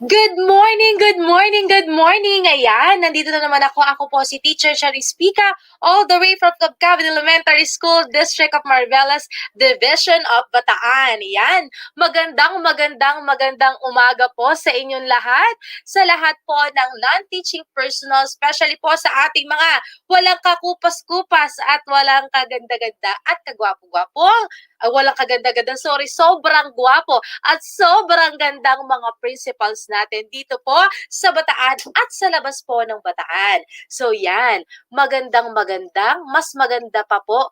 Good morning, good morning, good morning! Ayan, nandito na naman ako. Ako po si Teacher Charis Pica, all the way from Cavite Elementary School, District of Marvelas, Division of Bataan. Ayan, magandang umaga po sa inyong lahat, sa lahat po ng non-teaching personnel, especially po sa ating mga walang kakupas-kupas at walang kaganda-ganda at kagwapo-gwapong, walang kaganda-ganda, sobrang gwapo at sobrang gandang mga principals natin dito po sa Bataan at sa labas po ng Bataan. So yan, mas maganda pa po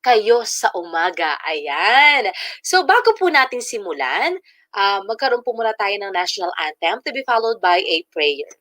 kayo sa umaga. Ayan. So bago po natin simulan, magkaroon po muna tayo ng national anthem to be followed by a prayer.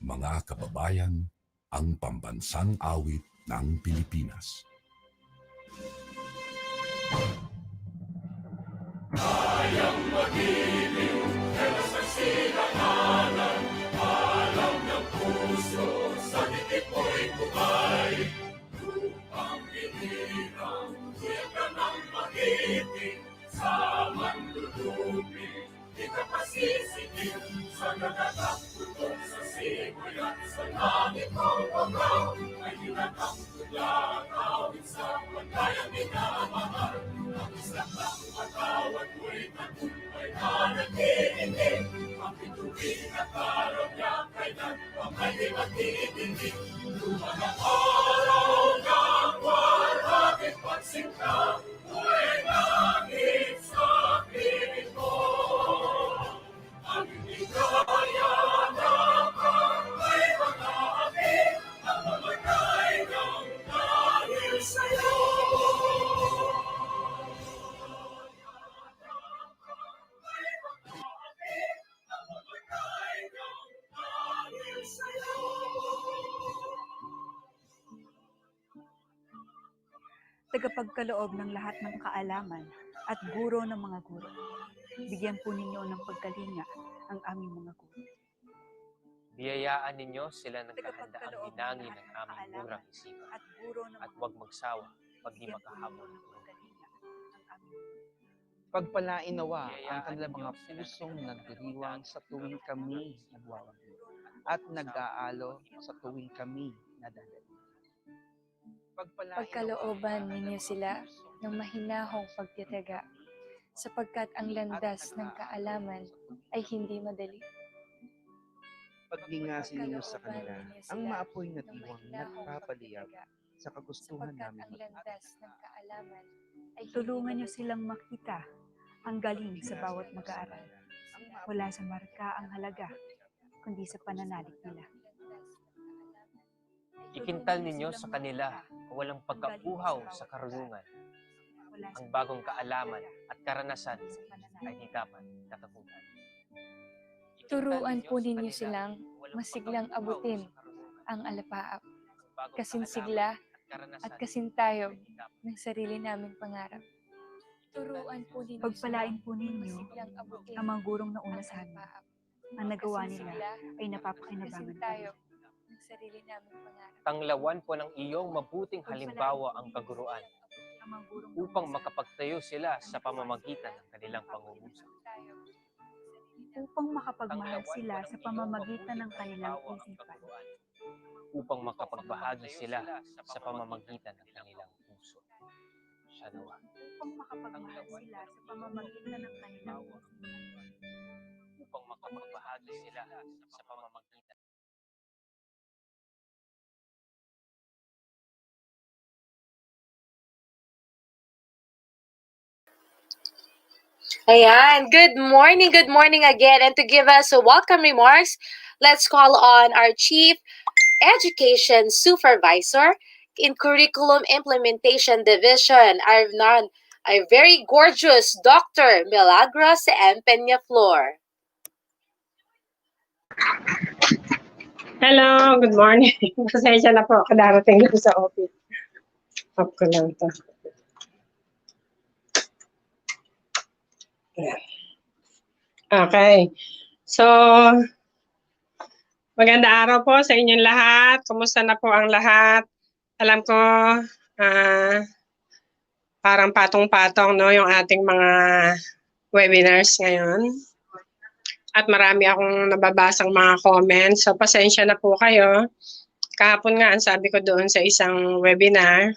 Mga kababayan, ang pambansang awit ng Pilipinas. Kayang magiliw, pero sa sinakanan, alam ng puso, sa dikit mo'y bukay. Lupang hinirang, kuya ka ng magiting, sa manlulupin, di ka pasisikin, sa nagataputok sa simoy at sa langit ng pagaw, ay hinatang tula, kawin sa pagkayang minamahal, ang isang ng patawad mo'y tagumpay na nag-iindig, ang pituwin at araw niya kailan pang ay magdidinig. Lumang ang araw ng waragit pagsinta, mo'y langit sa piling mo. Ang hindi kaya na ay mga api, ang mamatay ng dahil sa'yo. Tagapagkaloob ng lahat ng kaalaman at guro ng mga guro. Bigyan po ninyo ng pagkalinga ang aming mga guro. Biyayaan ninyo sila ng kahandaang hinangin ng aming murang isipan at huwag magsawa pag di makahabol. Pagpalain nawa ang kanilang mga pusong nagdiriwang sa tuwing kami nagwawagi at nag-aalo sa tuwing kami nadadali. Pagkalooban ninyo sila ng mahinahong pagtitiyaga, sapagkat ang landas ng kaalaman ay hindi madali. Paglingasin ninyo sa kanila ang maapoy na diwang nagpapaliyab sa kagustuhan namin. Ang landas ng kaalaman ay Tulungan niyo silang makita ang galing sa bawat mag-aaral. Wala sa marka ang halaga, kundi sa pananalig nila. Ikintal ninyo sa kanila ang walang pagkauhaw sa karunungan. Ang bagong kaalaman at karanasan ay di dapat katakutan. turuan po ninyo silang masiglang abutin ang alapaap, kasinsigla at kasintayog ng sarili naming pangarap. Turuan po ninyo Pagpalain po ninyo masiglang abutin ang mga gurong nauna sa amin. alapaap, Ang nagawa nila kasinsigla ay napapakinabangan kami. kasintayog ng sarili naming pangarap. Tanglawan po ng iyong mabuting halimbawa ang kaguruan upang makapagtayo sila sa pamamagitan ng kanilang pangungusap. Upang makapagmahal sila sa pamamagitan ng kanilang isipan. Upang makapagbahagi sila sa pamamagitan ng kanilang puso. Siya nawa. Upang makapagmahal sila sa pamamagitan ng kanilang isipan. Upang makapagbahagi sila sa pamamagitan. Ayan, good morning again. And to give us a welcome remarks, let's call on our Chief Education Supervisor in Curriculum Implementation Division, our very gorgeous Dr. Milagros M. Peñaflor. Hello, good morning. Pasensya na po, kadarating dito sa office. Off ko lang to. Ayan. Okay. So, maganda araw po sa inyong lahat. Kumusta na po ang lahat? Alam ko, parang patong-patong, no, yung ating mga webinars ngayon. At marami akong nababasang mga comments. So, pasensya na po kayo. Kahapon nga, ang sabi ko doon sa isang webinar,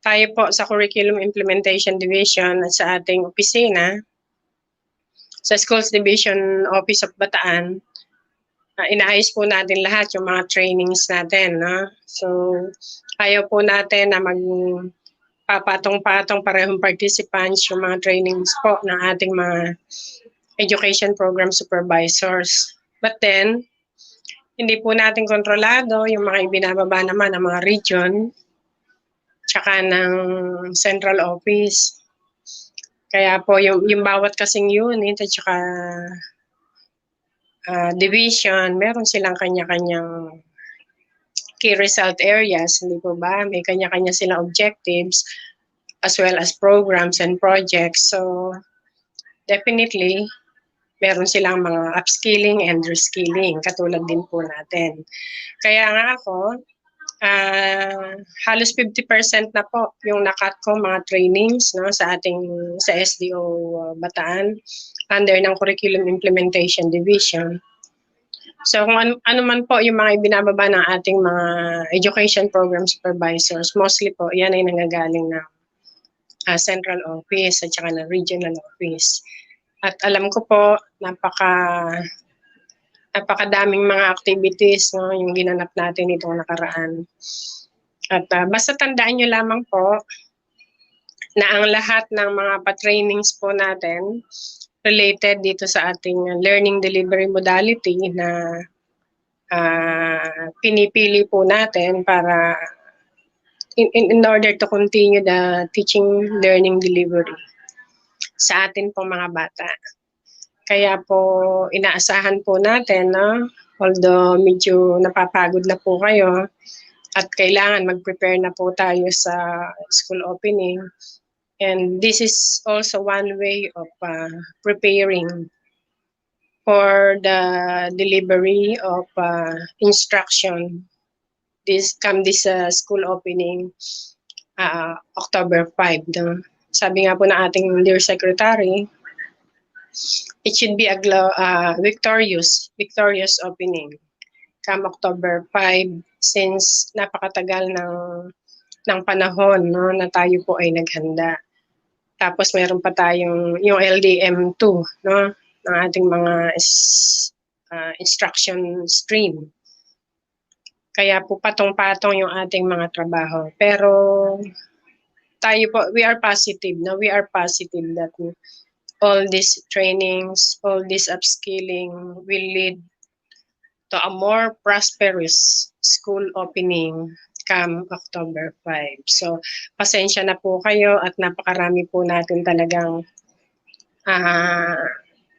tayo po sa Curriculum Implementation Division at sa ating opisina, sa Schools Division Office of Bataan, inaayos po natin lahat yung mga trainings natin. No? So, ayaw po natin na magpapatong-patong parehong participants yung mga trainings po ng ating mga education program supervisors. But then, hindi po natin kontrolado yung mga ibinababa naman ng mga region tsaka ng central office. Kaya po yung bawat kasing unit at tsaka division, meron silang kanya-kanyang key result areas, hindi po ba? May kanya-kanya silang objectives as well as programs and projects. So, definitely, meron silang mga upskilling and reskilling, katulad din po natin. Kaya nga ako, halos 50% na po yung nakat ko mga trainings, no, sa SDO-Bataan under ng Curriculum Implementation Division. So kung ano man po yung mga ibinababa ng ating mga education program supervisors, mostly po yan ay nanggagaling ng central office at saka ng regional office. At alam ko po, napakadaming mga activities, no, yung ginanap natin itong nakaraan. At basta tandaan nyo lamang po na ang lahat ng mga pa-trainings po natin related dito sa ating learning delivery modality na pinipili po natin para in order to continue the teaching learning delivery sa atin po mga bata. Kaya po inaasahan po natin, no? Although medyo napapagod na po kayo at kailangan mag-prepare na po tayo sa school opening. And this is also one way of preparing for the delivery of instruction this school opening October 5. No? Sabi nga po ng ating dear secretary, it should be a victorious opening come October 5 since napakatagal ng panahon, no, na tayo po ay naghanda. Tapos meron pa tayong yung LDM2, no, ng ating mga instruction stream. Kaya po patong-patong yung ating mga trabaho. Pero tayo po, we are positive, no? We are positive that all these trainings, all this upskilling will lead to a more prosperous school opening come October 5. So, pasensya na po kayo at napakarami po natin talagang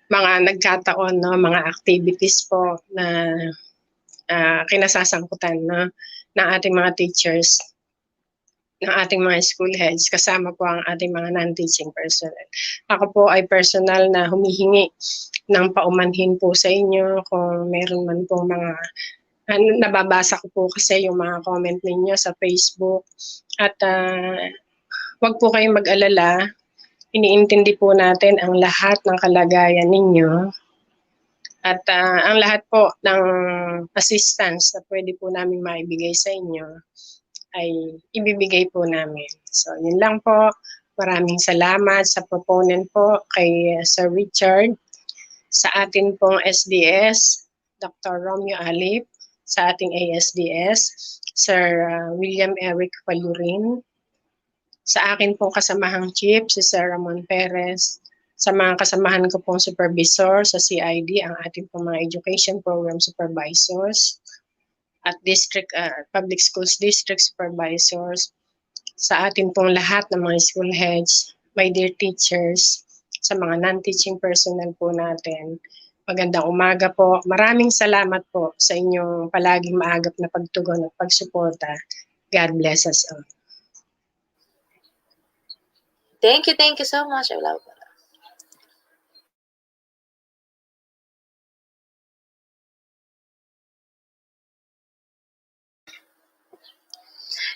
mga nagkataon, no, mga activities po na kinasasangkutan, no, ng ating mga teachers, ng ating mga school heads, kasama po ang ating mga non-teaching personnel. Ako po ay personal na humihingi ng paumanhin po sa inyo kung meron man pong mga nababasa ko po kasi yung mga comment ninyo sa Facebook. At wag po kayong mag-alala, iniintindi po natin ang lahat ng kalagayan ninyo. At ang lahat po ng assistance na pwede po namin maibigay sa inyo ay ibibigay po namin. So, yun lang po. Maraming salamat sa proponent po kay Sir Richard, sa atin pong SDS, Dr. Romeo Alip, sa ating ASDS, Sir William Eric Palurin, sa akin pong kasamahang chief, si Sir Ramon Perez, sa mga kasamahan ko pong supervisor sa CID, ang ating pong mga education program supervisors, at district public schools district supervisors, sa atin pong lahat ng mga school heads, my dear teachers, sa mga non-teaching personnel po natin. Magandang umaga po. Maraming salamat po sa inyong palaging maagap na pagtugon at pagsuporta. God bless us all. Thank you so much. I love it.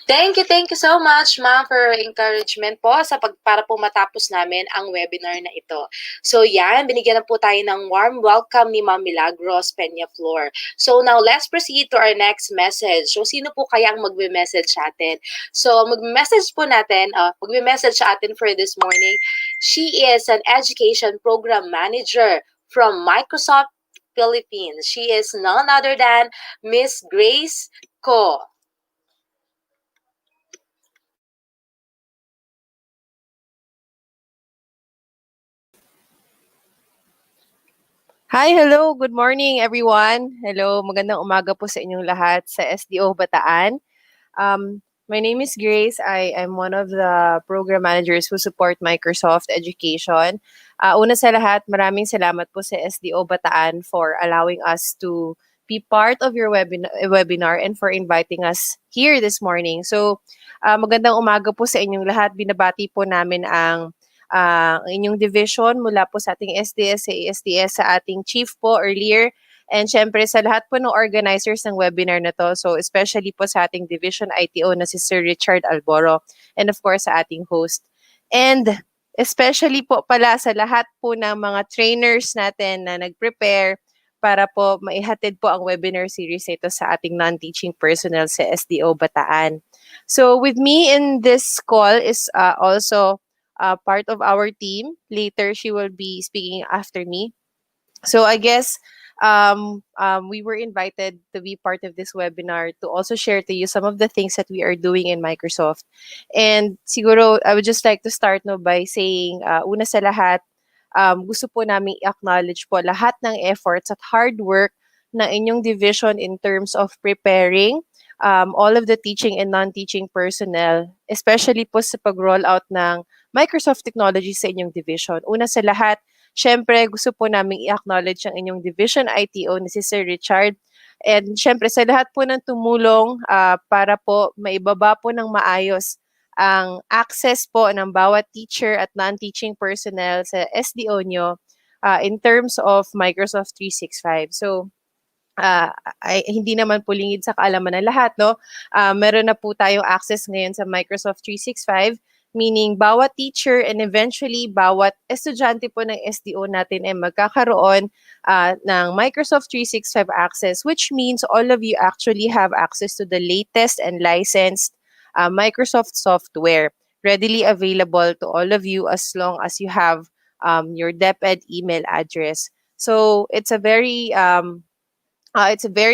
Thank you so much, ma'am, for encouragement po para po matapos namin ang webinar na ito. So yan, binigyan na po tayo ng warm welcome ni Ma'am Milagros Peñaflor. So now, let's proceed to our next message. So sino po kaya ang magme-message sa atin? So magme-message po natin, magme-message sa atin for this morning. She is an education program manager from Microsoft Philippines. She is none other than Miss Grace Ko. Hi, hello, good morning everyone. Hello, magandang umaga po sa inyong lahat sa SDO-Bataan. My name is Grace. I am one of the program managers who support Microsoft Education. Una sa lahat, maraming salamat po sa SDO-Bataan for allowing us to be part of your webinar and for inviting us here this morning. So, magandang umaga po sa inyong lahat. Binabati po namin ang inyong division mula po sa ating SDS, sa ASDS, sa ating chief po earlier, and syempre sa lahat po ng organizers ng webinar na to, so especially po sa ating division ITO na si Sir Richard Alboro, and of course sa ating host. And especially po pala sa lahat po ng mga trainers natin na nag-prepare para po maihatid po ang webinar series ito sa ating non-teaching personnel sa SDO Bataan. So with me in this call is also part of our team. Later, she will be speaking after me. So I guess we were invited to be part of this webinar to also share to you some of the things that we are doing in Microsoft. And siguro, I would just like to start by saying, una sa lahat, gusto po namin i-acknowledge po lahat ng efforts at hard work ng inyong division in terms of preparing all of the teaching and non-teaching personnel, especially po sa pag-roll out ng Microsoft Technology sa inyong division. Una sa lahat, syempre gusto po namin i-acknowledge ang inyong division ITO ni si Sir Richard. And syempre sa lahat po ng tumulong para po maibaba po ng maayos ang access po ng bawat teacher at non-teaching personnel sa SDO nyo in terms of Microsoft 365. So, hindi naman po lingid sa kaalaman ng lahat, no? Meron na po tayong access ngayon sa Microsoft 365, meaning bawat teacher and eventually bawat estudyante po ng SDO natin ay magkakaroon ng Microsoft 365 access, which means all of you actually have access to the latest and licensed Microsoft software readily available to all of you as long as you have your DepEd email address. So it's a very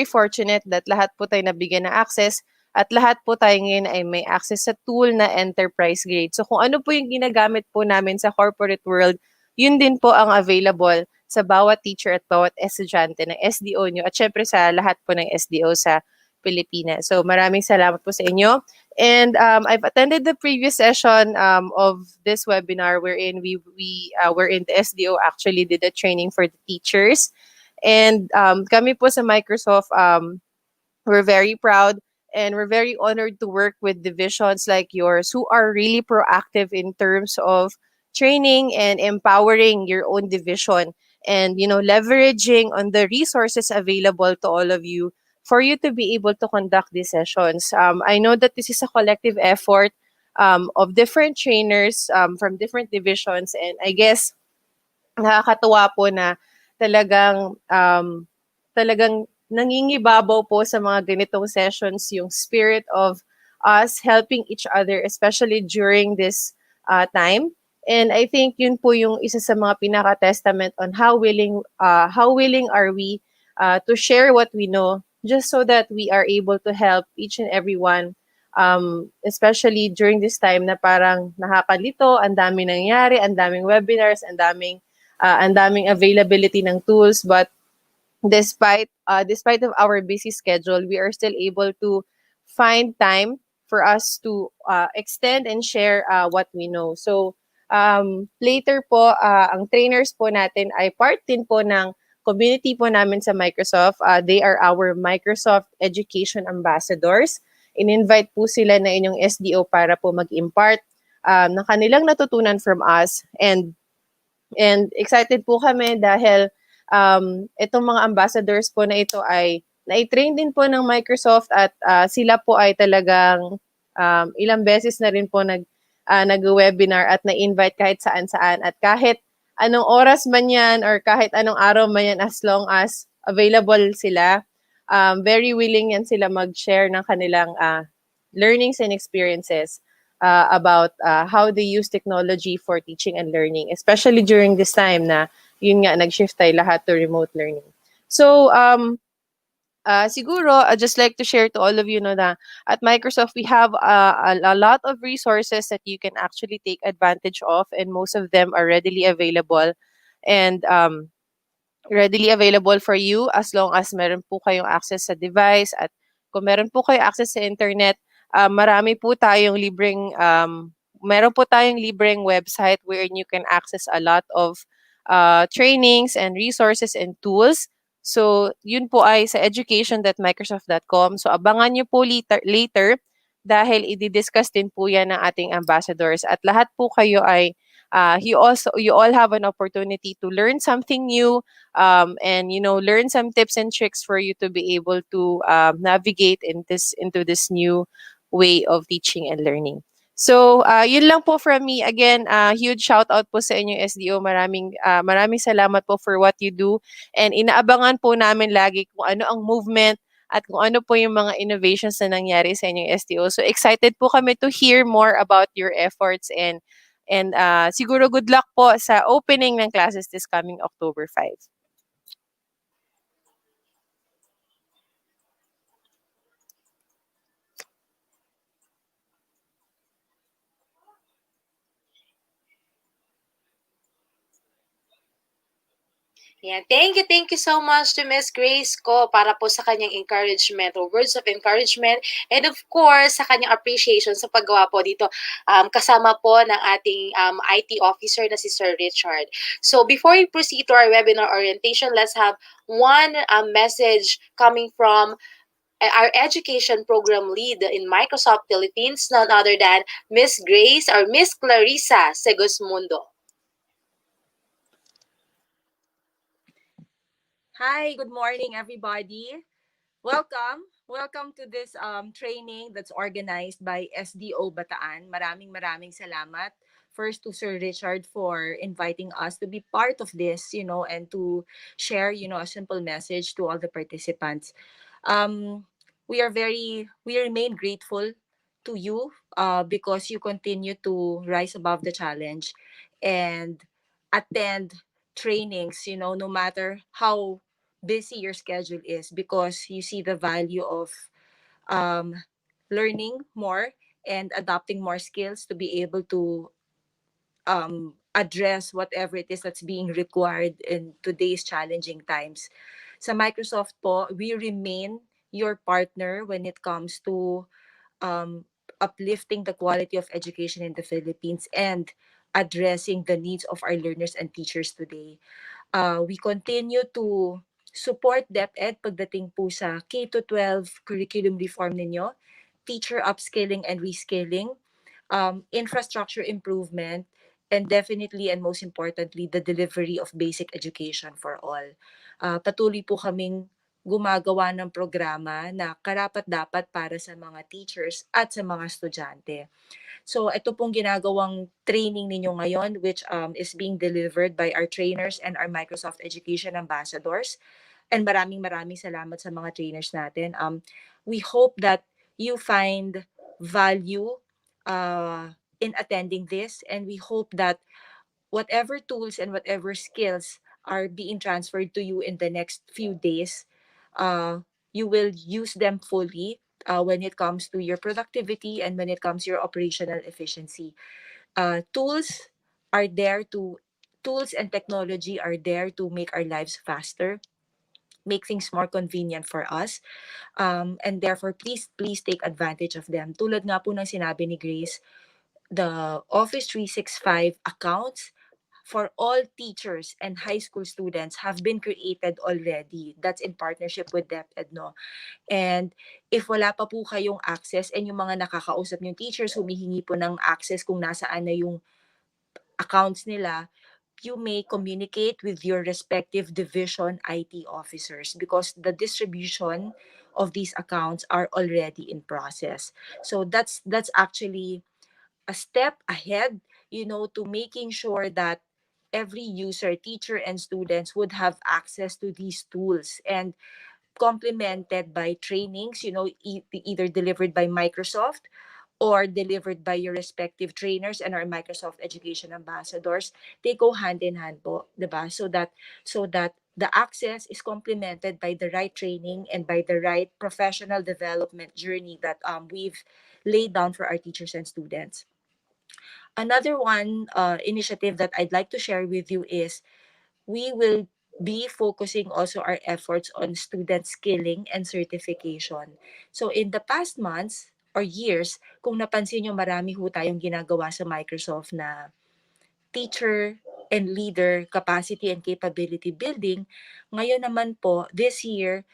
fortunate that lahat po tayo nabigyan ng access at lahat po tayo ngayon ay may access sa tool na enterprise grade. So kung ano po yung ginagamit po namin sa corporate world, yun din po ang available sa bawat teacher at bawat estudyante ng SDO nyo at syempre sa lahat po ng SDO sa Pilipinas. So maraming salamat po sa inyo. And I've attended the previous session of this webinar wherein we wherein the SDO actually did a training for the teachers. And kami po sa Microsoft, we're very proud and we're very honored to work with divisions like yours who are really proactive in terms of training and empowering your own division and, you know, leveraging on the resources available to all of you for you to be able to conduct these sessions. I know that this is a collective effort of different trainers from different divisions, and I guess nakakatuwa po na talagang nangingibabaw po sa mga ganitong sessions yung spirit of us helping each other, especially during this time. And I think yun po yung isa sa mga pinaka-testament on how willing are we to share what we know, just so that we are able to help each and everyone, especially during this time na parang nakakalito, ang daming nangyari, ang daming webinars, ang daming availability ng tools, but despite of our busy schedule, we are still able to find time for us to extend and share what we know. So later po, ang trainers po natin ay part din po ng community po namin sa Microsoft. They are our Microsoft Education Ambassadors. In-invite po sila na inyong SDO para po mag-impart ng kanilang natutunan from us. And excited po kami dahil itong mga ambassadors po na ito ay na-train din po ng Microsoft, at sila po ay talagang ilang beses na rin po nag-webinar at na-invite kahit saan-saan, at kahit anong oras man yan or kahit anong araw man yan, as long as available sila, very willing yan sila mag-share ng kanilang learnings and experiences about how they use technology for teaching and learning, especially during this time na yun nga, nag-shift tayo lahat to remote learning. So, siguro, I'd just like to share to all of you na at Microsoft, we have a lot of resources that you can actually take advantage of, and most of them are readily available and readily available for you as long as meron po kayong access sa device, at kung meron po kayo access sa internet, meron po tayong libreng website wherein you can access a lot of trainings and resources and tools. So, yun po ay sa education.microsoft.com. So, abangan nyo po later dahil i-discuss din po yan ng ating ambassadors. At lahat po kayo ay, you all have an opportunity to learn something new, and, learn some tips and tricks for you to be able to navigate into this new way of teaching and learning. So, yun lang po from me. Again, huge shout out po sa inyo SDO. Maraming salamat po for what you do. And inaabangan po namin lagi kung ano ang movement at kung ano po yung mga innovations na nangyari sa inyong SDO. So, excited po kami to hear more about your efforts, and siguro good luck po sa opening ng classes this coming October 5. Yeah, thank you so much to Miss Grace ko para po sa kanyang encouragement or words of encouragement, and of course sa kanyang appreciation sa paggawa po dito kasama po ng ating IT officer na si Sir Richard. So before we proceed to our webinar orientation, let's have one message coming from our education program lead in Microsoft Philippines, none other than Miss Grace or Miss Clarissa Segismundo. Hi, good morning, everybody. Welcome to this training that's organized by SDO-Bataan. Maraming salamat first to Sir Richard for inviting us to be part of this, and to share, a simple message to all the participants. We remain grateful to you because you continue to rise above the challenge and attend trainings, no matter how busy your schedule is, because you see the value of learning more and adopting more skills to be able to address whatever it is that's being required in today's challenging times. Sa Microsoft po, we remain your partner when it comes to uplifting the quality of education in the Philippines and addressing the needs of our learners and teachers today. We continue to support DepEd pagdating po sa K-12 curriculum reform ninyo, teacher upskilling and reskilling, infrastructure improvement, and definitely and most importantly, the delivery of basic education for all. Patuloy po kaming gumagawa ng programa na karapat-dapat para sa mga teachers at sa mga estudyante. So ito pong ginagawang training ninyo ngayon, which is being delivered by our trainers and our Microsoft Education ambassadors. And maraming salamat sa mga trainers natin. We hope that you find value in attending this, and we hope that whatever tools and whatever skills are being transferred to you in the next few days, you will use them fully when it comes to your productivity and when it comes to your operational efficiency. Tools are there to, tools and technology are there to make our lives faster, make things more convenient for us. And therefore, please take advantage of them. Tulad nga po ng sinabi ni Grace, the Office 365 accounts for all teachers and high school students have been created already. That's in partnership with DepEd, no? And if wala pa po kayong access and yung mga nakakausap yung teachers, humihingi po ng access kung nasaan na yung accounts nila, you may communicate with your respective division IT officers because the distribution of these accounts are already in process. So that's actually a step ahead, to making sure that every user, teacher, and students would have access to these tools, and complemented by trainings, either delivered by Microsoft or delivered by your respective trainers and our Microsoft Education ambassadors. They go hand in hand po, 'di ba? So that the access is complemented by the right training and by the right professional development journey that we've laid down for our teachers and students. Another one initiative that I'd like to share with you is we will be focusing also our efforts on student skilling and certification. So in the past months or years, kung napansin nyo, marami ho tayong ginagawa sa Microsoft na teacher and leader capacity and capability building. Ngayon naman po, this year,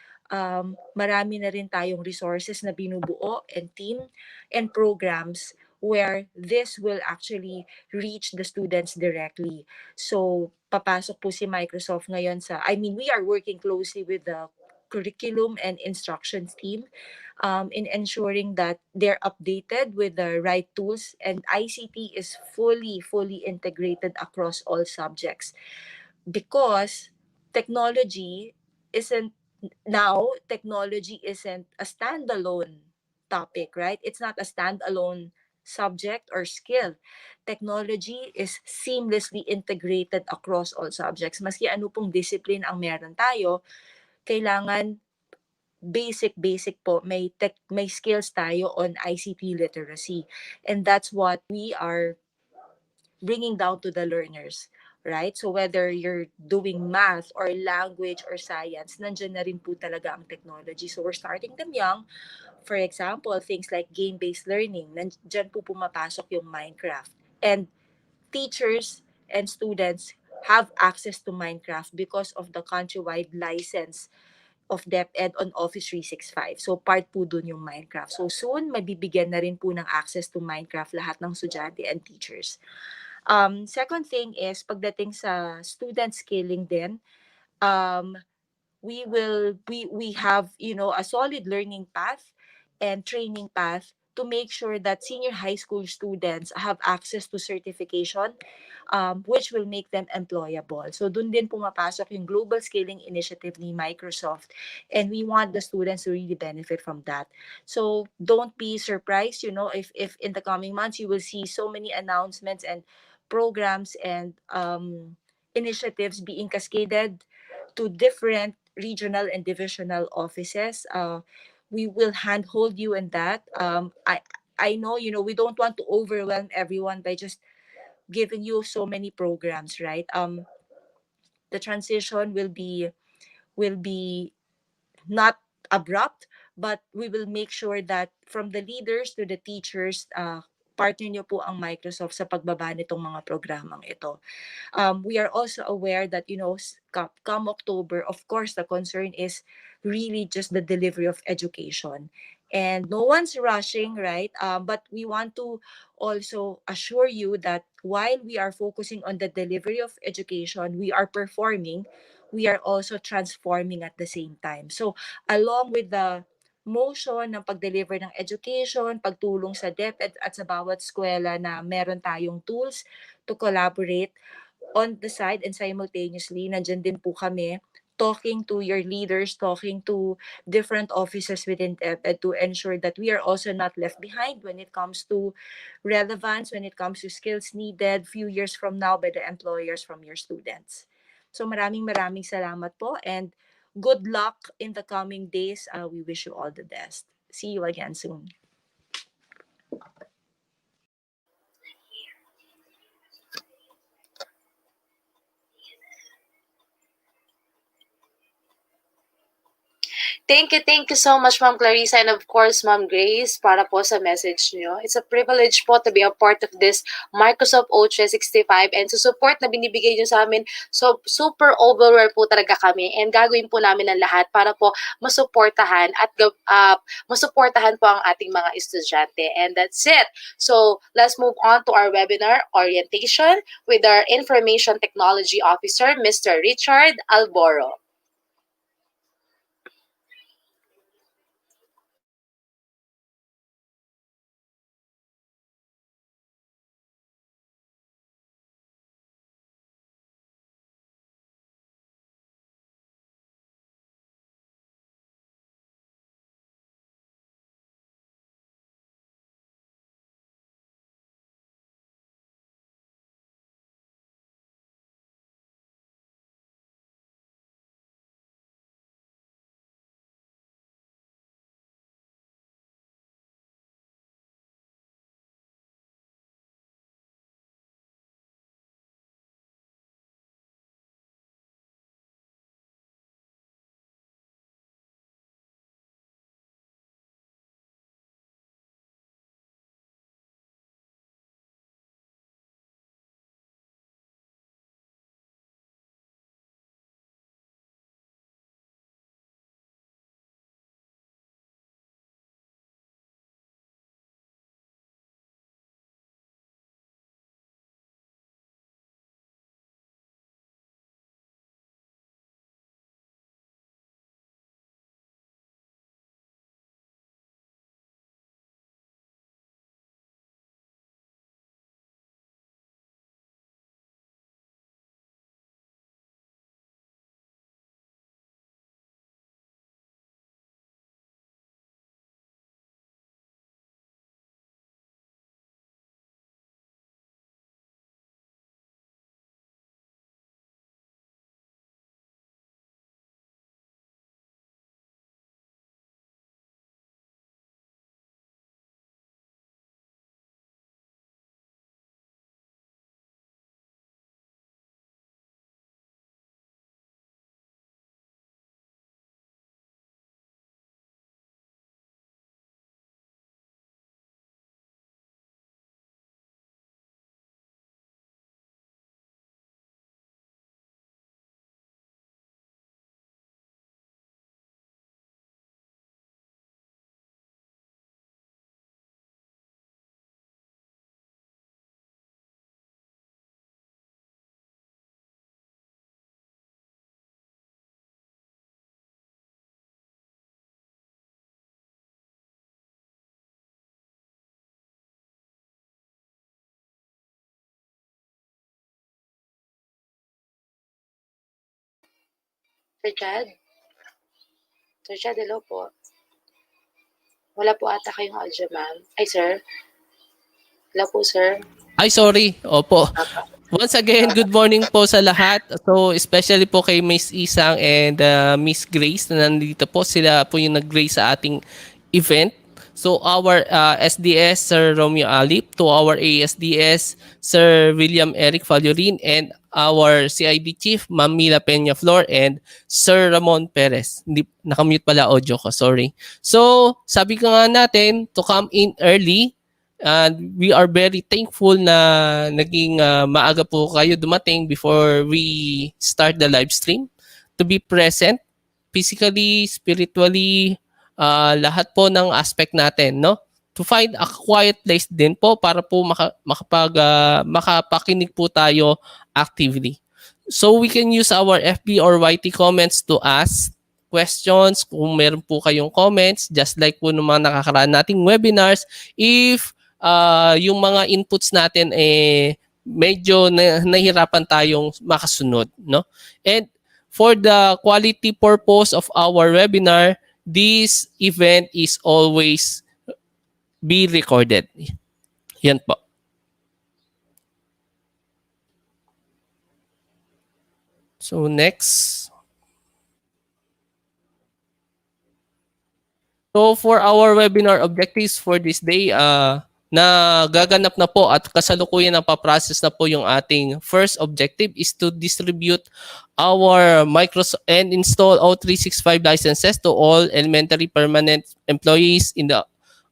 marami na rin tayong resources na binubuo and team and programs where this will actually reach the students directly. So, papasok po si Microsoft ngayon we are working closely with the curriculum and instructions team in ensuring that they're updated with the right tools, and ICT is fully integrated across all subjects, because technology isn't technology isn't a standalone topic, right? It's not a standalone subject or skill. Technology is seamlessly integrated across all subjects. Maski ano pong discipline ang meron tayo, kailangan basic po, may skills tayo on ICT literacy. And that's what we are bringing down to the learners, right? So whether you're doing math or language or science, nandiyan na rin po talaga ang technology. So we're starting them young. For example, things like game-based learning, nandiyan po pumapasok yung Minecraft. And teachers and students have access to Minecraft because of the countrywide license of DepEd on Office 365. So part po dun yung Minecraft. So soon, mabibigyan na rin po ng access to Minecraft lahat ng estudyante and teachers. Second thing is, pagdating sa student skilling din, we have, a solid learning path and training path to make sure that senior high school students have access to certification, which will make them employable. So dun din pumapasok yung Global Skilling Initiative ni Microsoft, and we want the students to really benefit from that. So don't be surprised, if in the coming months you will see so many announcements and programs and initiatives being cascaded to different regional and divisional offices. We will handhold you in that. I know, we don't want to overwhelm everyone by just giving you so many programs, right? The transition will be not abrupt, but we will make sure that from the leaders to the teachers, partner nyo po ang Microsoft sa pagbaba nitong mga programang ito. We are also aware that, come October, of course, the concern is really just the delivery of education. and no one's rushing, right? But we want to also assure you that while we are focusing on the delivery of education, we are performing, we are also transforming at the same time. So along with the motion ng pag-deliver ng education, pagtulong sa DepEd at sa bawat eskwela na meron tayong tools to collaborate, on the side and simultaneously, nandyan din po kami talking to your leaders, talking to different offices within DepEd to ensure that we are also not left behind when it comes to relevance, when it comes to skills needed few years from now by the employers from your students. So maraming salamat po, and good luck in the coming days. We wish you all the best. See you again soon. Thank you so much, Ma'am Clarissa, and of course, Ma'am Grace, para po sa message nyo. It's a privilege po to be a part of this Microsoft O365 and sa support na binibigay nyo sa amin. So, super overwhelmed po talaga kami and gagawin po namin ang lahat para po masuportahan at masuportahan po ang ating mga estudyante. And that's it. So, let's move on to our webinar orientation with our Information Technology Officer, Mr. Richard Alboro. Sir Chad? Sir Chad, hello po. Wala po ata kayong audio, ma'am. Ay, sir. Hello po, sir. Ay, sorry. Opo. Once again, good morning po sa lahat. So, especially po kay Miss Isang and Miss Grace na nandito po. Sila po yung nag-grace sa ating event. So, our SDS, Sir Romeo Alip, to our ASDS, Sir William Eric Fallorin, and our CID Chief, Ma'am Mila Peña Flor, and Sir Ramon Perez. Hindi, nakamute pala audio ko, sorry. So, sabi ko nga natin, to come in early, and we are very thankful na naging maaga po kayo dumating before we start the live stream. To be present, physically, spiritually, lahat po ng aspect natin, no? To find a quiet place din po para po makapakinig po tayo actively. So we can use our FB or YT comments to ask questions kung meron po kayong comments, just like po ng mga nakakaraan nating webinars. If yung mga inputs natin medyo nahihirapan tayong makasunod, no? And for the quality purpose of our webinar, this event is always be recorded. Yan po. So next. So for our webinar objectives for this day, nagaganap na po at kasalukuyan na pa-process na po yung ating first objective is to distribute our Microsoft and install O365 licenses to all elementary permanent employees in the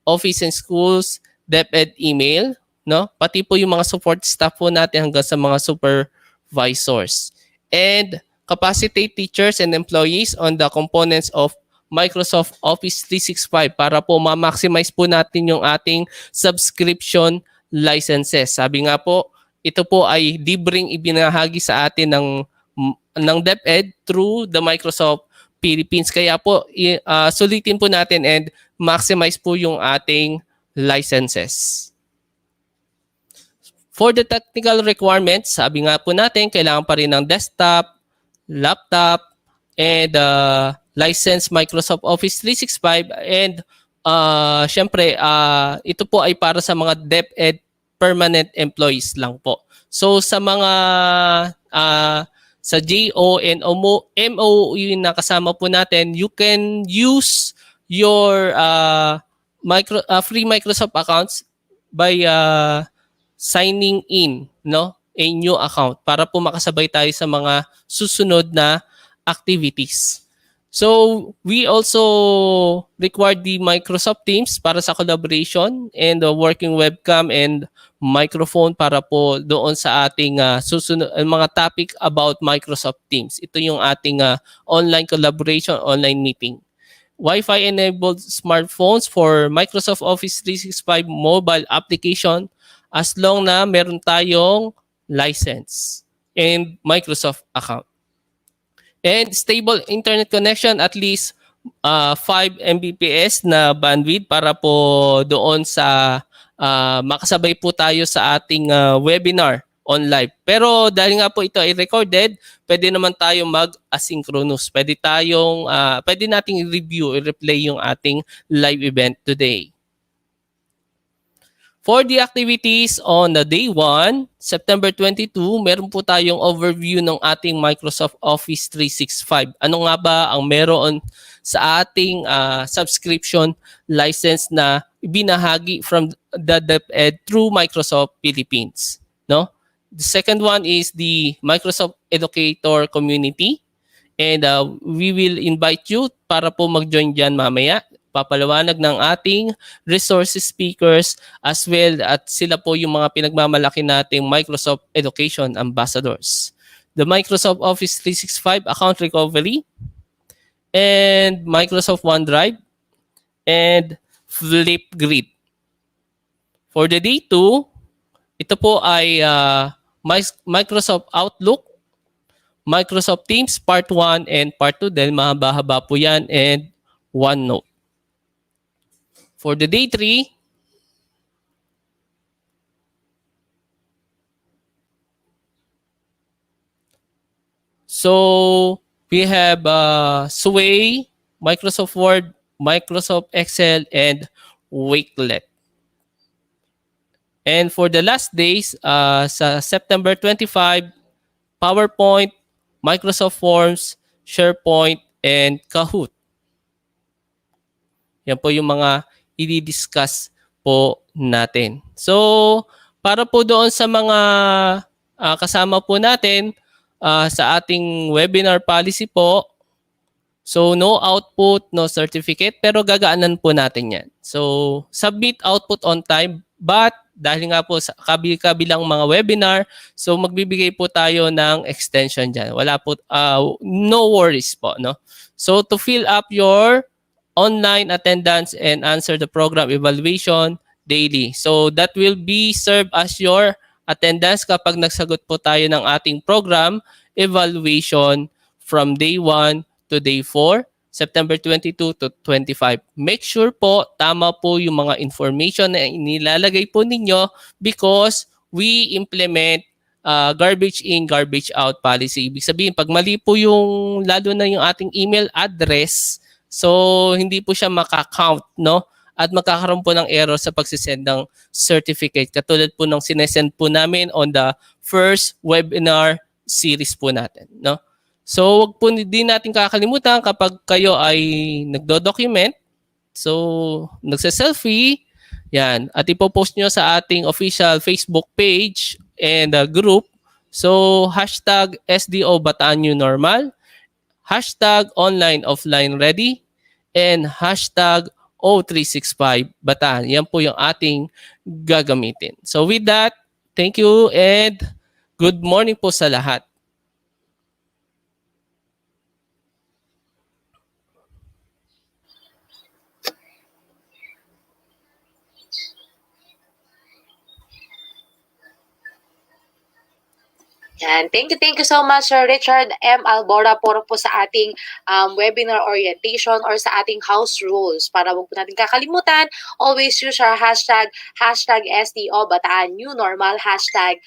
office and schools, DepEd email, no? Pati po yung mga support staff po natin hanggang sa mga supervisors. And capacitate teachers and employees on the components of Microsoft Office 365 para po ma-maximize po natin yung ating subscription licenses. Sabi nga po, ito po ay libreng ibinahagi sa atin ng DepEd through the Microsoft Philippines. Kaya po, sulitin po natin and maximize po yung ating licenses. For the technical requirements, sabi nga po natin, kailangan pa rin ng desktop, laptop, and license Microsoft Office 365. And syempre, ito po ay para sa mga DepEd permanent employees lang po. So sa mga sa JO and MOU na kasama po natin, you can use your free Microsoft accounts by signing in, no, a new account para po makasabay tayo sa mga susunod na activities. So we also require the Microsoft Teams para sa collaboration and the working webcam and microphone para po doon sa ating susunod mga topic about Microsoft Teams. Ito yung ating online collaboration, online meeting. Wi-Fi enabled smartphones for Microsoft Office 365 mobile application as long na meron tayong license and Microsoft account. And stable internet connection, at least 5 Mbps na bandwidth para po doon sa makasabay po tayo sa ating webinar on live. Pero dahil nga po ito ay recorded, pwede naman tayong mag-asynchronous. Pwede nating i-review, i-replay yung ating live event today. For the activities on the day 1, September 22, meron po tayong overview ng ating Microsoft Office 365. Ano nga ba ang meron sa ating subscription license na ibinahagi from the DepEd through Microsoft Philippines, no? The second one is the Microsoft Educator Community. And we will invite you para po mag-join dyan mamaya. Papalawanag ng ating resources speakers as well at sila po yung mga pinagmamalaki nating Microsoft Education Ambassadors. The Microsoft Office 365 Account Recovery and Microsoft OneDrive and Flipgrid. For the day 2, ito po ay Microsoft Outlook, Microsoft Teams Part 1 and Part 2 dahil mahaba-haba po yan, and OneNote. For the day 3, so we have Sway, Microsoft Word, Microsoft Excel, and Wakelet. And for the last days, sa September 25, PowerPoint, Microsoft Forms, SharePoint, and Kahoot. Yan po yung mga i-discuss po natin. So, para po doon sa mga kasama po natin sa ating webinar policy po, so no output, no certificate, pero gagaanan po natin yan. So, submit output on time, but dahil nga po sa kabilang mga webinar, so magbibigay po tayo ng extension dyan. Wala po, no worries po, no? So, to fill up your online attendance and answer the program evaluation daily. So that will be serve as your attendance kapag nagsagot po tayo ng ating program evaluation from day 1 to day 4, September 22 to 25. Make sure po tama po yung mga information na inilalagay po ninyo because we implement garbage in, garbage out policy. Ibig sabihin, pag mali po yung, lalo na yung ating email address, so hindi po siya makakount, no? At magkakaroon po ng error sa pagsisend ng certificate. Katulad po ng sinesend po namin on the first webinar series po natin, no? So wag po din natin kakalimutan kapag kayo ay nagdo-document, so nagse-selfie, yan, at ipopost nyo sa ating official Facebook page and group. So hashtag SDO-Bataan New Normal, hashtag online offline ready, and hashtag O365 Bataan. Yan po yung ating gagamitin. So with that, thank you and good morning po sa lahat. Yan. Thank you so much, Sir Richard M. Albora, puro po sa ating webinar orientation or sa ating house rules. Para huwag po natin kakalimutan, always use our hashtag SDO-Bataan New Normal, hashtag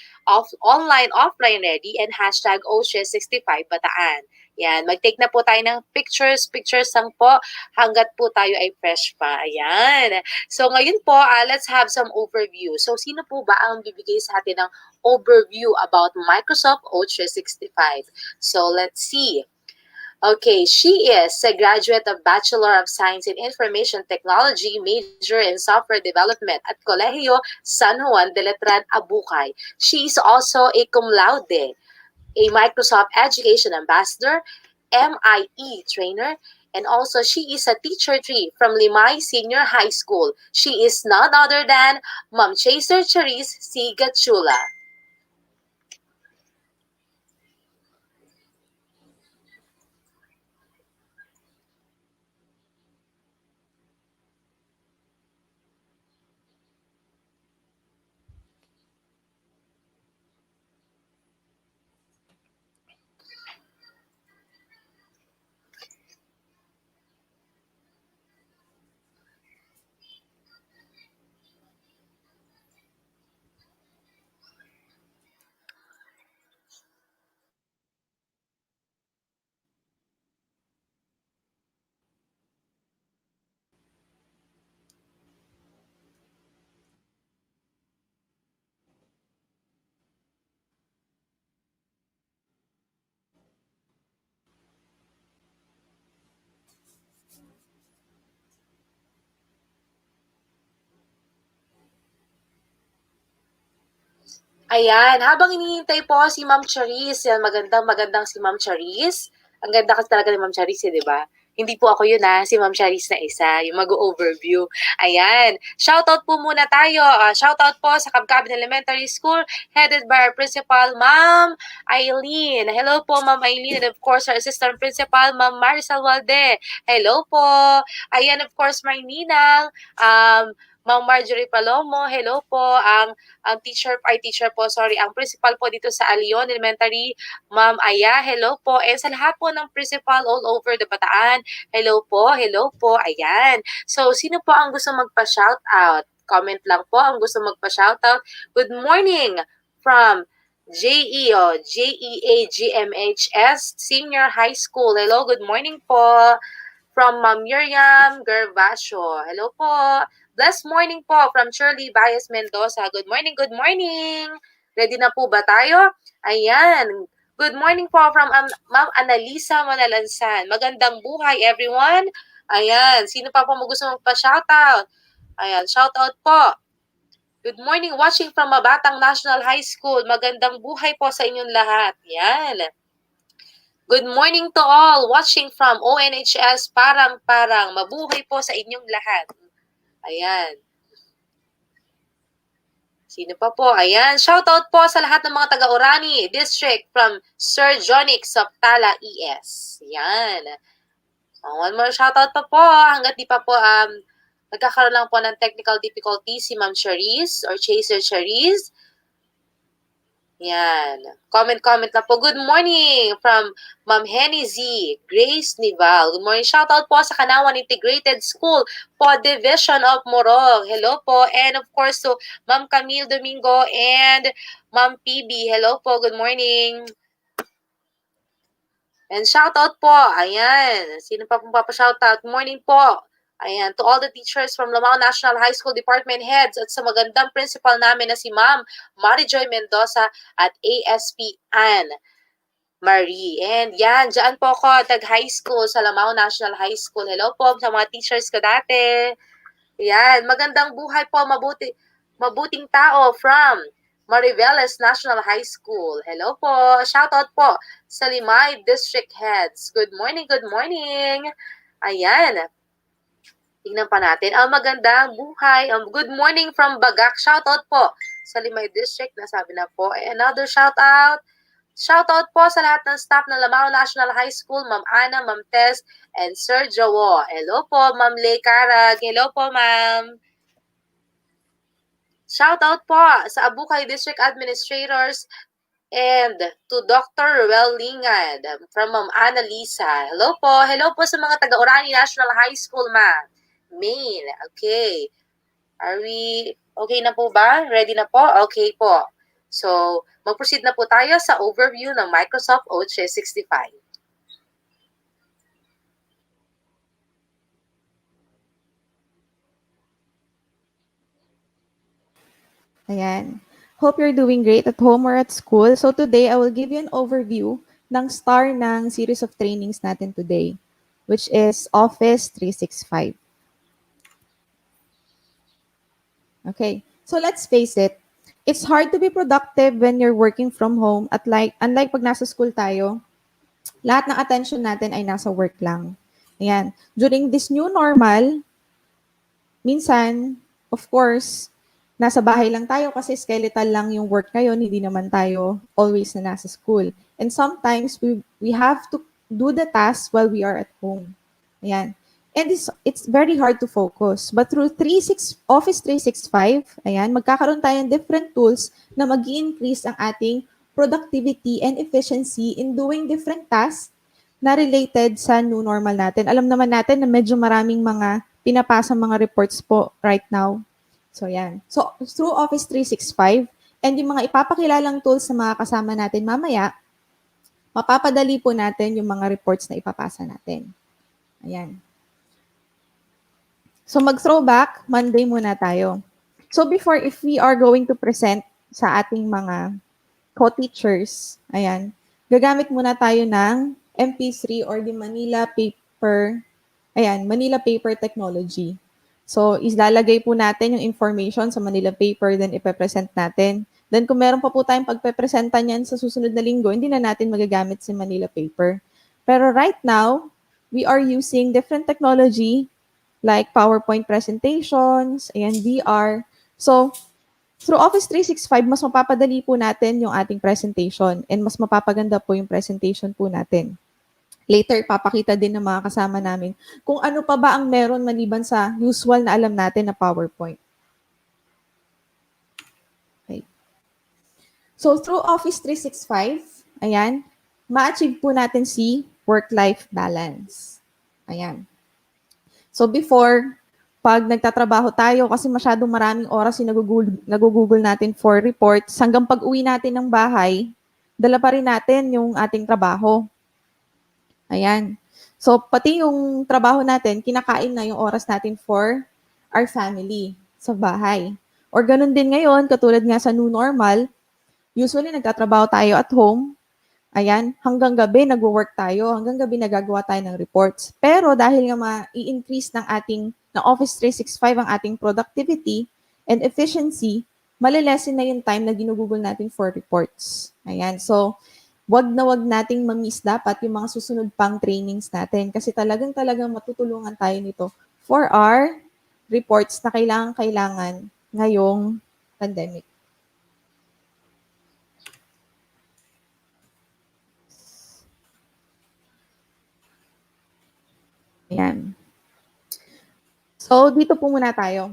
online offline ready, and hashtag O365 Bataan. Yan, mag-take na po tayo ng pictures lang po hanggat po tayo ay fresh pa. Ayan. So ngayon po, let's have some overview. So sino po ba ang bibigay sa atin ng overview about Microsoft O365? So let's see. Okay, she is a graduate of Bachelor of Science in Information Technology, major in Software Development at Colegio San Juan de Letran, Abukay. She is also a cum laude, a Microsoft Education Ambassador, MIE trainer, and also she is a teacher 3 from Limay Senior High School. She is none other than Ma'am Chaser Charis C. Gatchula. Ayan, habang hinihintay po si Ma'am Charis, yan, magandang si Ma'am Charis. Ang ganda kasi talaga ni Ma'am Charis, di ba? Hindi po ako yun si Ma'am Charis na isa, yung mag-overview. Ayan, shoutout po muna tayo. Shoutout po sa Kabkabin Elementary School, headed by our principal, Ma'am Eileen. Hello po, Ma'am Eileen. And of course, our assistant principal, Ma'am Marisol Walde. Hello po. Ayan, of course, my ninang, Ma'am Marjorie Palomo. Hello po. Ang ang principal po dito sa Alion Elementary, Ma'am Aya, hello po. And sa lahat po ng principal all over the Bataan, hello po, ayan. So, sino po ang gusto magpa-shoutout? Comment lang po ang gusto magpa-shoutout. Good morning from JEAGMHS Senior High School. Hello, good morning po. From Ma'am Miriam Gervasio. Hello po. Blessed morning po from Shirley Baez Mendoza. Good morning, good morning. Ready na po ba tayo? Ayan. Good morning po from Ma'am Annalisa Manalansan. Magandang buhay, everyone. Ayan. Sino pa po gusto magpa-shoutout? Ayan, shoutout po. Good morning, watching from Mabatang National High School. Magandang buhay po sa inyong lahat. Yan. Good morning to all watching from ONHS Parang-Parang. Mabuhay po sa inyong lahat. Ayan. Sino pa po? Ayan. Shoutout po sa lahat ng mga taga-Orani District from Sir Jonix of Tala ES. Ayan. One more shoutout pa po hanggat di pa po nagkakaroon lang po ng technical difficulty si Ma'am Charisse or Chaser Charisse. Yan. Comment na po. Good morning from Ma'am Henny Z, Grace Nival. Good morning. Shoutout po sa Kanawan Integrated School po Division of Morong. Hello po. And of course to Ma'am Camille Domingo and Ma'am PB. Hello po. Good morning. And shoutout po. Ayan. Sino pa pong papashoutout? Good morning po. Ayan, to all the teachers from Lamao National High School Department Heads at sa magandang principal namin na si Ma'am Marijoy Mendoza at ASP Ann Marie. And yan, dyan po ako, high school sa Lamao National High School. Hello po sa mga teachers ko dati. Yan, magandang buhay po, mabuting tao from Mariveles National High School. Hello po. Shoutout po sa Limay District Heads. Good morning, good morning. Ayan. Tingnan pa natin. Magandang buhay. Good morning from Bagak. Shoutout po sa Limay District. Nasabi na po. Another shoutout. Shoutout po sa lahat ng staff ng Lamao National High School. Ma'am Ana, Ma'am Tess, and Sir Jowo. Hello po, Ma'am Lay Carag. Hello po, Ma'am. Shoutout po sa Abukay District Administrators and to Dr. Ruel Lingad from Ma'am Ana Lisa. Hello po sa mga taga-Orani National High School, ma'am. Maine. Okay. Are we okay na po ba? Ready na po? Okay po. So, mag-proceed na po tayo sa overview ng Microsoft Office 365. Ayan. Hope you're doing great at home or at school. So today, I will give you an overview ng star ng series of trainings natin today, which is Office 365. Okay, so let's face it, it's hard to be productive when you're working from home at unlike pag nasa school tayo, lahat ng attention natin ay nasa work lang. Ayan. During this new normal, minsan, of course, nasa bahay lang tayo kasi skeletal lang yung work ngayon, hindi naman tayo always na nasa school. And sometimes, we have to do the tasks while we are at home. Ayan. And it's very hard to focus. But through Office 365, ayan, magkakaroon tayo ng different tools na mag-i-increase ang ating productivity and efficiency in doing different tasks na related sa new normal natin. Alam naman natin na medyo maraming mga pinapasang mga reports po right now. So, yan. So, through Office 365 and yung mga ipapakilalang tools na mga kasama natin mamaya, mapapadali po natin yung mga reports na ipapasa natin. Ayan. So, mag-throwback, Monday muna tayo. So, if we are going to present sa ating mga co-teachers, ayan, gagamit muna tayo ng MP3 or the Manila Paper, Manila Paper Technology. So, ilalagay po natin yung information sa Manila Paper, then ipepresent natin. Then, kung meron pa po tayong pagpepresenta niyan sa susunod na linggo, hindi na natin magagamit si Manila Paper. Pero right now, we are using different technology like PowerPoint presentations, and VR. So, through Office 365, mas mapapadali po natin yung ating presentation and mas mapapaganda po yung presentation po natin. Later, papakita din ng mga kasama namin kung ano pa ba ang meron maliban sa usual na alam natin na PowerPoint. Okay. So, through Office 365, ayan, ma-achieve po natin si work-life balance. Ayan. So before, pag nagtatrabaho tayo, kasi masyadong maraming oras yung nagugugol natin for reports, hanggang pag-uwi natin ng bahay, dala pa rin natin yung ating trabaho. Ayan. So pati yung trabaho natin, kinakain na yung oras natin for our family sa bahay. Or ganun din ngayon, katulad nga sa new normal, usually nagtatrabaho tayo at home. Ayan, hanggang gabi nagwo-work tayo, hanggang gabi nagagawa tayo ng reports. Pero dahil nga ma-i-increase ng Office 365 ang ating productivity and efficiency, malilesen na yung time na ginugugol natin for reports. Ayan, so wag nating ma-miss dapat yung mga susunod pang trainings natin kasi talagang matutulungan tayo nito for our reports na kailangan ngayong pandemic. Ayan. So, dito po muna tayo.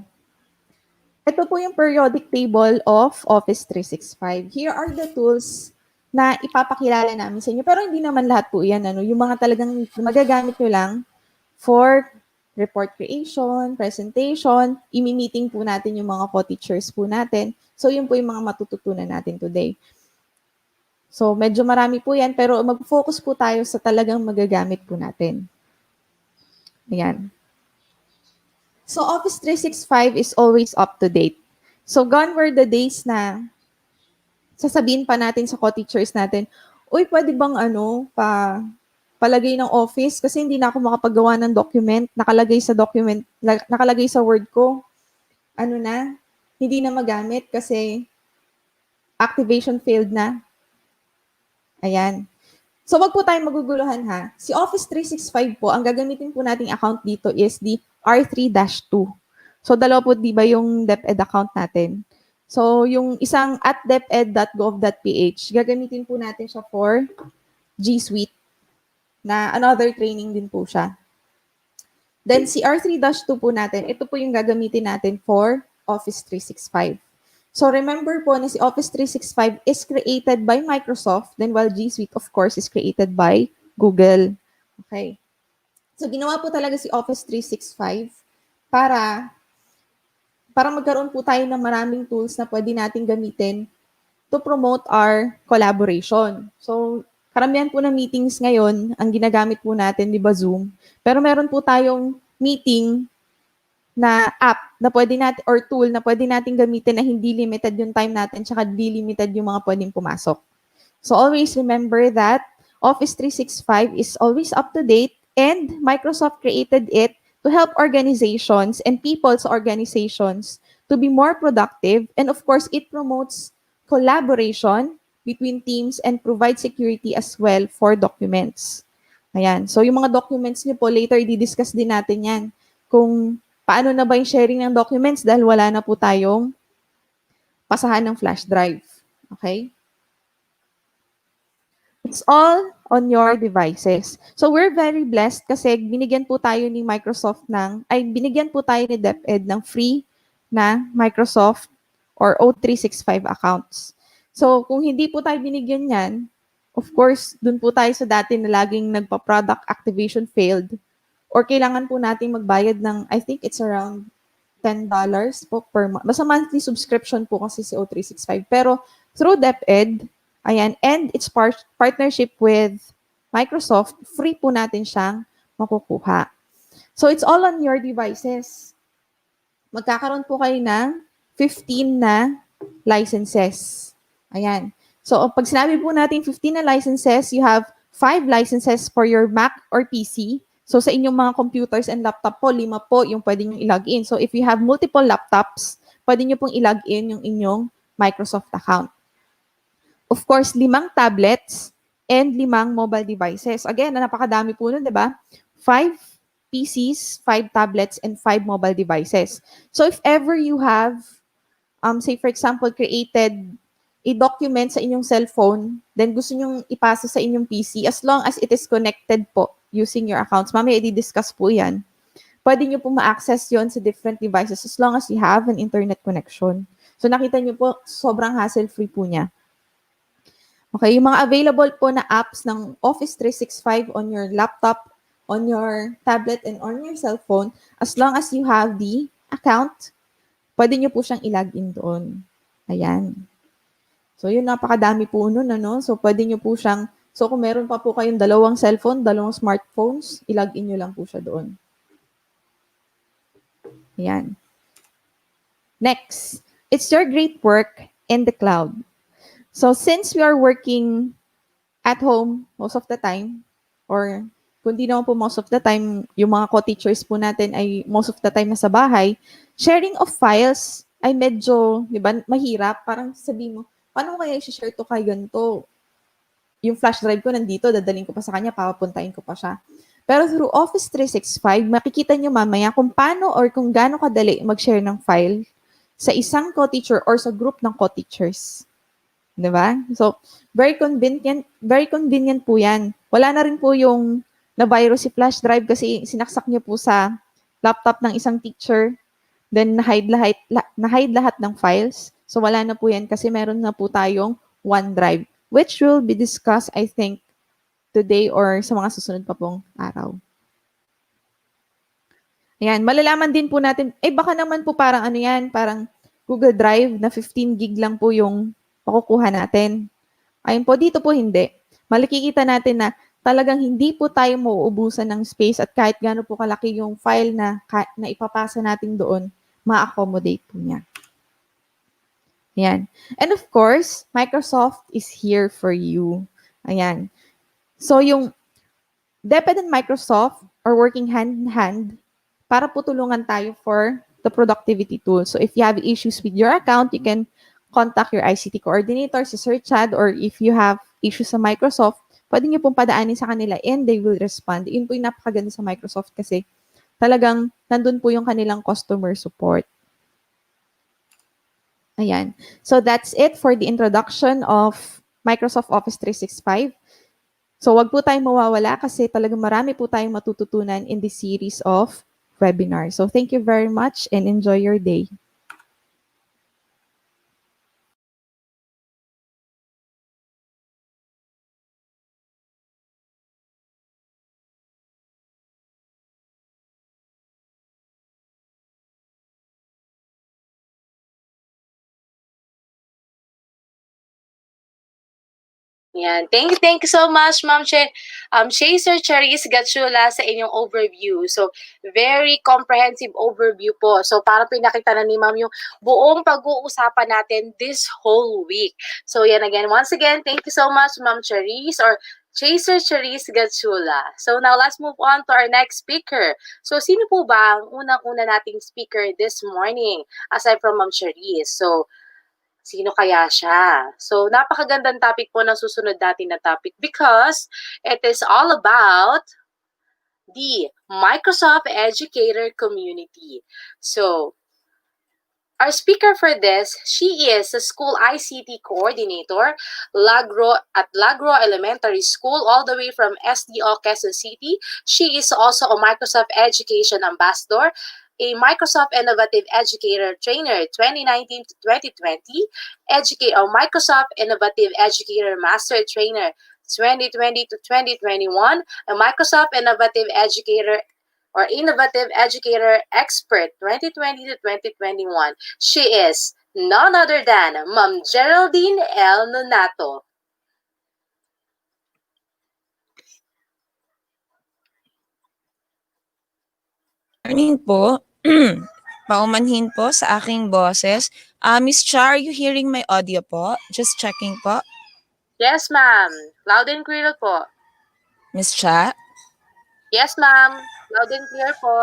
Ito po yung periodic table of Office 365. Here are the tools na ipapakilala namin sa inyo. Pero hindi naman lahat po yan. Yung mga talagang magagamit nyo lang for report creation, presentation, imi-meeting po natin yung mga co-teachers po natin. So, yun po yung mga matututunan natin today. So, medyo marami po yan, pero mag-focus po tayo sa talagang magagamit po natin. Ayan. So, Office 365 is always up to date. So, gone were the days na sasabihin pa natin sa co-teachers natin, uy, pwede bang palagay ng office kasi hindi na ako makapagawa ng document, nakalagay sa Word ko. Hindi na magamit kasi activation failed na. Ayan. So, wag po tayong maguguluhan ha. Si Office 365 po, ang gagamitin po nating account dito is the R3-2. So, dalawa po diba yung DepEd account natin. So, yung isang at deped.gov.ph, gagamitin po natin siya for G Suite na another training din po siya. Then, si R3-2 po natin, ito po yung gagamitin natin for Office 365. So, remember po na si Office 365 is created by Microsoft, then while G Suite, of course, is created by Google. Okay. So, ginawa po talaga si Office 365 para magkaroon po tayo ng maraming tools na pwede nating gamitin to promote our collaboration. So, karamihan po ng meetings ngayon, ang ginagamit po natin, di ba, Zoom? Pero meron po tayong meeting na app na pwede natin, or tool na pwede natin gamitin na hindi limited yung time natin, tsaka di limited yung mga pwedeng pumasok. So, always remember that Office 365 is always up to date and Microsoft created it to help organizations and people's organizations to be more productive. And of course, it promotes collaboration between teams and provides security as well for documents. Ayan. So, yung mga documents niyo po, later i-discuss din natin yan. Kung paano na ba yung sharing ng documents dahil wala na po tayong pasahan ng flash drive. Okay? It's all on your devices. So, we're very blessed kasi binigyan po tayo ni binigyan po tayo ni DepEd ng free na Microsoft or O365 accounts. So, kung hindi po tayo binigyan yan, of course, dun po tayo sa dati na laging nagpa-product activation failed or kailangan po natin magbayad ng, I think it's around $10 po per month. Basta monthly subscription po kasi si O365. Pero through DepEd, ayan, and its partnership with Microsoft, free po natin siyang makukuha. So, it's all on your devices. Magkakaroon po kayo ng 15 na licenses. Ayan. So, pag sinabi po natin 15 na licenses, you have 5 licenses for your Mac or PC. So, sa inyong mga computers and laptop po, 5 po yung pwede nyo i-login. So, if you have multiple laptops, pwede nyo pong i-login yung inyong Microsoft account. Of course, 5 tablets and 5 mobile devices. Again, napakadami po nun, di ba? 5 PCs, 5 tablets, and 5 mobile devices. So if ever you have, say for example, created a document sa inyong cellphone, then gusto nyong ipasa sa inyong PC, as long as it is connected po using your accounts. Mamaya, i-discuss po yan. Pwede nyo po ma-access yon sa different devices as long as you have an internet connection. So nakita nyo po, sobrang hassle-free po niya. Okay, yung mga available po na apps ng Office 365 on your laptop, on your tablet, and on your cellphone, as long as you have the account, pwede nyo po siyang i-login doon. Ayan. So, yun, napakadami po nun, ano? So, pwede nyo po siyang, so kung meron pa po kayong 2 cellphone, 2 smartphones, i-login nyo lang po siya doon. Ayan. Next, it's your great work in the cloud. So, since we are working at home most of the time, or kung di naman po most of the time, yung mga co-teachers po natin ay most of the time nasa bahay, sharing of files ay medyo, di ba, mahirap. Parang sabihin mo, paano kaya i-share to kay ganito? Yung flash drive ko nandito, dadaling ko pa sa kanya, papapuntahin ko pa siya. Pero through Office 365, makikita nyo mamaya kung paano or kung gaano kadali mag-share ng file sa isang co-teacher or sa group ng co-teachers. Diba? So, very convenient po yan. Wala na rin po yung na virus si flash drive kasi sinaksak niyo po sa laptop ng isang teacher, then na-hide lahat ng files. So wala na po yan kasi meron na po tayong OneDrive, which will be discussed, I think, today or sa mga susunod pa pong araw. Ayan, malalaman din po natin, baka naman po parang ano yan, parang Google Drive na 15 gig lang po yung makukuha natin. Ayun po, dito po hindi. Makikita natin na talagang hindi po tayo mauubusan ng space at kahit gaano po kalaki yung file na ipapasa natin doon, ma-accommodate po niya. Ayan. And of course, Microsoft is here for you. Ayan. So yung DepEd and Microsoft are working hand in hand para po tulungan tayo for the productivity tool. So if you have issues with your account, you can contact your ICT coordinator, si Sir Chad, or if you have issues sa Microsoft, pwede niyo pong padaanin sa kanila and they will respond. Yun po yung napakaganda sa Microsoft kasi talagang nandun po yung kanilang customer support. Ayan. So that's it for the introduction of Microsoft Office 365. So wag po tayong mawawala kasi talagang marami po tayong matututunan in this series of webinars. So thank you very much and enjoy your day. Yan. Thank you so much, Ma'am Sir Charis Gatchula sa inyong overview. So, very comprehensive overview po. So, parang pinakita na ni Ma'am yung buong pag-uusapan natin this whole week. So, yan again. Once again, thank you so much, Ma'am Charis or Sir Charis Gatchula. So, now let's move on to our next speaker. So, sino po ba ang unang-una nating speaker this morning aside from Ma'am Charis? So, sino kaya siya? So, napakagandang topic po ng susunod natin na topic because it is all about the Microsoft Educator Community. So, our speaker for this, she is a school ICT coordinator at Lagro Elementary School all the way from SDO Quezon City. She is also a Microsoft Education Ambassador, a Microsoft Innovative Educator Trainer 2019 to 2020, a Microsoft Innovative Educator Master Trainer 2020 to 2021, a Microsoft Innovative Educator or Innovative Educator Expert 2020 to 2021. She is none other than Ma'am Geraldine L. Nonato. Morning po. Paumanhin po sa aking boses. Miss Char, are you hearing my audio po? Just checking po. Yes, ma'am. Loud and clear po. Miss Cha? Yes, ma'am. Loud and clear po.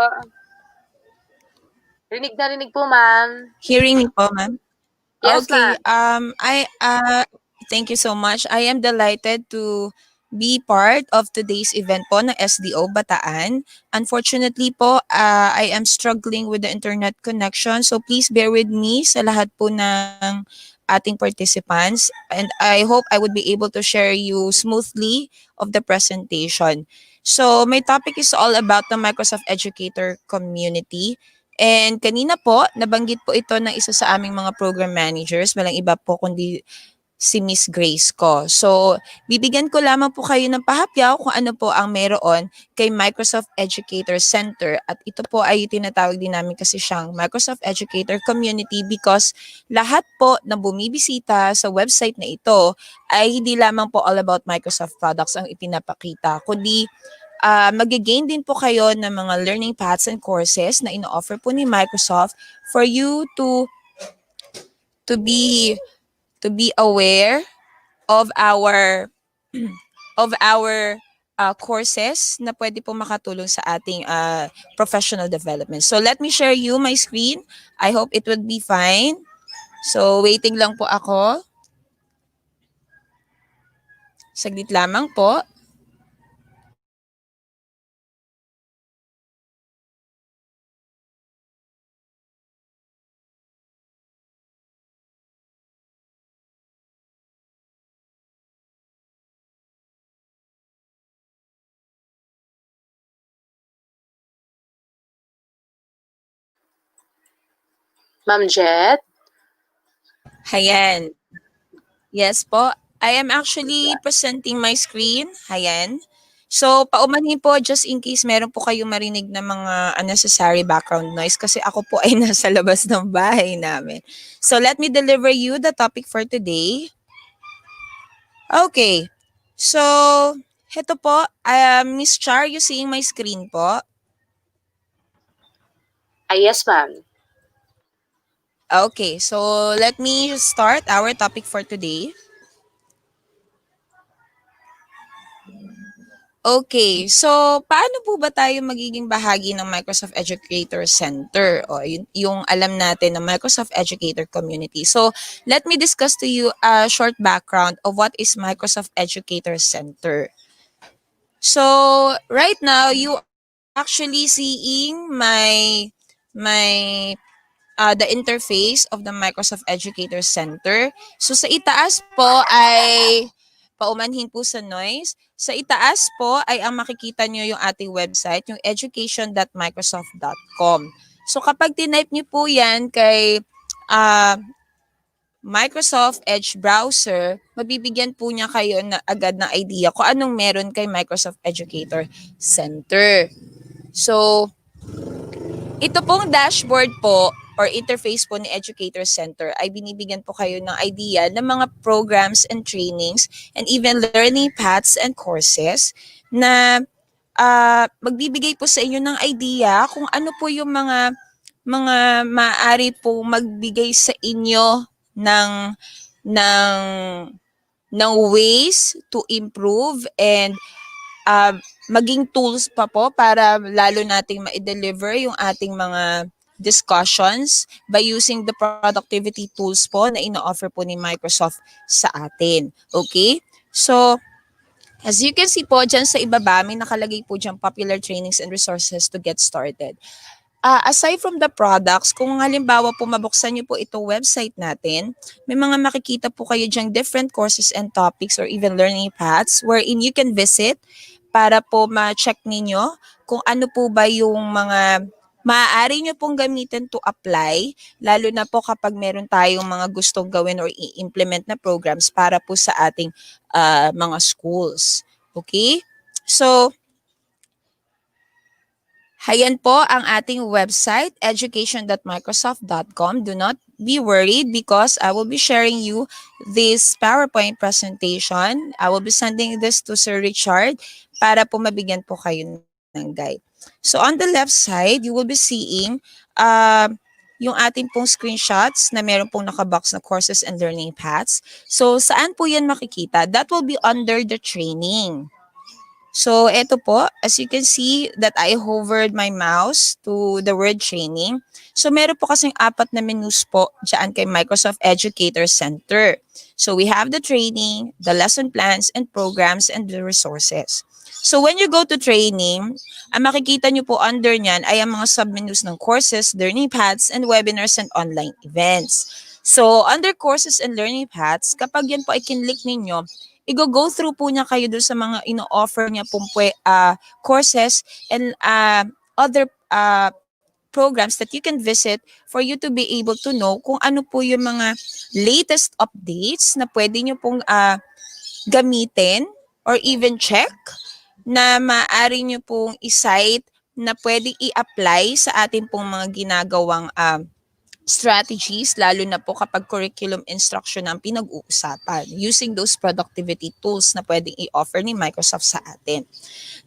Rinig na rinig po, ma'am. Hearing me po, ma'am? Yes, Okay. ma'am. Thank you so much. I am delighted to be part of today's event po ng SDO Bataan. Unfortunately po, I am struggling with the internet connection. So please bear with me sa lahat po ng ating participants. And I hope I would be able to share you smoothly of the presentation. So my topic is all about the Microsoft Educator Community. And kanina po, nabanggit po ito ng isa sa aming mga program managers, walang iba po kundi si Miss Grace ko. So, bibigyan ko lamang po kayo ng pahapyaw kung ano po ang meron kay Microsoft Educator Center. At ito po ay tinatawag din namin kasi siyang Microsoft Educator Community because lahat po na bumibisita sa website na ito ay hindi lamang po all about Microsoft products ang ipinapakita, kundi mag-gain din po kayo ng mga learning paths and courses na ino-offer po ni Microsoft for you to be aware of our courses na pwede po makatulong sa ating professional development. So let me share you my screen. I hope it would be fine. So waiting lang po ako. Saglit lamang po. Ma'am Jet? Hayan. Yes po. I am actually presenting my screen. Hayan. So, paumanhin po just in case meron po kayong marinig na mga unnecessary background noise kasi ako po ay nasa labas ng bahay namin. So, let me deliver you the topic for today. Okay. So, heto po. Miss Char, you seeing my screen po? Yes, ma'am. Okay. So, let me start our topic for today. Okay, so paano po ba tayo magiging bahagi ng Microsoft Educator Center o yung alam natin ng Microsoft Educator Community? So, let me discuss to you a short background of what is Microsoft Educator Center. So, right now you actually seeing the interface of the Microsoft Educator Center. So sa itaas po ay paumanhin po sa noise. Sa itaas po ay ang makikita nyo yung ating website, yung education.microsoft.com. So kapag tinype nyo po yan kay Microsoft Edge browser, mabibigyan po niya kayo na agad na idea kung anong meron kay Microsoft Educator Center. So, ito pong dashboard po or interface po ni Educator Center ay binibigyan po kayo ng idea ng mga programs and trainings and even learning paths and courses na magbibigay po sa inyo ng idea kung ano po yung mga maaari po magbigay sa inyo ng ways to improve and maging tools pa po para lalo nating ma-deliver yung ating mga discussions by using the productivity tools po na ino-offer po ni Microsoft sa atin. Okay? So, as you can see po, dyan sa ibaba, may nakalagay po dyan popular trainings and resources to get started. Aside from the products, kung halimbawa po mabuksan niyo po itong website natin, may mga makikita po kayo dyan different courses and topics or even learning paths wherein you can visit para po ma-check ninyo kung ano po ba yung mga maaari nyo pong gamitin to apply, lalo na po kapag meron tayong mga gustong gawin or i-implement na programs para po sa ating mga schools. Okay? So, hayan po ang ating website, education.microsoft.com. Do not be worried because I will be sharing you this PowerPoint presentation. I will be sending this to Sir Richard para po mabigyan po kayo ng guide. So on the left side, you will be seeing yung ating pong screenshots na meron pong nakabox na courses and learning paths. So saan po yan makikita? That will be under the training. So eto po, as you can see that I hovered my mouse to the word training. So meron po kasing 4 na menus po dyan kay Microsoft Educator Center. So we have the training, the lesson plans and programs and the resources. So when you go to training, ang makikita nyo po under nyan ay ang mga submenus ng courses, learning paths, and webinars and online events. So under courses and learning paths, kapag yan po ay kinlik ninyo, i-go through po niya kayo doon sa mga ino-offer niya pong courses and other programs that you can visit for you to be able to know kung ano po yung mga latest updates na pwede nyo pong gamitin or even check na maaari nyo pong i-cite na pwede i-apply sa ating pong mga ginagawang strategies, lalo na po kapag curriculum instruction ang pinag-uusapan using those productivity tools na pwedeng i-offer ni Microsoft sa atin.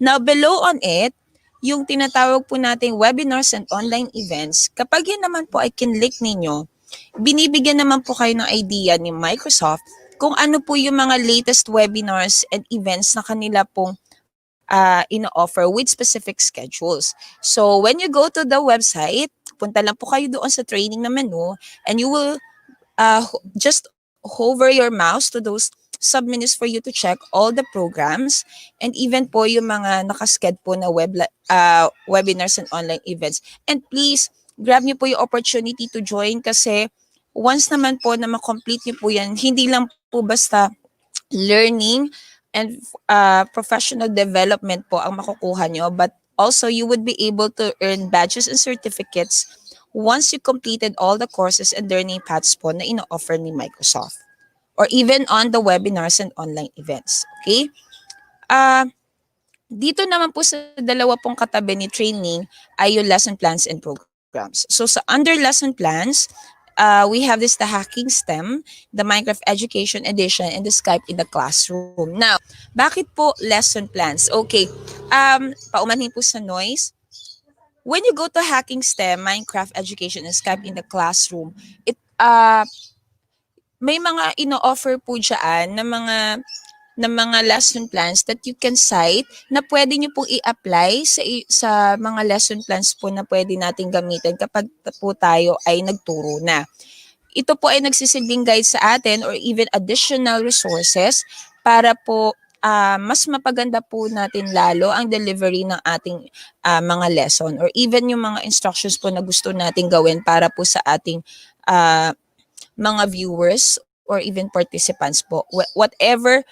Now, below on it, yung tinatawag po nating webinars and online events, kapag yan naman po ay kinlik ninyo, binibigyan naman po kayo ng idea ni Microsoft kung ano po yung mga latest webinars and events na kanila pong ino-offer with specific schedules. So, when you go to the website, punta lang po kayo doon sa training na menu and you will just hover your mouse to those submenus for you to check all the programs and even po yung mga nakasked po na webinars and online events. And please, grab niyo po yung opportunity to join kasi once naman po na ma-complete niyo po yan, hindi lang po basta learning and professional development po ang makukuha nyo, but also you would be able to earn badges and certificates once you completed all the courses and learning paths po na ino-offer ni Microsoft, or even on the webinars and online events. Okay? Dito naman po sa dalawa pong katabi ni training ay yung lesson plans and programs. So sa under lesson plans, we have the Hacking STEM, the Minecraft Education Edition, and the Skype in the Classroom. Now, bakit po lesson plans? Okay, paumanhin po sa noise. When you go to Hacking STEM, Minecraft Education, and Skype in the Classroom, may mga ino-offer po dyan na mga lesson plans that you can cite na pwede nyo pong i-apply sa mga lesson plans po na pwede natin gamitin kapag po tayo ay nagturo na. Ito po ay nagsisilbing guide sa atin or even additional resources para po mas mapaganda po natin lalo ang delivery ng ating mga lesson or even yung mga instructions po na gusto natin gawin para po sa ating mga viewers or even participants po. Whatever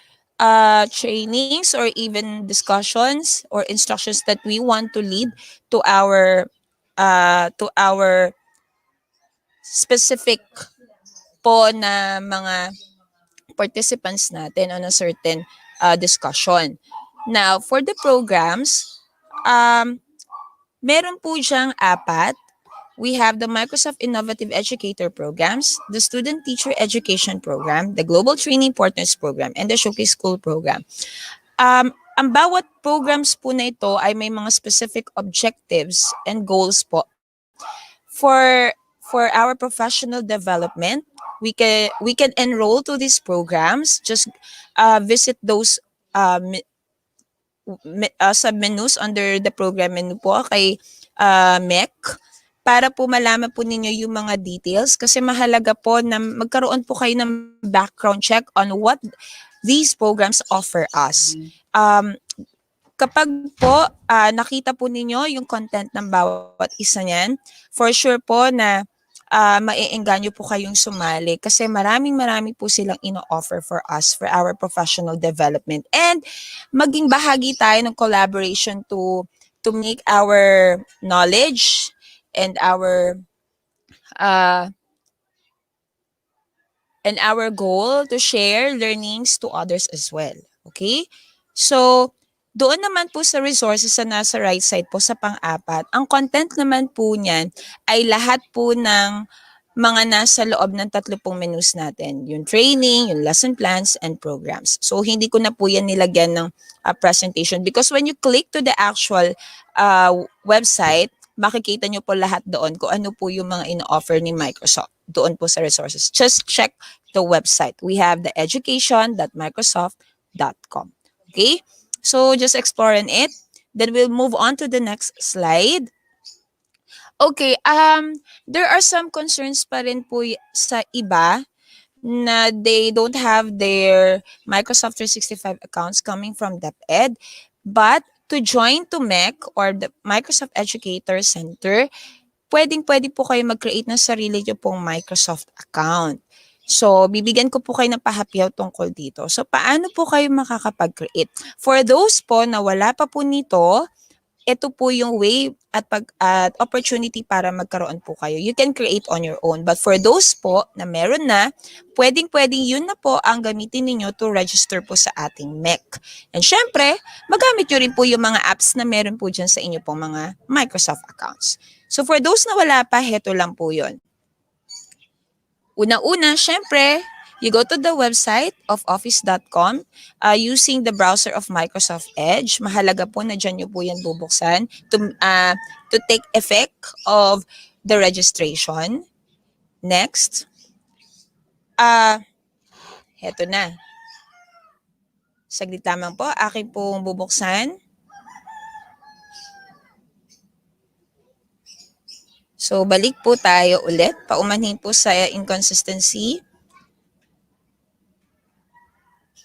trainings or even discussions or instructions that we want to lead to our specific po na mga participants natin on a certain discussion. Now, for the programs, meron po diyang 4. We have the Microsoft Innovative Educator Programs, the Student Teacher Education Program, the Global Training Partners Program, and the Showcase School Program. Ang bawat programs po na ito ay may mga specific objectives and goals po. For our professional development, we can enroll to these programs. Just visit those sub-menus under the program menu po kay MEC para po malaman po ninyo yung mga details kasi mahalaga po na magkaroon po kayo ng background check on what these programs offer us. Kapag po nakita po ninyo yung content ng bawat isa niyan, for sure po na maiengganyo po kayong sumali kasi marami po silang ino-offer for us for our professional development and maging bahagi tayo ng collaboration to make our knowledge and our goal to share learnings to others as well. Okay? So, doon naman po sa resources na nasa right side po sa pang-4, ang content naman po niyan ay lahat po ng mga nasa loob ng 30 menus natin. Yung training, yung lesson plans, and programs. So, hindi ko na po yan nilagyan ng presentation because when you click to the actual website, makikita nyo po lahat doon kung ano po yung mga ino-offer ni Microsoft doon po sa resources. Just check the website. We have the education.microsoft.com. Okay? So, just exploring it. Then we'll move on to the next slide. Okay, there are some concerns pa rin po sa iba na they don't have their Microsoft 365 accounts coming from DepEd. But to join to MEC or the Microsoft Educator Center, pwede po kayo mag-create ng sarili nyo pong Microsoft account. So, bibigyan ko po kayo ng pahapyaw tungkol dito. So, paano po kayo makakapag-create? For those po na wala pa po nito, ito po yung way at opportunity para magkaroon po kayo. You can create on your own. But for those po na meron na, pwedeng yun na po ang gamitin ninyo to register po sa ating MEC. And syempre, magamit nyo rin po yung mga apps na meron po dyan sa inyo pong mga Microsoft accounts. So for those na wala pa, heto lang po yun. Una-una, syempre, you go to the website of office.com using the browser of Microsoft Edge. Mahalaga po na dyan nyo po yan bubuksan to take effect of the registration. Next. Heto na. Saglit lamang po. Akin pong bubuksan. So, balik po tayo ulit. Paumanhin po sa inconsistency.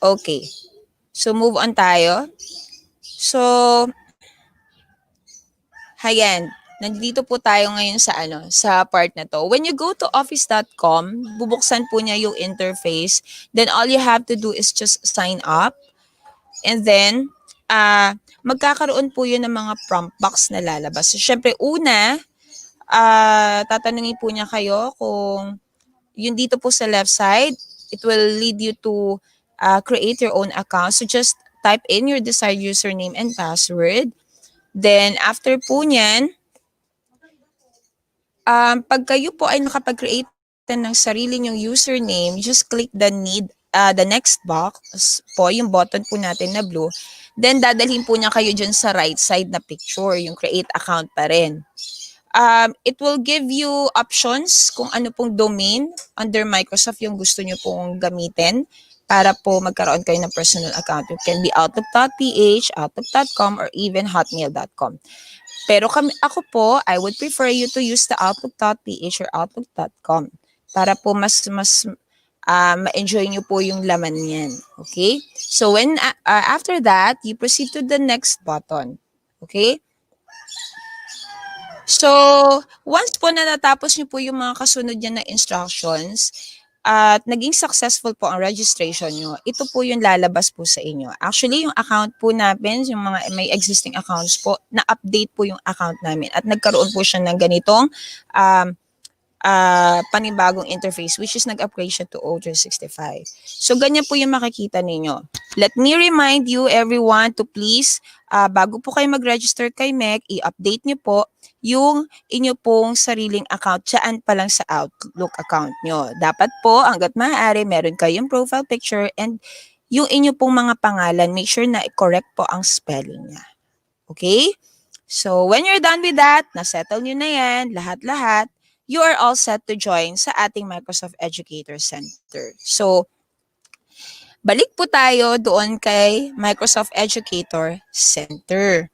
Okay. So, move on tayo. So, ayan. Nandito po tayo ngayon sa part na to. When you go to office.com, bubuksan po niya yung interface. Then, all you have to do is just sign up. And then, magkakaroon po yun ng mga prompt box na lalabas. So, syempre, una, tatanungin po niya kayo kung yun dito po sa left side, it will lead you to create your own account. So just type in your desired username and password. Then after po niyan, pag kayo po ay nakapag-create ng sarili nyong username, just click the next box po, yung button po natin na blue. Then dadalhin po niya kayo dyan sa right side na picture, yung create account pa rin. It will give you options kung ano pong domain under Microsoft yung gusto nyo pong gamitin para po magkaroon kayo ng personal account. It can be outlook.ph, outlook.com, or even hotmail.com. Pero ako po, I would prefer you to use the outlook.ph or outlook.com para po mas ma-enjoy nyo po yung laman niyan. Okay? So when after that, you proceed to the next button. Okay? So, once po na natapos niyo po yung mga kasunod niya na instructions at naging successful po ang registration niyo, ito po yung lalabas po sa inyo. Actually, yung account po namin, yung mga may existing accounts po, na-update po yung account namin at nagkaroon po siya ng ganitong panibagong interface, which is nag-upgrade siya to O365. So, ganyan po yung makikita ninyo. Let me remind you, everyone, to please, bago po kayo mag-register kay MEC, i-update nyo po yung inyo pong sariling account dyan pa lang sa Outlook account nyo. Dapat po, hanggat maaari, meron kayong profile picture and yung inyo pong mga pangalan, make sure na correct po ang spelling niya. Okay? So, when you're done with that, na-settle nyo na yan, lahat-lahat, you are all set to join sa ating Microsoft Educator Center. So, balik po tayo doon kay Microsoft Educator Center.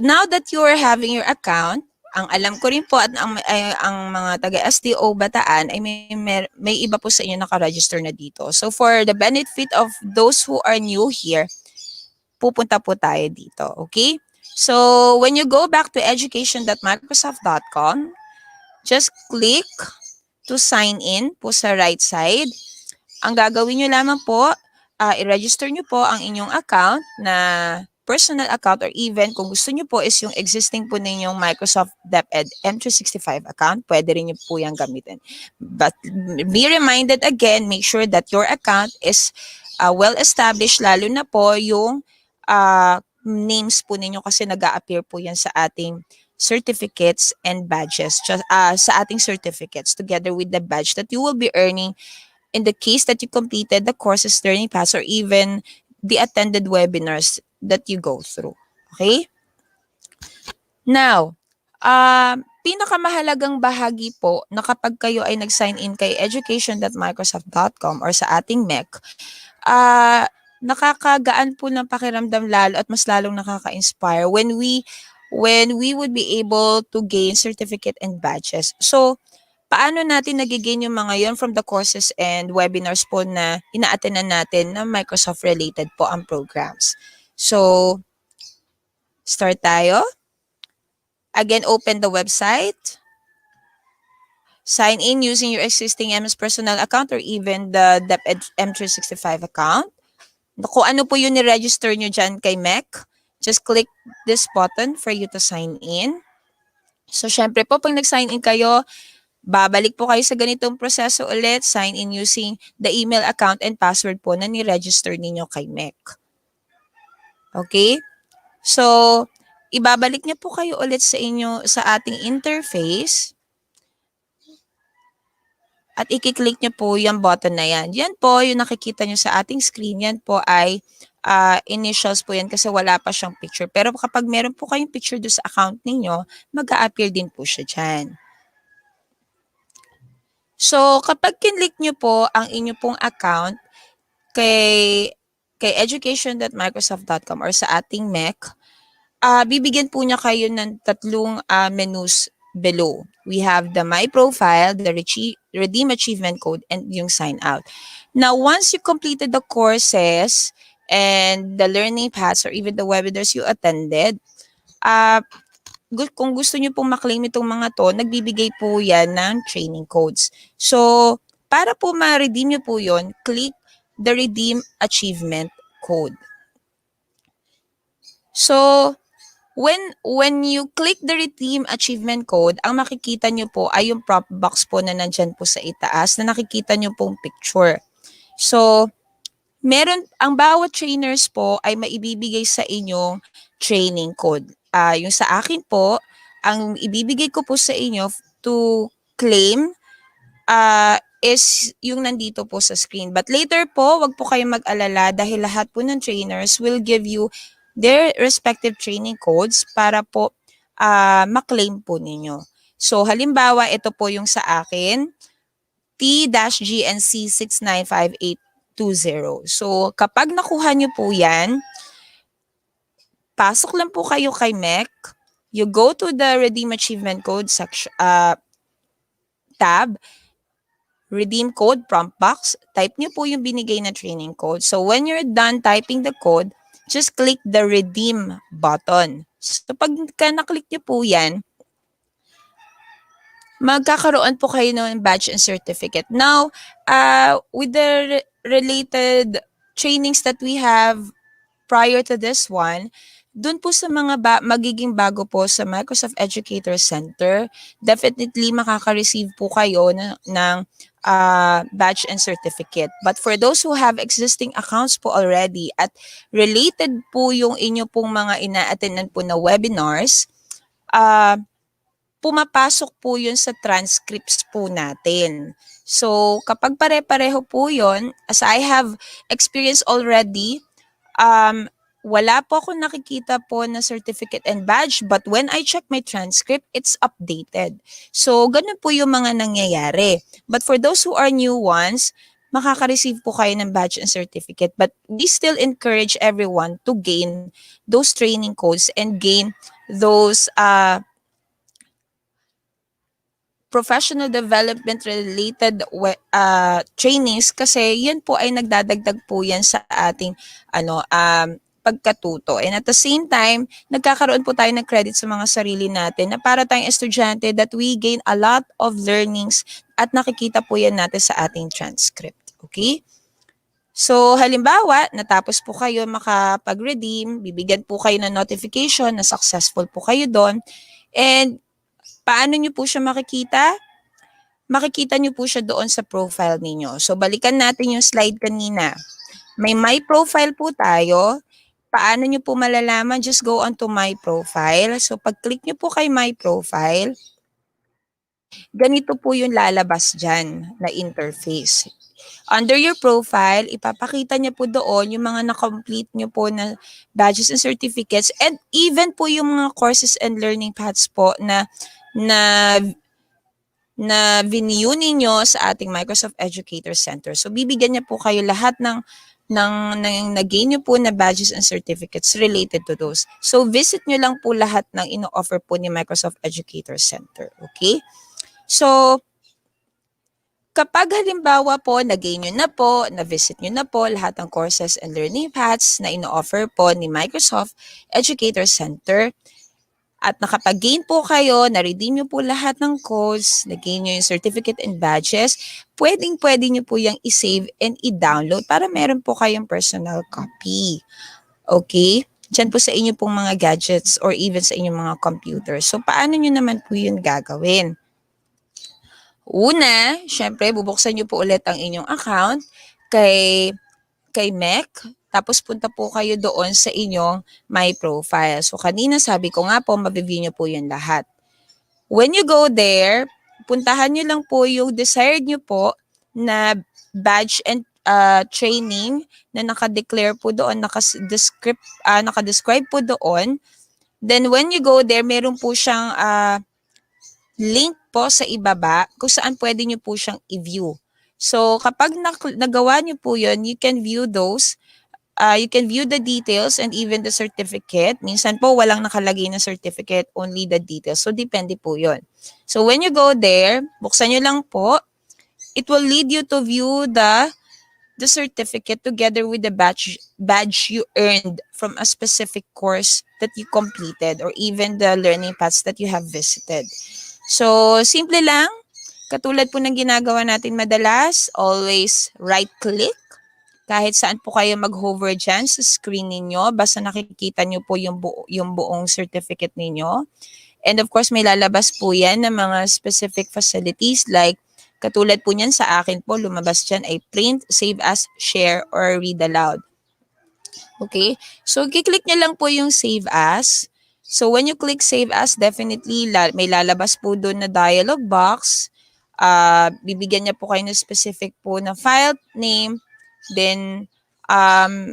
Now that you are having your account, ang alam ko rin po at ang mga taga SDO Bataan ay may iba po sa inyo naka-register na dito. So for the benefit of those who are new here, pupunta po tayo dito, okay? So when you go back to education.microsoft.com, just click to sign in po sa right side. Ang gagawin nyo lamang po, i-register nyo po ang inyong account na personal account, or even kung gusto nyo po is yung existing po ninyong Microsoft DepEd M365 account, pwede rin nyo po yung gamitin. But be reminded again, make sure that your account is well-established, lalo na po yung names po ninyo kasi nag-a-appear po yan sa ating certificates and badges, sa ating certificates together with the badge that you will be earning in the case that you completed the courses, learning paths, or even the attended webinars that you go through. Okay? Now, pinakamahalagang bahagi po na kapag kayo ay nag-sign in kay education.microsoft.com or sa ating MEC, nakakagaan po ng pakiramdam lalo at mas lalong nakaka-inspire when we would be able to gain certificate and badges. So, paano natin nagigain yung mga yon from the courses and webinars po na ina-attendan natin na Microsoft-related po ang programs. So, start tayo. Again, open the website. Sign in using your existing MS personal account or even the DepEd M365 account. Kung ano po yung ni-register nyo dyan kay MEC, just click this button for you to sign in. So, syempre po, pag nag-sign in kayo, babalik po kayo sa ganitong proseso ulit, sign in using the email account and password po na ni-register ninyo kay MEC. Okay? So, ibabalik niya po kayo ulit sa ating interface at i-click niyo po yung button na yan. Yan po yung nakikita niyo sa ating screen. Yan po ay initials po yan kasi wala pa siyang picture. Pero kapag meron po kayong picture doon sa account ninyo, mag-a-appear din po siya dyan. So, kapag kinlik nyo po ang inyo pong account kay education.microsoft.com or sa ating MEC, bibigyan po niya kayo ng tatlong menus below. We have the My Profile, the Redeem Achievement Code, and yung Sign Out. Now, once you completed the courses and the learning paths or even the webinars you attended, kung gusto nyo pong maklaim itong mga to, nagbibigay po yan ng training codes. So, para po ma-redeem nyo po yon, click the Redeem Achievement Code. So, when you click the redeem achievement code, ang makikita nyo po ay yung prop box po na nandyan po sa itaas na nakikita nyo pong picture. So, ang bawat trainers po ay maibibigay sa inyong training code. Yung sa akin po, ang ibibigay ko po sa inyo to claim is yung nandito po sa screen. But later po, wag po kayong mag-alala dahil lahat po ng trainers will give you their respective training codes para po maklaim po ninyo. So, halimbawa, ito po yung sa akin, T-GNC695820. So, kapag nakuha nyo po yan, pasok lang po kayo kay MEC, you go to the Redeem Achievement Code section, tab, Redeem Code Prompt Box, type nyo po yung binigay na training code. So, when you're done typing the code, just click the Redeem button. So, pag naklik nyo po yan, magkakaroon po kayo ng badge and certificate. Now, with the related trainings that we have prior to this one, dun po sa mga magiging bago po sa Microsoft Educator Center, definitely makaka-receive po kayo ng badge and certificate. But for those who have existing accounts po already at related po yung inyo pong mga ina-attendan po na webinars, pumapasok po yun sa transcripts po natin. So, kapag pare-pareho po yun, as I have experienced already, wala po ako nakikita po na certificate and badge, but when I check my transcript, it's updated. So, ganun po yung mga nangyayari. But for those who are new ones, makaka-receive po kayo ng badge and certificate. But we still encourage everyone to gain those training codes and gain those professional development related trainings kasi yan po ay nagdadagdag po yan sa ating pagkatuto. And at the same time, nagkakaroon po tayo ng credit sa mga sarili natin na para tayong estudyante that we gain a lot of learnings at nakikita po yan natin sa ating transcript. Okay? So, halimbawa, natapos po kayo makapag-redeem, bibigyan po kayo ng notification na successful po kayo doon. And paano nyo po siya makikita? Makikita nyo po siya doon sa profile ninyo. So, balikan natin yung slide kanina. May my profile po tayo. Paano nyo po malalaman? Just go on to my profile. So, pag-click nyo po kay my profile, ganito po yung lalabas dyan na interface. Under your profile, ipapakita niya po doon yung mga na-complete nyo po na badges and certificates and even po yung mga courses and learning paths po na view ninyo sa ating Microsoft Educator Center. So, bibigyan niya po kayo lahat ng nag-gain nyo po na badges and certificates related to those. So, visit nyo lang po lahat ng ino-offer po ni Microsoft Educator Center. Okay? So, kapag halimbawa po, nag-gain nyo na po, na-visit nyo na po lahat ng courses and learning paths na ino-offer po ni Microsoft Educator Center, at nakapag-gain po kayo, na-redeem nyo po lahat ng codes, na-gain nyo yung certificate and badges, pwedeng-pwede nyo po yung i-save and i-download para meron po kayong personal copy. Okay? Diyan po sa inyo pong mga gadgets or even sa inyong mga computers. So, paano nyo naman po yun gagawin? Una, syempre, bubuksan nyo po ulit ang inyong account kay MEC. Tapos punta po kayo doon sa inyong my profile. So kanina sabi ko nga po, mabibigyan nyo po yun lahat. When you go there, puntahan nyo lang po yung desired nyo po na badge and training na naka-declare po doon, naka-describe po doon. Then when you go there, meron po siyang link po sa ibaba kung saan pwede nyo po siyang i-view. So kapag nagawa nyo po yun, you can view those. You can view the details and even the certificate. Minsan po, walang nakalagay na certificate, only the details. So, depende po yun. So, when you go there, buksan nyo lang po. It will lead you to view the certificate together with the badge you earned from a specific course that you completed or even the learning paths that you have visited. So, simple lang. Katulad po ng ginagawa natin madalas, always right-click. kahit saan po kayo mag-hover dyan sa screen ninyo, basta nakikita nyo po yung buong certificate ninyo. And of course, may lalabas po yan ng mga specific facilities like katulad po niyan sa akin po, lumabas dyan ay print, save as, share, or read aloud. Okay? So, kiklik nyo lang po yung save as. So, when you click save as, definitely may lalabas po doon na dialog box. Bibigyan niya po kayo ng specific po na file name. Then,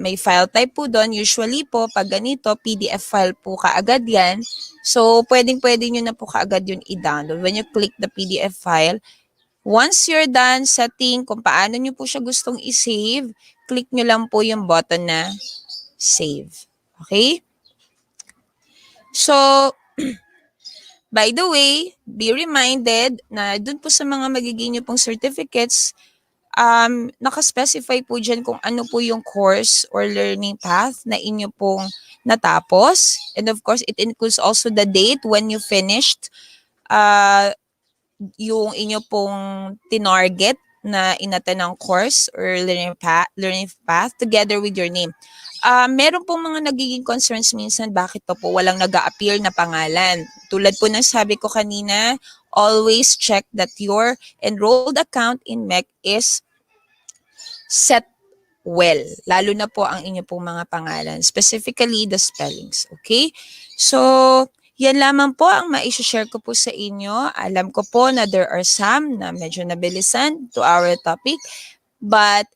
may file type po doon. Usually po, pag ganito, PDF file po kaagad yan. So, pwedeng-pwede nyo na po kaagad yun i-download. When you click the PDF file, once you're done setting kung paano nyo po siya gustong i-save, click nyo lang po yung button na save. Okay? So, by the way, be reminded na dun po sa mga magiging nyo pong certificates, nakaspecify po dyan kung ano po yung course or learning path na inyo pong natapos. And of course, it includes also the date when you finished yung inyo pong tinarget na inattend ng course or learning path together with your name. Meron pong mga nagiging concerns minsan bakit po walang nag-a-appear na pangalan. Tulad po ng sabi ko kanina, always check that your enrolled account in MEC is set well. Lalo na po ang inyo pong mga pangalan. Specifically, the spellings. Okay? So, yan lamang po ang ma-share ko po sa inyo. Alam ko po na there are some na medyo nabilisan to our topic. But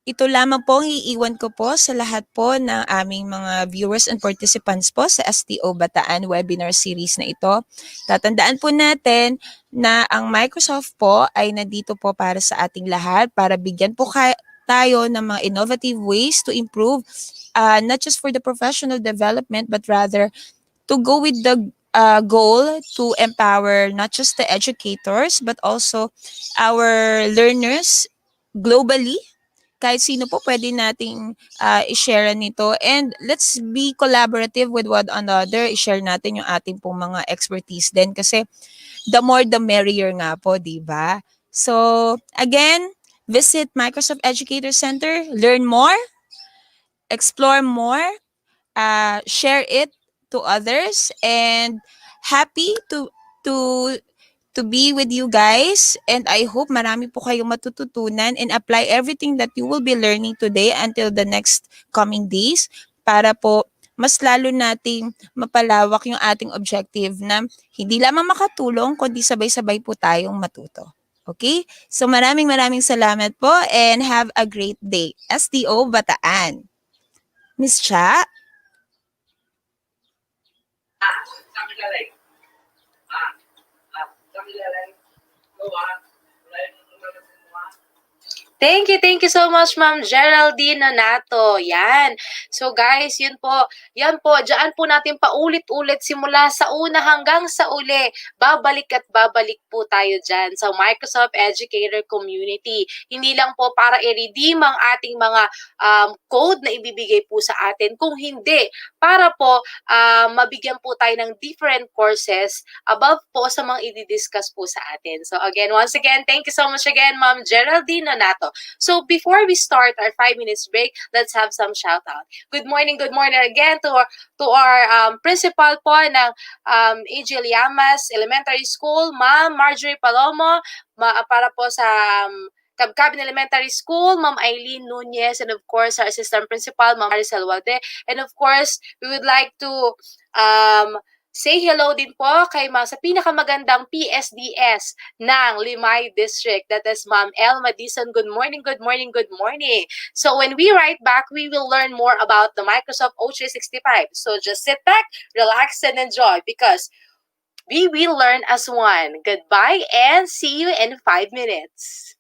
ito lamang po ang iiwan ko po sa lahat po ng aming mga viewers and participants po sa SDO Bataan webinar series na ito. Tatandaan po natin na ang Microsoft po ay nandito po para sa ating lahat, para bigyan po tayo ng mga innovative ways to improve not just for the professional development but rather to go with the goal to empower not just the educators but also our learners globally. Kahit sino po pwede nating i-share nito. And let's be collaborative with one another. I-share natin yung ating pong mga expertise din kasi the more the merrier nga po, di ba? So, again, visit Microsoft Educator Center, learn more, explore more, share it to others, and happy to be with you guys, and I hope marami po kayong matututunan and apply everything that you will be learning today until the next coming days para po mas lalo nating mapalawak yung ating objective na hindi lamang makatulong kundi sabay-sabay po tayong matuto. Okay? So maraming salamat po and have a great day. SDO Bataan. Miss Cha? Thank you so much, Ma'am Geraldine Nonato. Yan. So guys, yan po, diyan po natin paulit-ulit simula sa una hanggang sa uli. Babalik at babalik po tayo diyan sa Microsoft Educator Community. Hindi lang po para i-redeem ang ating mga code na ibibigay po sa atin. Kung hindi, para po mabigyan po tayo ng different courses above po sa mga i-discuss po sa atin. So again, once again, thank you so much again, Ma'am Geraldine Nonato. So before we start our 5 minutes break, let's have some shout out. Good morning again to our principal po ng A.G. Llamas Elementary School, Ma'am Marjorie Palomo, para po sa Cabcabin Elementary School, Ma'am Eileen Nunez, and of course our assistant principal, Ma'am Maricel Walde. And of course, we would like to say hello din po kay sa pinakamagandang PSDS ng Limay District. That is Ma'am El Madison. Good morning. So when we write back, we will learn more about the Microsoft O365. So just sit back, relax, and enjoy because we will learn as one. Goodbye and see you in 5 minutes.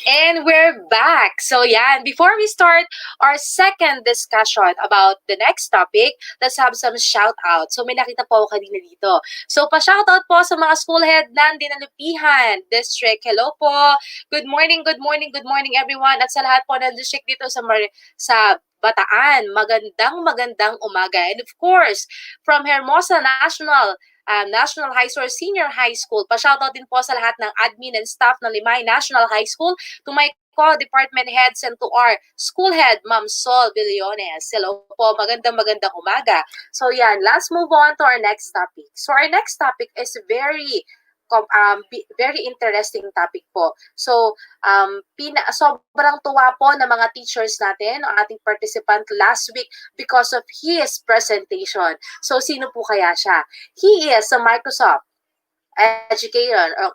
And we're back. So yan, before we start our second discussion about the next topic, let's have some shout out. So may nakita po ako kanina dito. So pa-shout out po sa mga school head ng Dinalupihan District. Hello po. Good morning, good morning, good morning everyone. At sa lahat po ng district dito sa Bataan, magandang umaga. And of course, from Hermosa National High School, Senior High School. Pa-shoutout din po sa lahat ng admin and staff ng Limay National High School, to my co-department heads and to our school head, Ma'am Sol Villones. Hello po, magandang umaga. So yan, let's move on to our next topic. So our next topic is very interesting topic po. So, sobrang tuwa po ng mga teachers natin, ang ating participant last week because of his presentation. So, sino po kaya siya? He is a Microsoft educator, a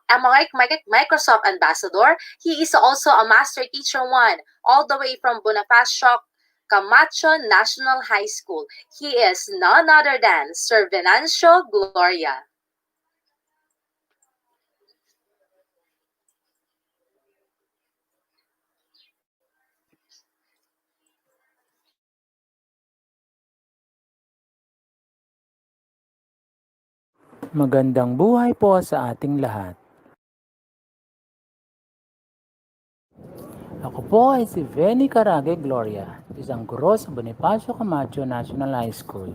Microsoft ambassador. He is also a Master Teacher 1, all the way from Bonifacio Camacho National High School. He is none other than Sir Venancio Gloria. Magandang buhay po sa ating lahat. Ako po ay si Veni Carage Gloria, isang guro sa Bonifacio Camacho National High School,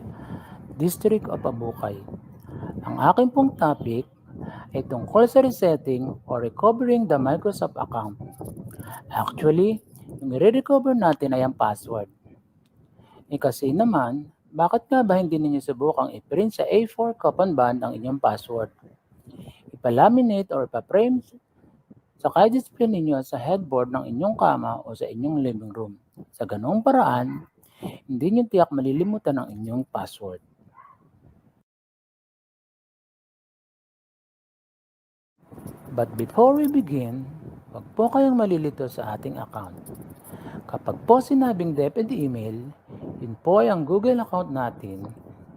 District of Abukay. Ang aking pong topic ay tungkol sa resetting or recovering the Microsoft account. Actually, yung i-recover natin ay ang password. Kasi naman, bakit nga ba hindi ninyo subukang i-print sa A4 coupon band ang inyong password? Ipalaminate or ipa-frame sa display ninyo sa headboard ng inyong kama o sa inyong living room. Sa ganoong paraan, hindi nyo tiyak malilimutan ang inyong password. But before we begin, huwag po kayong malilito sa ating account. Kapag po sinabing DepEd email, yun po ay ang Google account natin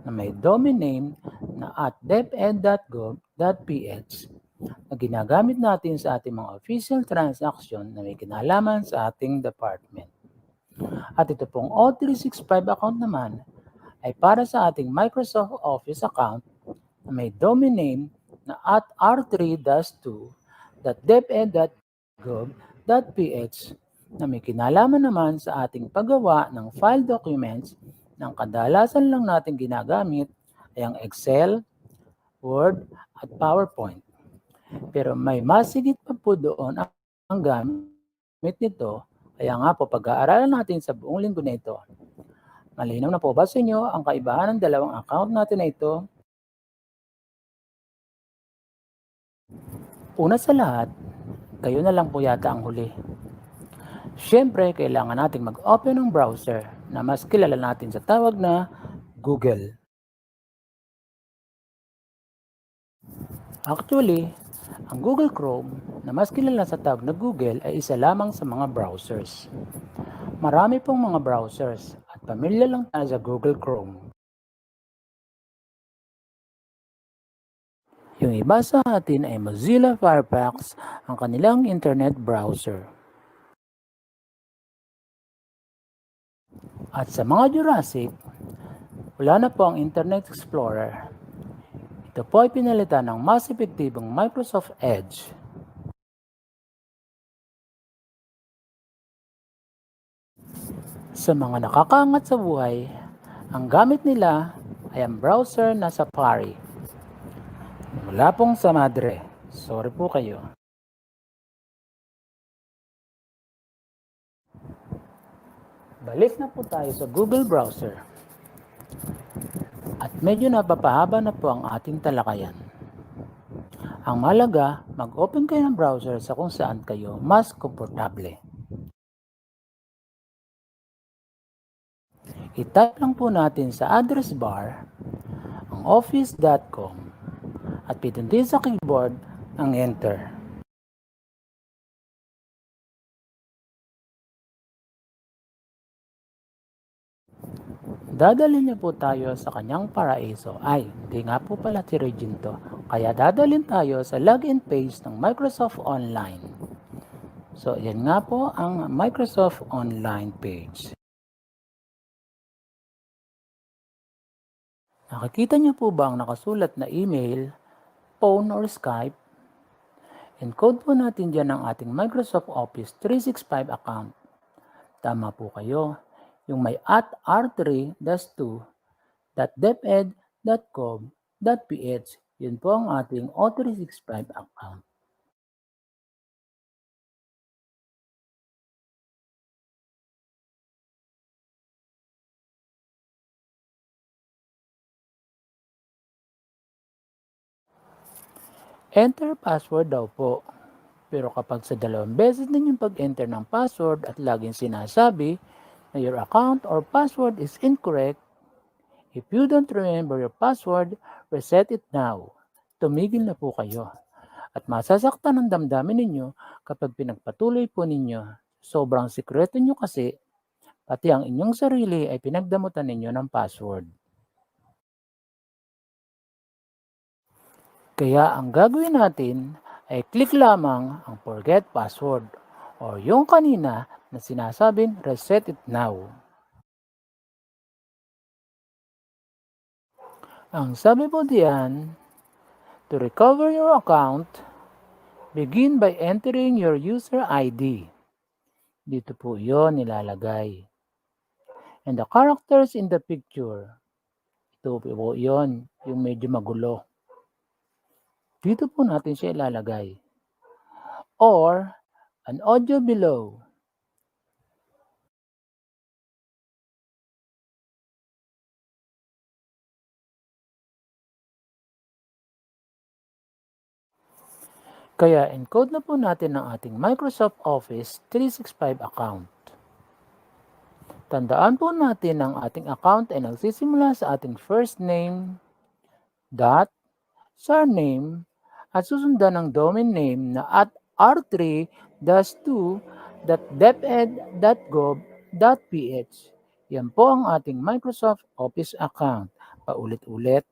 na may domain name na @deped.gov.ph na ginagamit natin sa ating mga official transaction na may kinalaman sa ating department. At ito pong O365 account naman ay para sa ating Microsoft Office account na may domain name na r3-2.deped.gov.ph na may kinalaman naman sa ating paggawa ng file documents na kadalasan lang natin ginagamit ay ang Excel, Word, at PowerPoint. Pero may masigit pa po doon ang gamit nito, kaya nga po pag-aaralan natin sa buong linggo na ito. Malinaw na po ba sa inyo ang kaibahan ng dalawang account natin na ito? Una sa lahat, kayo na lang po yata ang huli. Siyempre, kailangan nating mag-open ng browser na mas kilala natin sa tawag na Google. Actually, ang Google Chrome na mas kilala sa tawag na Google ay isa lamang sa mga browsers. Marami pong mga browsers at pamilya lang tayo sa Google Chrome. Yung iba sa atin ay Mozilla Firefox ang kanilang internet browser. At sa mga Jurassic, wala na po ang Internet Explorer. Ito po ay pinalitan ng mas epektibong Microsoft Edge. Sa mga nakakaangat sa buhay, ang gamit nila ay ang browser na Safari. Wala pong sa madre. Sorry po kayo. Balik na po tayo sa Google browser. At medyo napapahaba na po ang ating talakayan. Ang malaga, mag-open kayo ng browser sa kung saan kayo mas komportable. I-type lang po natin sa address bar ang office.com at pindutin sa keyboard ang enter. Dadalhin niyo po tayo sa kanyang paraiso. Ay, hindi nga po pala si Regine to. Kaya dadalhin tayo sa login page ng Microsoft Online. So, yan nga po ang Microsoft Online page. Nakikita niyo po ba ang nakasulat na email, phone, or Skype? Encode po natin dyan ang ating Microsoft Office 365 account. Tama po kayo, yung may @r3-2.deped.gov.ph. Yun po ang ating O365 account. Enter password daw po. Pero kapag sa 2 beses ninyong pag-enter ng password at laging sinasabi na your account or password is incorrect, if you don't remember your password, reset it now. Tumigil na po kayo. At masasaktan ang damdamin ninyo kapag pinagpatuloy po ninyo. Sobrang sikreto nyo kasi, pati ang inyong sarili ay pinagdamutan ninyo ng password. Kaya ang gagawin natin ay click lamang ang forget password o yung kanina na sinasabing reset it now. Ang sabi po diyan, to recover your account, begin by entering your user ID. Dito po yon nilalagay. And the characters in the picture, ito po yon, yung medyo magulo. Dito po natin siya ilalagay. Or an audio below. Kaya encode na po natin ang ating Microsoft Office 365 account. Tandaan po natin ang ating account ay nagsisimula sa ating first name, dot, surname, at susundan ng domain name na r3-2.deped.gov.ph. Yan po ang ating Microsoft Office account. Paulit-ulit.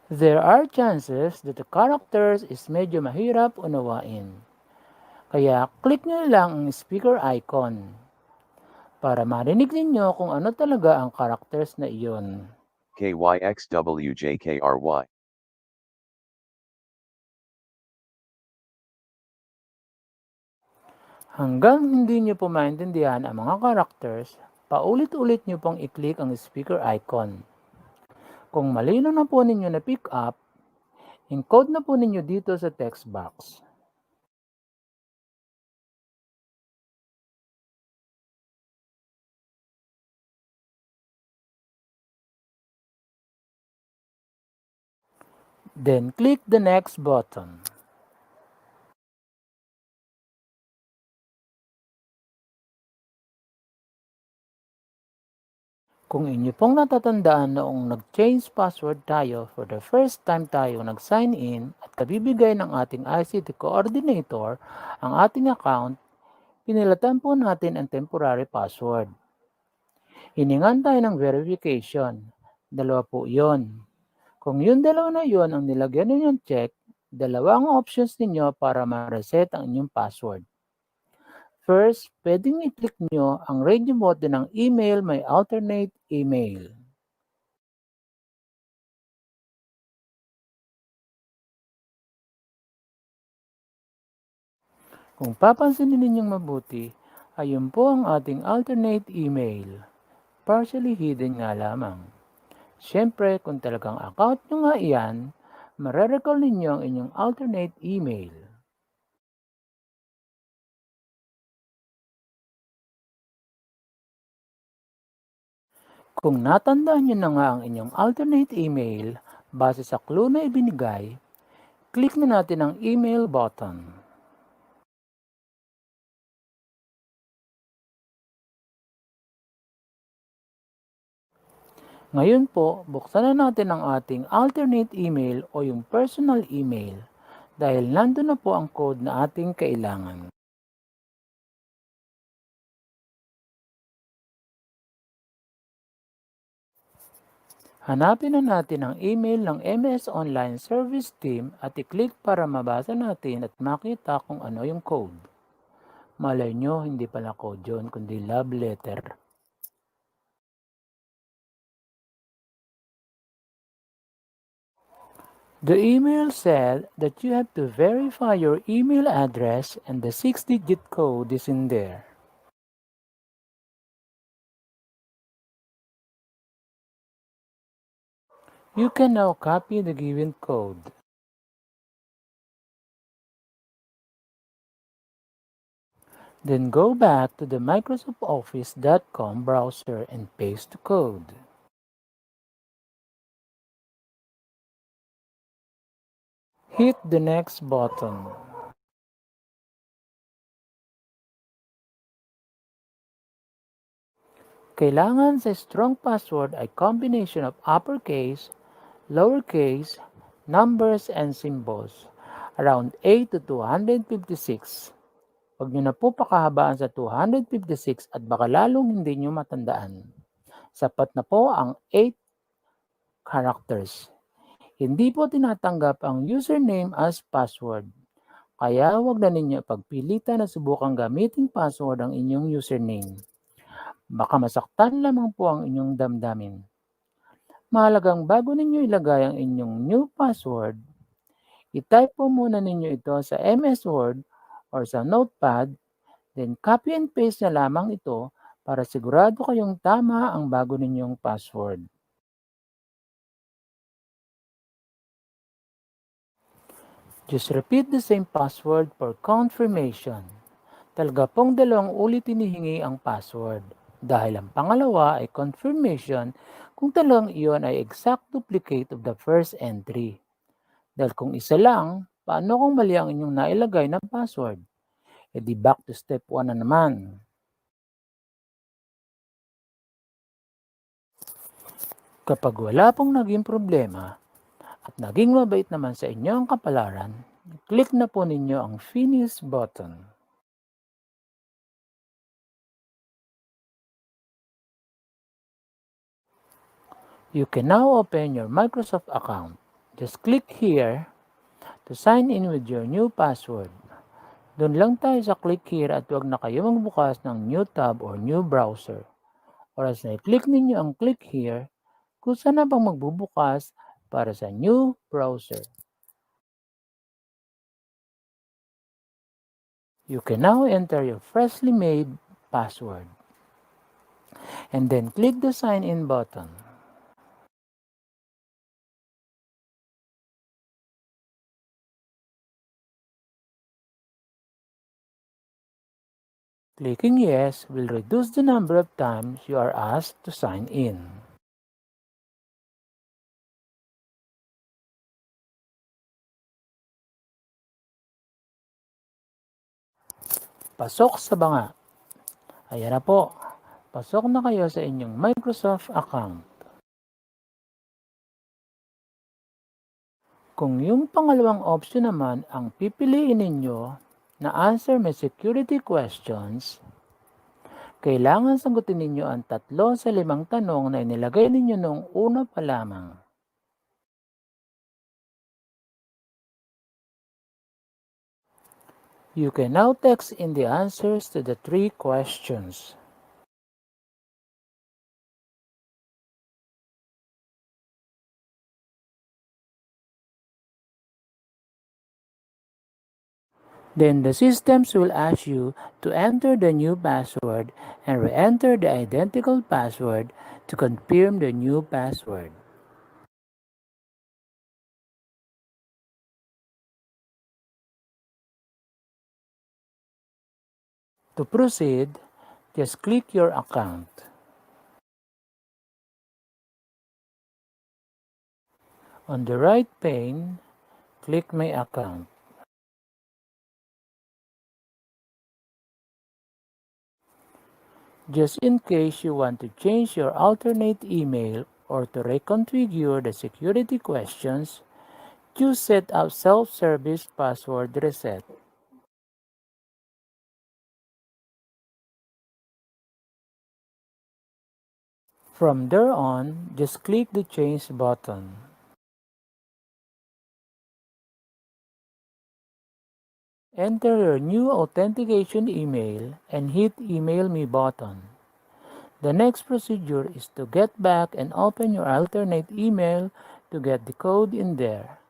There are chances that the characters is medyo mahirap unawain. Kaya click nyo lang ang speaker icon para marinig ninyo kung ano talaga ang characters na iyon. KYXWJKRY. Hanggang hindi nyo po maintindihan ang mga characters, paulit-ulit nyo pong i-click ang speaker icon. Kung malino na po ninyo na pick up, encode na po ninyo dito sa text box. Then click the next button. Kung inyo pong natatandaan noong nag-change password tayo for the first time tayo nag-sign in at kabibigay ng ating ICT coordinator ang ating account, pinilatan po natin ang temporary password. Hiningan tayo ng verification. 2 po yon. Kung yung 2 na yon ang nilagyan ninyong check, 2 ang options ninyo para ma-reset ang inyong password. First, pwedeng i-click nyo ang radio button ng email may alternate email. Kung papansinin ninyong mabuti, ayun po ang ating alternate email. Partially hidden nga lamang. Siyempre, kung talagang account nyo nga iyan, marerecall ninyo ang inyong alternate email. Kung natandaan nyo na nga ang inyong alternate email base sa clue na ibinigay, click na natin ang email button. Ngayon po, buksan na natin ang ating alternate email o yung personal email dahil nandun na po ang code na ating kailangan. Hanapin na natin ang email ng MS Online Service Team at i-click para mabasa natin at makita kung ano yung code. Malay nyo, hindi pala code yun, kundi love letter. The email said that you have to verify your email address and the 6-digit code is in there. You can now copy the given code. Then go back to the microsoftoffice.com browser and paste the code. Hit the next button. Kailangan sa strong password ay combination of uppercase, lowercase, numbers, and symbols. Around 8 to 256. Huwag nyo na po pakahabaan sa 256 at baka lalong hindi nyo matandaan. Sapat na po ang 8 characters. Hindi po tinatanggap ang username as password. Kaya huwag na ninyo pagpilitan na subukang gamiting password ang inyong username. Baka masaktan lamang po ang inyong damdamin. Mahalagang bago ninyo ilagay ang inyong new password, i-type po muna ninyo ito sa MS Word or sa Notepad, then copy and paste na lamang ito para sigurado kayong tama ang bago ninyong password. Just repeat the same password for confirmation. Talaga pong dalawang ulit hinihingi ang password dahil ang pangalawa ay confirmation kung talagang iyon ay exact duplicate of the first entry. Dahil kung isa lang, paano kung mali ang inyong nailagay na password? E di back to step 1 na naman. Kapag wala pong naging problema at naging mabait naman sa inyo ang kapalaran, click na po ninyo ang Finish button. You can now open your Microsoft account. Just click here to sign in with your new password. Doon lang tayo sa click here at huwag na kayo magbukas ng new tab or new browser. Oras na i-click ninyo ang click here, kusa na bang magbubukas para sa new browser. You can now enter your freshly made password and then click the sign in button. Clicking yes will reduce the number of times you are asked to sign in. Pasok sa banga. Ayan na po. Pasok na kayo sa inyong Microsoft account. Kung yung pangalawang option naman ang pipiliin ninyo na answer may security questions, kailangan sagutin ninyo ang 3 sa 5 tanong na inilagay ninyo noong una pa lamang. You can now text in the answers to the 3 questions. Then the systems will ask you to enter the new password and re-enter the identical password to confirm the new password. To proceed, just click your account. On the right pane, click My Account. Just in case you want to change your alternate email or to reconfigure the security questions, choose Set up Self-Service Password Reset. From there on, just click the Change button. Enter your new authentication email and hit Email Me button. The next procedure is to get back and open your alternate email to get the code in there.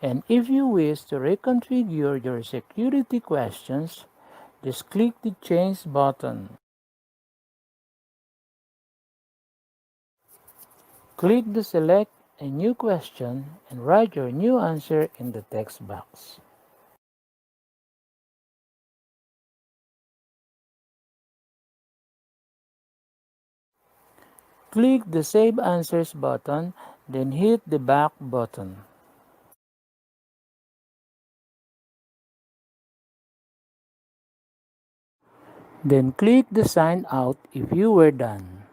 And if you wish to reconfigure your security questions, just click the Change button. Click the Select a New Question and write your new answer in the text box. Click the Save Answers button, then hit the Back button. Then click the Sign Out if you were done.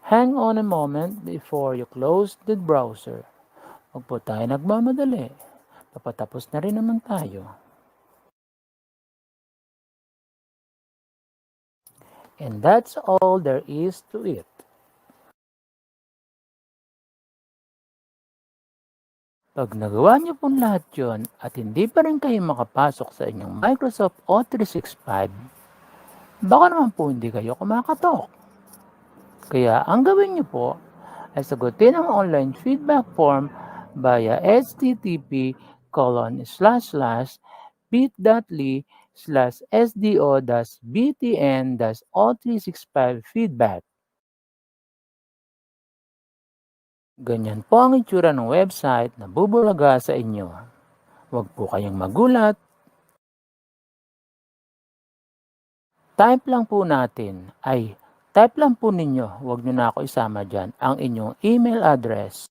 Hang on a moment before you close the browser. Huwag po tayo nagmamadali. Papatapos na rin naman tayo. And that's all there is to it. Pag nagawa niyo pong lahat yon at hindi pa rin kayo makapasok sa inyong Microsoft O365, baka naman po hindi kayo kumakatok. Kaya ang gawin niyo po ay sagutin ang online feedback form via http://bit.ly/sdo-btn-o365feedback. Ganyan po ang itsura ng website na bubulaga sa inyo. Huwag po kayong magulat. Type lang po ninyo, huwag nyo na ako isama dyan, ang inyong email address.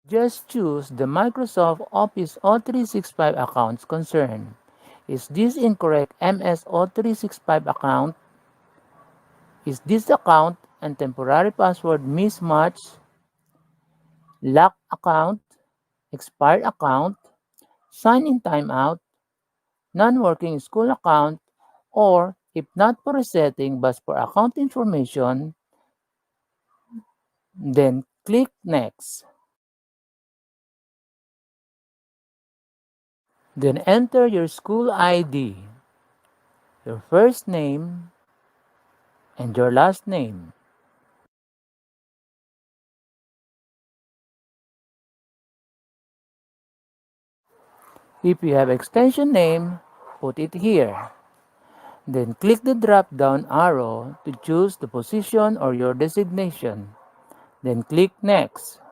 Just choose the Microsoft Office O365 accounts concerned. Is this incorrect MS O365 account? Is this account and temporary password mismatch? Lock account? Expired account? Sign-in timeout? Non-working school account? Or if not for resetting but for account information, then click Next. Then enter your school ID, your first name, and your last name. If you have extension name, put it here. Then click the drop-down arrow to choose the position or your designation. Then click Next.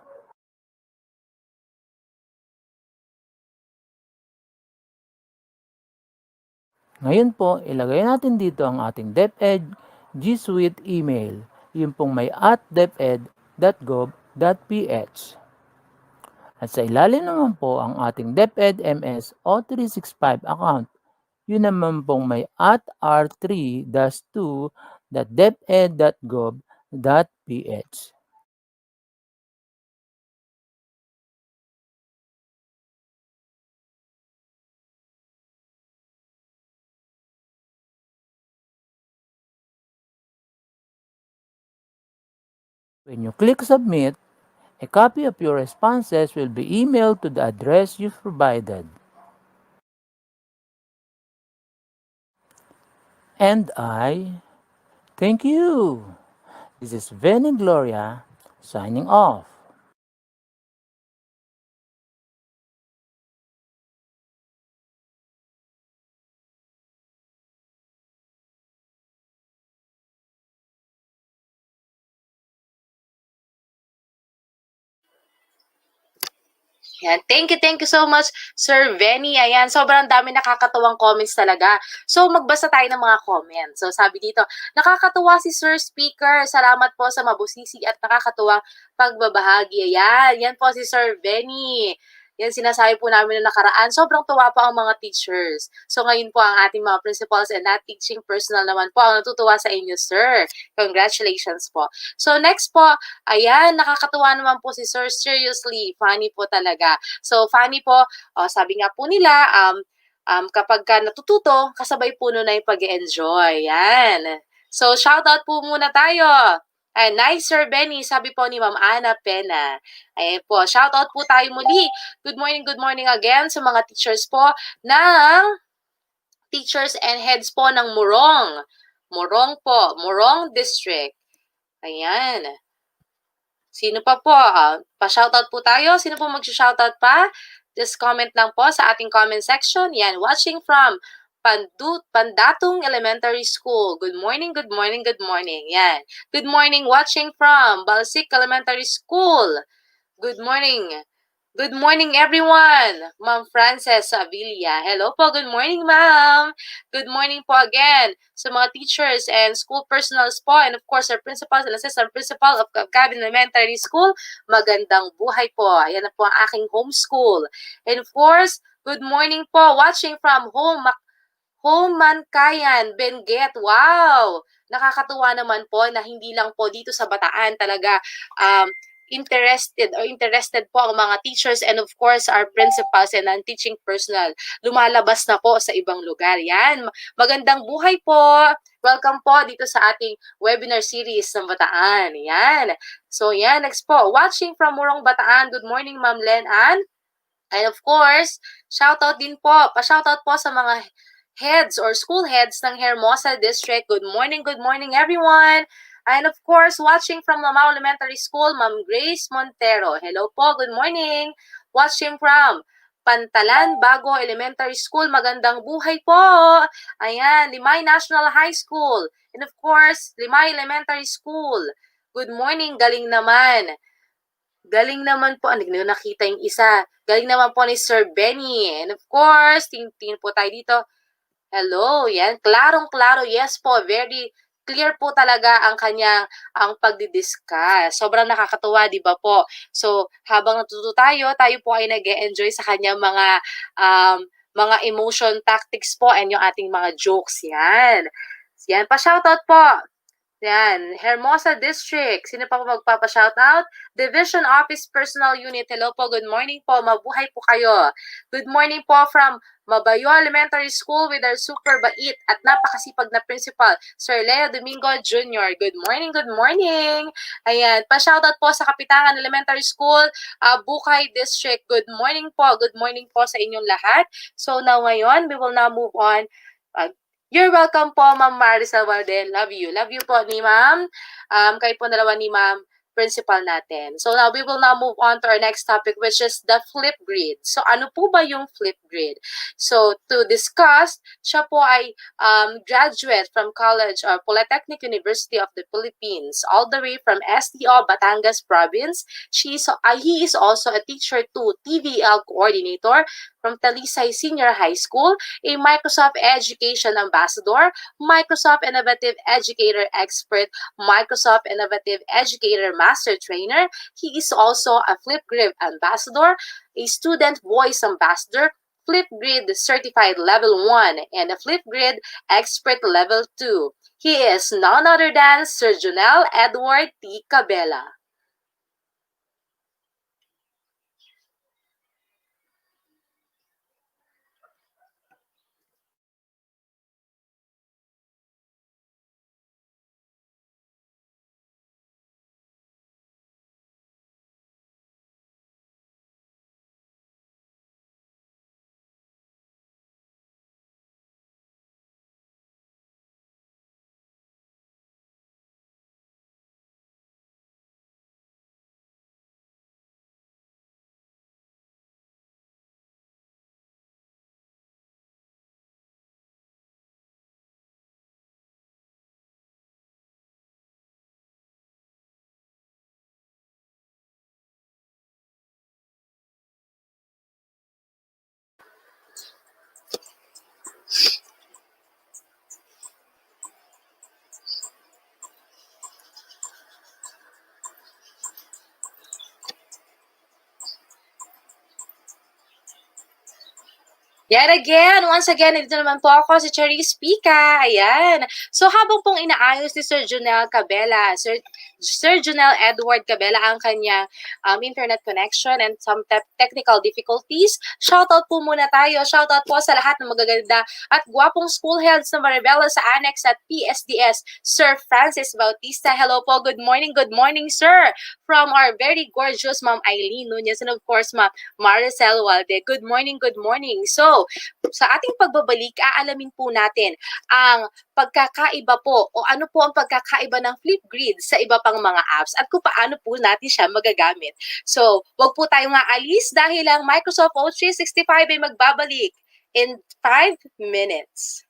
Ngayon po, ilagay natin dito ang ating DepEd G Suite email, yung pong may @deped.gov.ph. At sa ilalim naman po ang ating DepEd MS O365 account, yun naman pong may @r3-2.deped.gov.ph. When you click Submit, a copy of your responses will be emailed to the address you've provided. And I thank you. This is Venny Gloria signing off. Yan. Thank you so much, Sir Venny. Ayan, sobrang dami nakakatuwang comments talaga. So, magbasa tayo ng mga comments. So, sabi dito, nakakatuwa si Sir Speaker. Salamat po sa mabusisi at nakakatuwang pagbabahagi. Ayan, yan po si Sir Venny. Yan sinasabi po namin na nakaraan, sobrang tuwa po ang mga teachers. So ngayon po ang ating mga principals and not teaching personnel naman po ang natutuwa sa inyo, sir. Congratulations po. So next po, ayan, nakakatuwa naman po si sir. Seriously, funny po talaga. So funny po, sabi nga po nila, kapag ka natututo, kasabay po nun ay pag-enjoy. Yan. So shoutout po muna tayo. Ay, nice Sir Benny, sabi po ni Ma'am Ana Pena. Ayan po, shoutout po tayo muli. Good morning again sa mga teachers po ng teachers and heads po ng Morong. Morong po, Morong District. Ayan. Sino pa po? Pa-shoutout po tayo. Sino po mag-shoutout pa? Just comment lang po sa ating comment section. Yan, watching from Pandatong Elementary School. Good morning. Yan. Good morning, watching from Balsik Elementary School. Good morning. Good morning, everyone. Ma'am Frances Avilla. Hello po. Good morning, ma'am. Good morning po again sa mga teachers and school personals po, and of course, our principals and assistant principal of Cabin Elementary School. Magandang buhay po. Ayan na po ang aking homeschool. And of course, good morning po. Watching from Mankayan, Benguet. Wow! Nakakatuwa naman po na hindi lang po dito sa Bataan talaga interested po ang mga teachers and of course our principals and non-teaching personnel. Lumalabas na po sa ibang lugar. Yan. Magandang buhay po. Welcome po dito sa ating webinar series ng Bataan. Yan. So yan, next po. Watching from Murong Bataan. Good morning, Ma'am Len Ann. And of course, shoutout din po. Pa-shoutout po sa mga heads or school heads ng Hermosa District. Good morning everyone. And of course, watching from Lamao Elementary School, Ma'am Grace Montero. Hello po, good morning. Watching from Pantalan Bago Elementary School, magandang buhay po. Ayan, Limay National High School. And of course, Limay Elementary School. Good morning, galing naman. Galing naman po, hindi nyo nakita yung isa. Galing naman po ni Sir Benny. And of course, tingin po tayo dito. Hello, yan. Klarong-klaro, yes po. Very clear po talaga ang kanyang pagdidiscuss. Sobrang nakakatuwa, di ba po? So, habang natututo tayo po ay nag-e-enjoy sa kanyang mga emotion tactics po and yung ating mga jokes. Yan. Yan, pa-shoutout po. Yan, Hermosa District. Sino pa po magpapa-shoutout? Division Office Personal Unit. Hello po, good morning po. Mabuhay po kayo. Good morning po from Mabayo Elementary School with our super bait at napakasipag na principal, Sir Leo Domingo Jr. Good morning. Ayan, pa-shoutout po sa Kapitangan Elementary School, Bukay District. Good morning po sa inyong lahat. So now ngayon, we will now move on. You're welcome po, Ma'am Maricel Waldel. Love you. Love you po ni Ma'am. Kayo po dalawa ni Ma'am principal natin. So now we will now move on to our next topic, which is the flip grid. So ano po ba yung flip grid? So to discuss, siya po ay graduate from College or Polytechnic University of the Philippines, all the way from SDO Batangas Province. He is also a teacher to TVL coordinator from Talisay Senior High School, a Microsoft Education Ambassador, Microsoft Innovative Educator Expert, Microsoft Innovative Educator Master Trainer. He is also a Flipgrid Ambassador, a Student Voice Ambassador, Flipgrid Certified Level 1, and a Flipgrid Expert Level 2. He is none other than Sir Jonel Edward T. Cabela. Yan again, once again, dito naman po ako si Charisse Pica. Ayan. So habang pong inaayos ni Sir Junel Cabela, Sir Junel Edward Cabela ang kanyang internet connection and some technical difficulties, shoutout po muna tayo. Shoutout po sa lahat ng magaganda at gwapong school heads na maribela sa Annex at PSDS. Sir Francis Bautista, hello po. Good morning, sir. From our very gorgeous Ma'am Eileen Nunez and of course Ma'am Maricel Walde. Good morning, good morning. So, sa ating pagbabalik, aalamin po natin ang pagkakaiba po o ano po ang pagkakaiba ng Flipgrid sa iba pang mga apps at kung paano po natin siya magagamit. So, wag po tayong aalis dahil ang Microsoft Office 365 ay magbabalik in 5 minutes.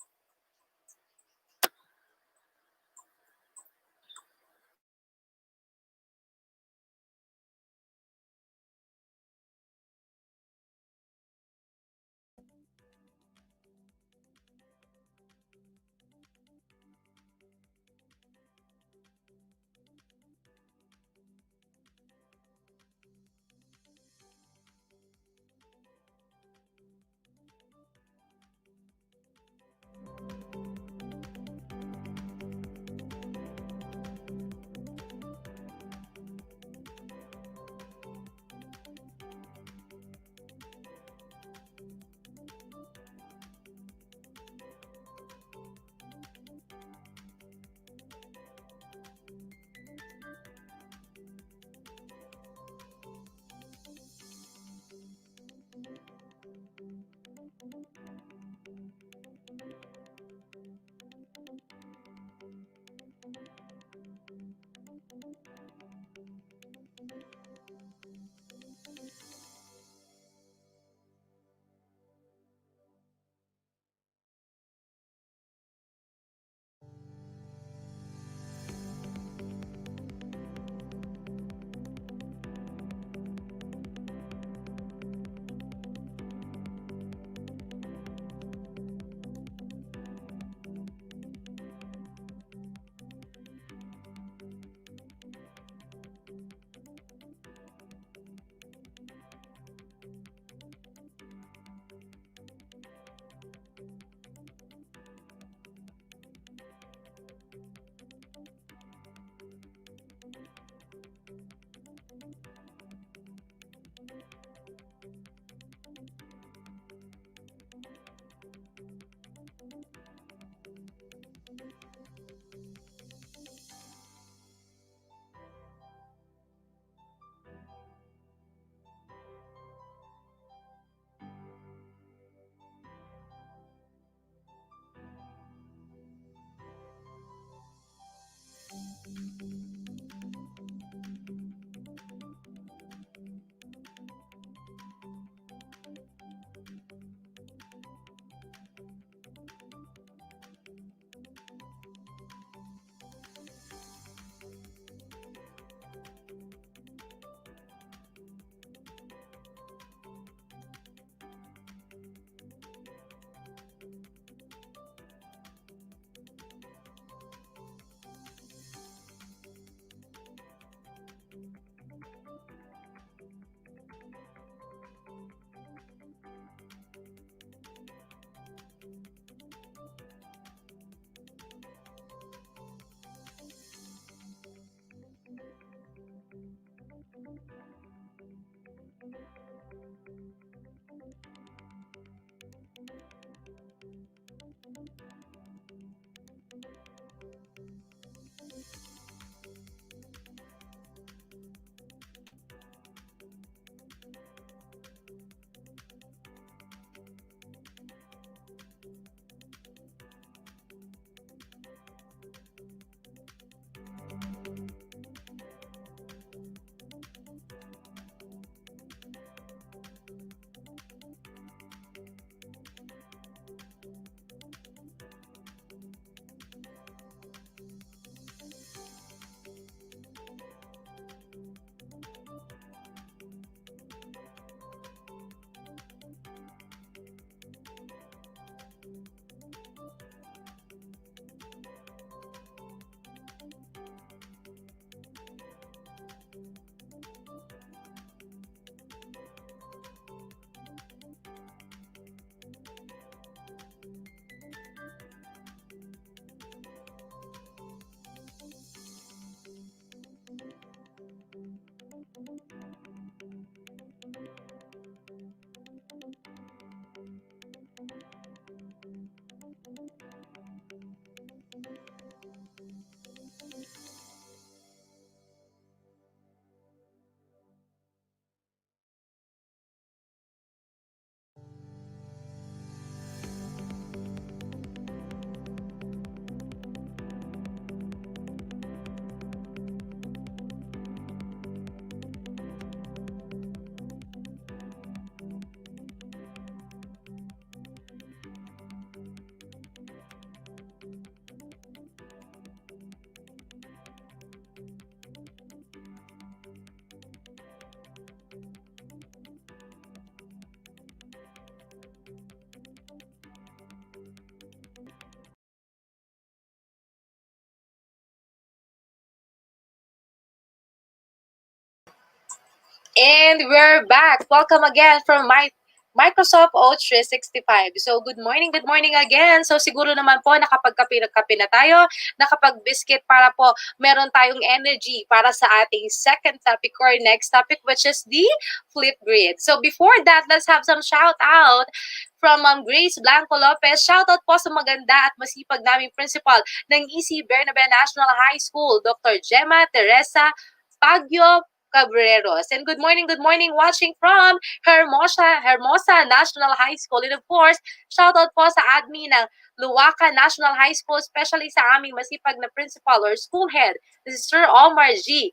And we're back. Welcome again from my Microsoft Office 365. So, good morning again. So, siguro naman po nakapagkape na tayo, nakapag-biscuit para po meron tayong energy para sa ating second topic or next topic, which is the flip grid. So, before that, let's have some shout out from Grace Blanco Lopez. Shout out po sa maganda at masipag naming principal ng EC Bernabe National High School, Dr. Gemma Teresa Pagyo Cabreros. And good morning, watching from Hermosa National High School. And of course, shoutout po sa admin ng Luwaca National High School, especially sa aming masipag na principal or school head. This is Sir Omar G.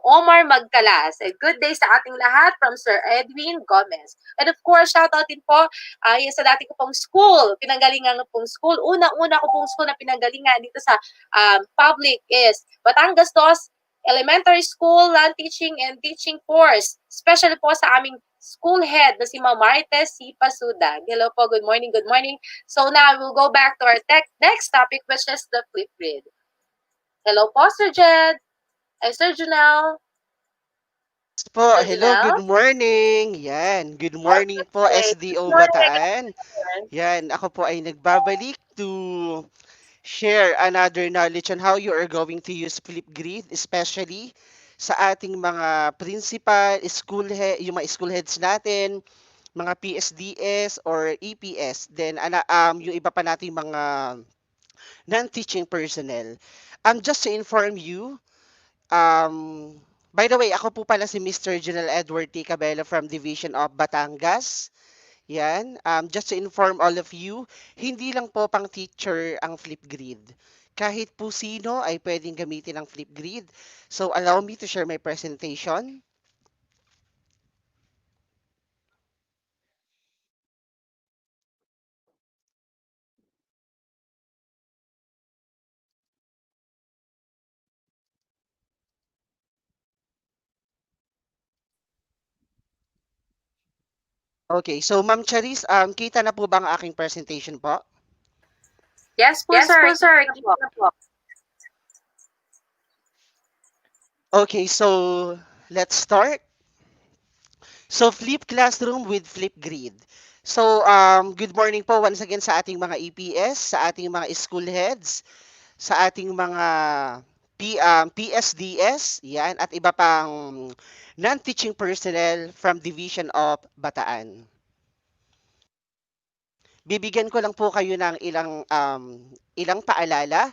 Omar Magkalas. And good day sa ating lahat from Sir Edwin Gomez. And of course, shoutout din po yung sa dati ko pong school, pinanggalingan ko pong school. Una-una ko pong school na pinanggalingan dito sa public is Batangas Dos Elementary School Land Teaching and Teaching Course. Especially po sa aming school head na si Ma'am Marites C. Pasudag. Hello po, good morning, good morning. So now we'll go back to our next topic, which is the flip grid. Hello po, Sir Jed. Sir Junel. Po, Sir hello, Junel? good morning. Yan, good morning po Okay. SDO Good morning. Bataan. Yan, ako po ay nagbabalik to share another knowledge on how you are going to use Flipgrid, especially sa ating mga principal, yung mga school heads natin, mga PSDS or EPS, then yung iba pa nating mga non-teaching personnel. Just to inform you, by the way, ako po pala si Mr. General Edward T. Cabello from Division of Batangas. Yan. Just to inform all of you, hindi lang po pang teacher ang Flipgrid. Kahit po sino ay pwedeng gamitin ang Flipgrid. So allow me to share my presentation. Okay, so Ma'am Charis, kita na po ba ang aking presentation po? Yes po, Yes sir. po, sir. Kita po. Kita po. Okay, so let's start. So flip classroom with flip grid. So good morning po once again sa ating mga EPS, sa ating mga school heads, sa ating mga PSDS, yan, at iba pang non-teaching personnel from Division of Bataan. Bibigyan ko lang po kayo ng ilang paalala.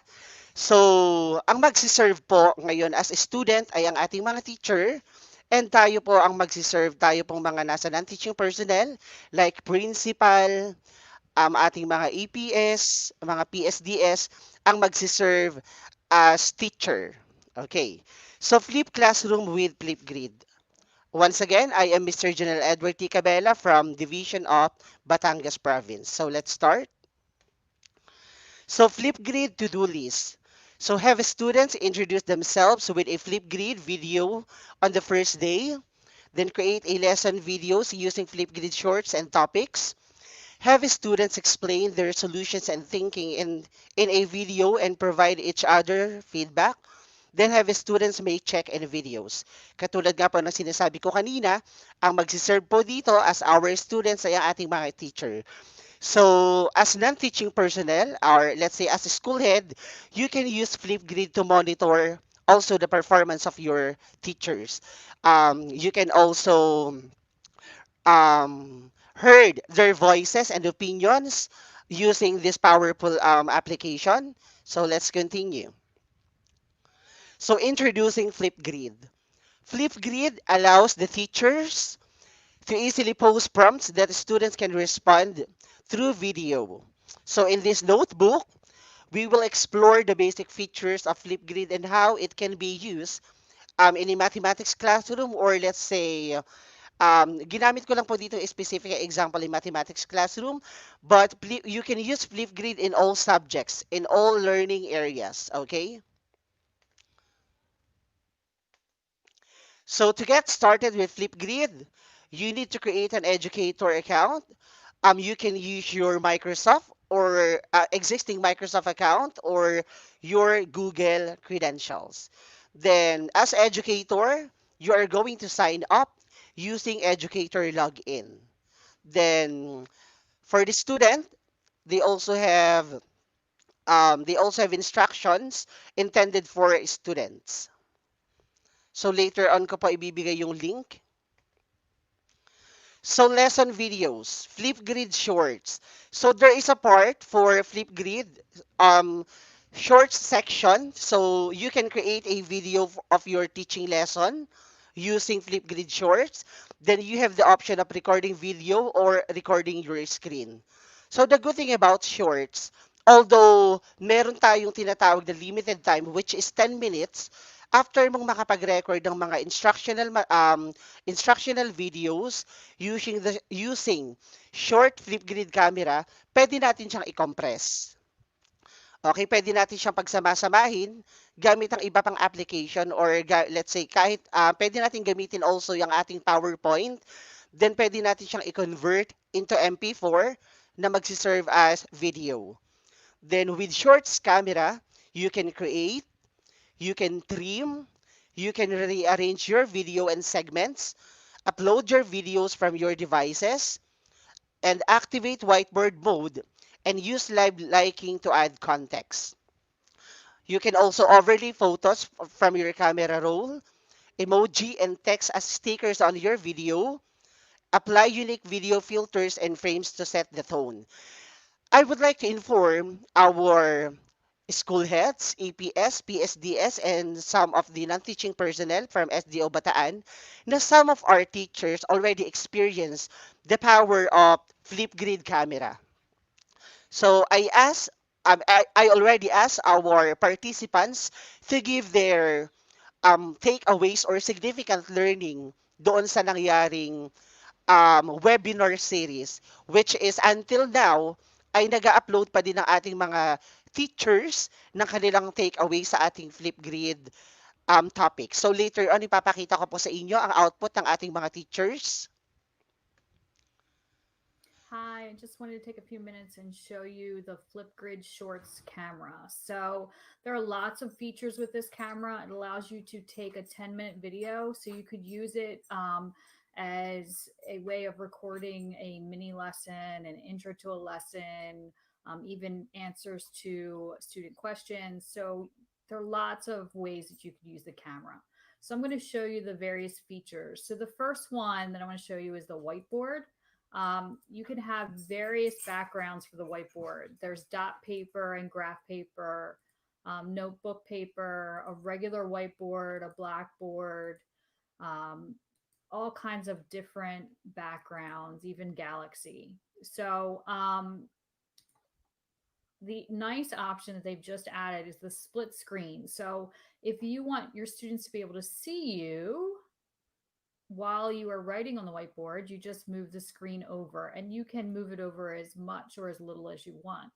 So, ang magsiserve po ngayon as a student ay ang ating mga teacher. And tayo po ang magsiserve, tayo pong mga nasa non-teaching personnel like principal, ating mga EPS, mga PSDS, ang magsiserve as teacher. Okay. So, flip classroom with flip grid. Once again, I am Mr. General Edward T. Cabela from Division of Batangas Province. So, let's start. So Flipgrid to-do list. So have students introduce themselves with a Flipgrid video on the first day. Then create a lesson videos using Flipgrid shorts and topics. Have students explain their solutions and thinking in a video and provide each other feedback. Then have students make check-in videos. Katulad nga po ng sinasabi ko kanina, ang magsiserve po dito as our students ay ang ating mga teacher. So, as non-teaching personnel, or let's say as a school head, you can use Flipgrid to monitor also the performance of your teachers. You can also heard their voices and opinions using this powerful application. So, let's continue. So, introducing Flipgrid. Flipgrid allows the teachers to easily post prompts that students can respond through video. So in this notebook, we will explore the basic features of Flipgrid and how it can be used in a mathematics classroom, or let's say, ginamit ko lang po dito a specific example in mathematics classroom, but you can use Flipgrid in all subjects, in all learning areas, okay? So to get started with Flipgrid, you need to create an educator account. You can use your Microsoft or existing Microsoft account or your Google credentials. Then as educator, you are going to sign up using educator login. Then for the student, they also have instructions intended for students. So later on ko po ibibigay yung link. So lesson videos, Flipgrid shorts. So there is a part for Flipgrid um shorts section. So you can create a video of your teaching lesson using Flipgrid shorts. Then you have the option of recording video or recording your screen. So the good thing about shorts, although meron tayong tinatawag na limited time which is 10 minutes, after mong makapag-record ng mga instructional videos using short Flipgrid camera, pwede natin siyang i-compress. Okay, pwede natin siyang pagsama-samahin gamit ang iba pang application or let's say kahit pwede natin gamitin also yung ating PowerPoint. Then pwede natin siyang i-convert into MP4 na magsiserve as video. Then with shorts camera, you can create, you can trim, you can rearrange your video and segments, upload your videos from your devices, and activate whiteboard mode and use live liking to add context. You can also overlay photos from your camera roll, emoji and text as stickers on your video, apply unique video filters and frames to set the tone. I would like to inform our school heads, EPS, PSDS, and some of the non-teaching personnel from SDO Bataan na some of our teachers already experience the power of Flipgrid camera. So I already asked our participants to give their takeaways or significant learning doon sa nangyaring webinar series, which is until now ay nag-upload pa din ng ating mga teachers ng kanilang takeaway sa ating Flipgrid topic. So later on, ipapakita ko po sa inyo ang output ng ating mga teachers. Hi, I just wanted to take a few minutes and show you the Flipgrid Shorts camera. So there are lots of features with this camera. It allows you to take a 10-minute video, so you could use it as a way of recording a mini lesson, an intro to a lesson, even answers to student questions. So there are lots of ways that you could use the camera. So I'm going to show you the various features. So the first one that I want to show you is the whiteboard. You can have various backgrounds for the whiteboard. There's dot paper and graph paper, notebook paper, a regular whiteboard, a blackboard, all kinds of different backgrounds, even galaxy. So the nice option that they've just added is the split screen. So if you want your students to be able to see you while you are writing on the whiteboard, you just move the screen over, and you can move it over as much or as little as you want.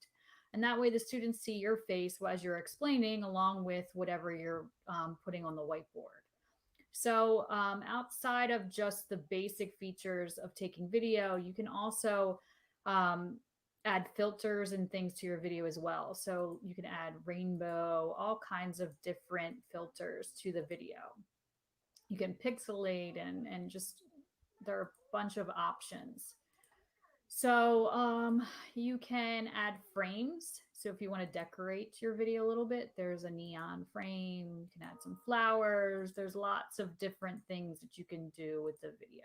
And that way the students see your face as you're explaining along with whatever you're putting on the whiteboard. So outside of just the basic features of taking video, you can also add filters and things to your video as well. So you can add rainbow, all kinds of different filters to the video. You can pixelate and just, there are a bunch of options. So you can add frames. So if you want to decorate your video a little bit, there's a neon frame. You can add some flowers. There's lots of different things that you can do with the video.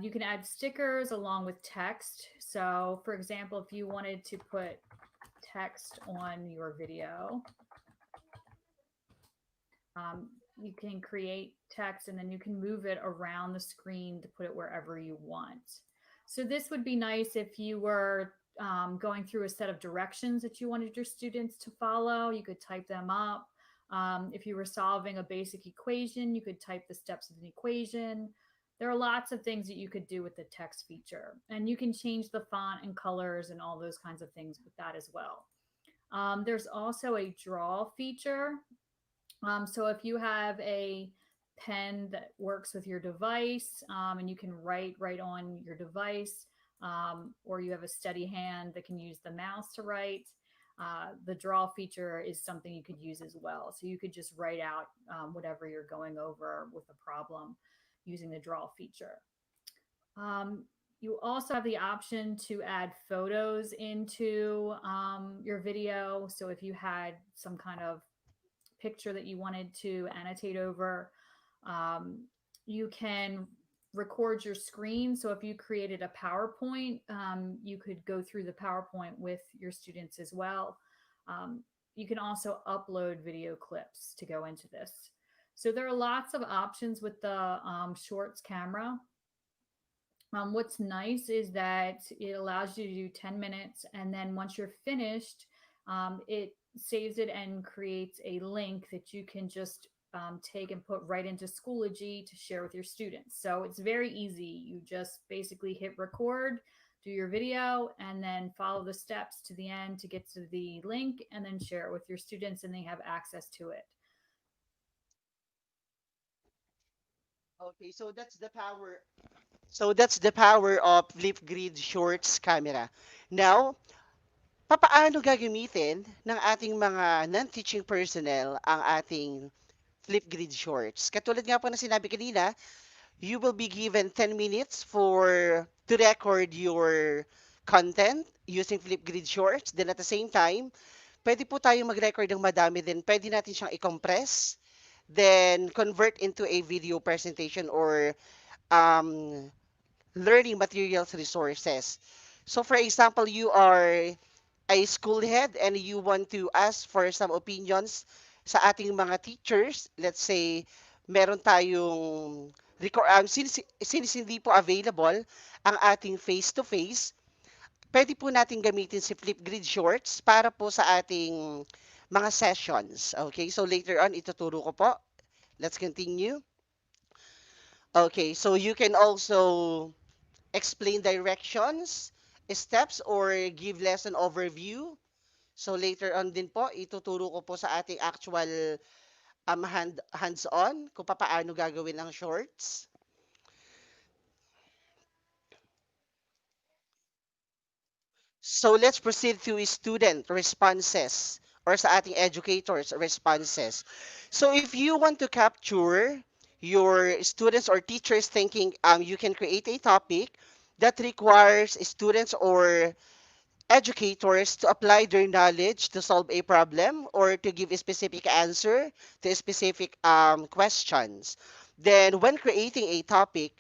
You can add stickers along with text. So for example, if you wanted to put text on your video, you can create text and then you can move it around the screen to put it wherever you want. So this would be nice if you were going through a set of directions that you wanted your students to follow. You could type them up. If you were solving a basic equation, you could type the steps of an equation. There are lots of things that you could do with the text feature, and you can change the font and colors and all those kinds of things with that as well. There's also a draw feature. So if you have a pen that works with your device and you can write right on your device, or you have a steady hand that can use the mouse to write, The draw feature is something you could use as well. So you could just write out whatever you're going over with a problem using the draw feature. You also have the option to add photos into your video. So if you had some kind of picture that you wanted to annotate over, you can record your screen. So if you created a PowerPoint, you could go through the PowerPoint with your students as well. You can also upload video clips to go into this. So there are lots of options with the Shorts camera. What's nice is that it allows you to do 10 minutes, and then once you're finished, it saves it and creates a link that you can just take and put right into Schoology to share with your students. So it's very easy. You just basically hit record, do your video, and then follow the steps to the end to get to the link, and then share it with your students, and they have access to it. Okay, so that's the power. So that's the power of Flipgrid Shorts camera. Now, papaano gagamitin ng ating mga non-teaching personnel ang ating Flipgrid Shorts? Katulad nga po na sinabi kanina, you will be given 10 minutes to record your content using Flipgrid Shorts. Then at the same time, pwede po tayong mag-record ng madami din. Pwede natin siyang i-compress, then convert into a video presentation or um, learning materials resources. So for example, you are a school head and you want to ask for some opinions sa ating mga teachers. Let's say, meron tayong since hindi po available ang ating face-to-face, pwede po natin gamitin si Flipgrid Shorts para po sa ating mga sessions. Okay, so later on, ituturo ko po. Let's continue. Okay, so you can also explain directions, steps, or give lesson overview. So later on din po, ituturo ko po sa ating actual hands-on kung paano gagawin ang shorts. So let's proceed to student responses or sa ating educators responses. So if you want to capture your students or teachers thinking, you can create a topic that requires students or educators to apply their knowledge to solve a problem or to give a specific answer to specific questions. Then when creating a topic,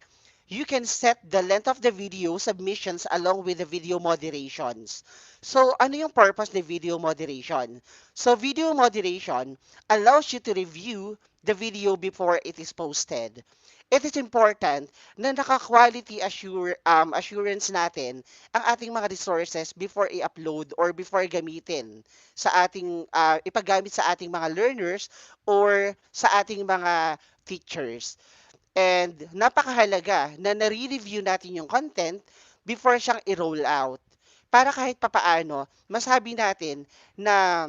you can set the length of the video submissions along with the video moderations. So, ano yung purpose ng video moderation? So, video moderation allows you to review the video before it is posted. It is important na naka-quality assurance natin ang ating mga resources before i-upload or before gamitin sa ating ipagamit sa ating mga learners or sa ating mga teachers. And napakahalaga na nare-review natin yung content before siyang i-roll out. Para kahit papaano, masabi natin na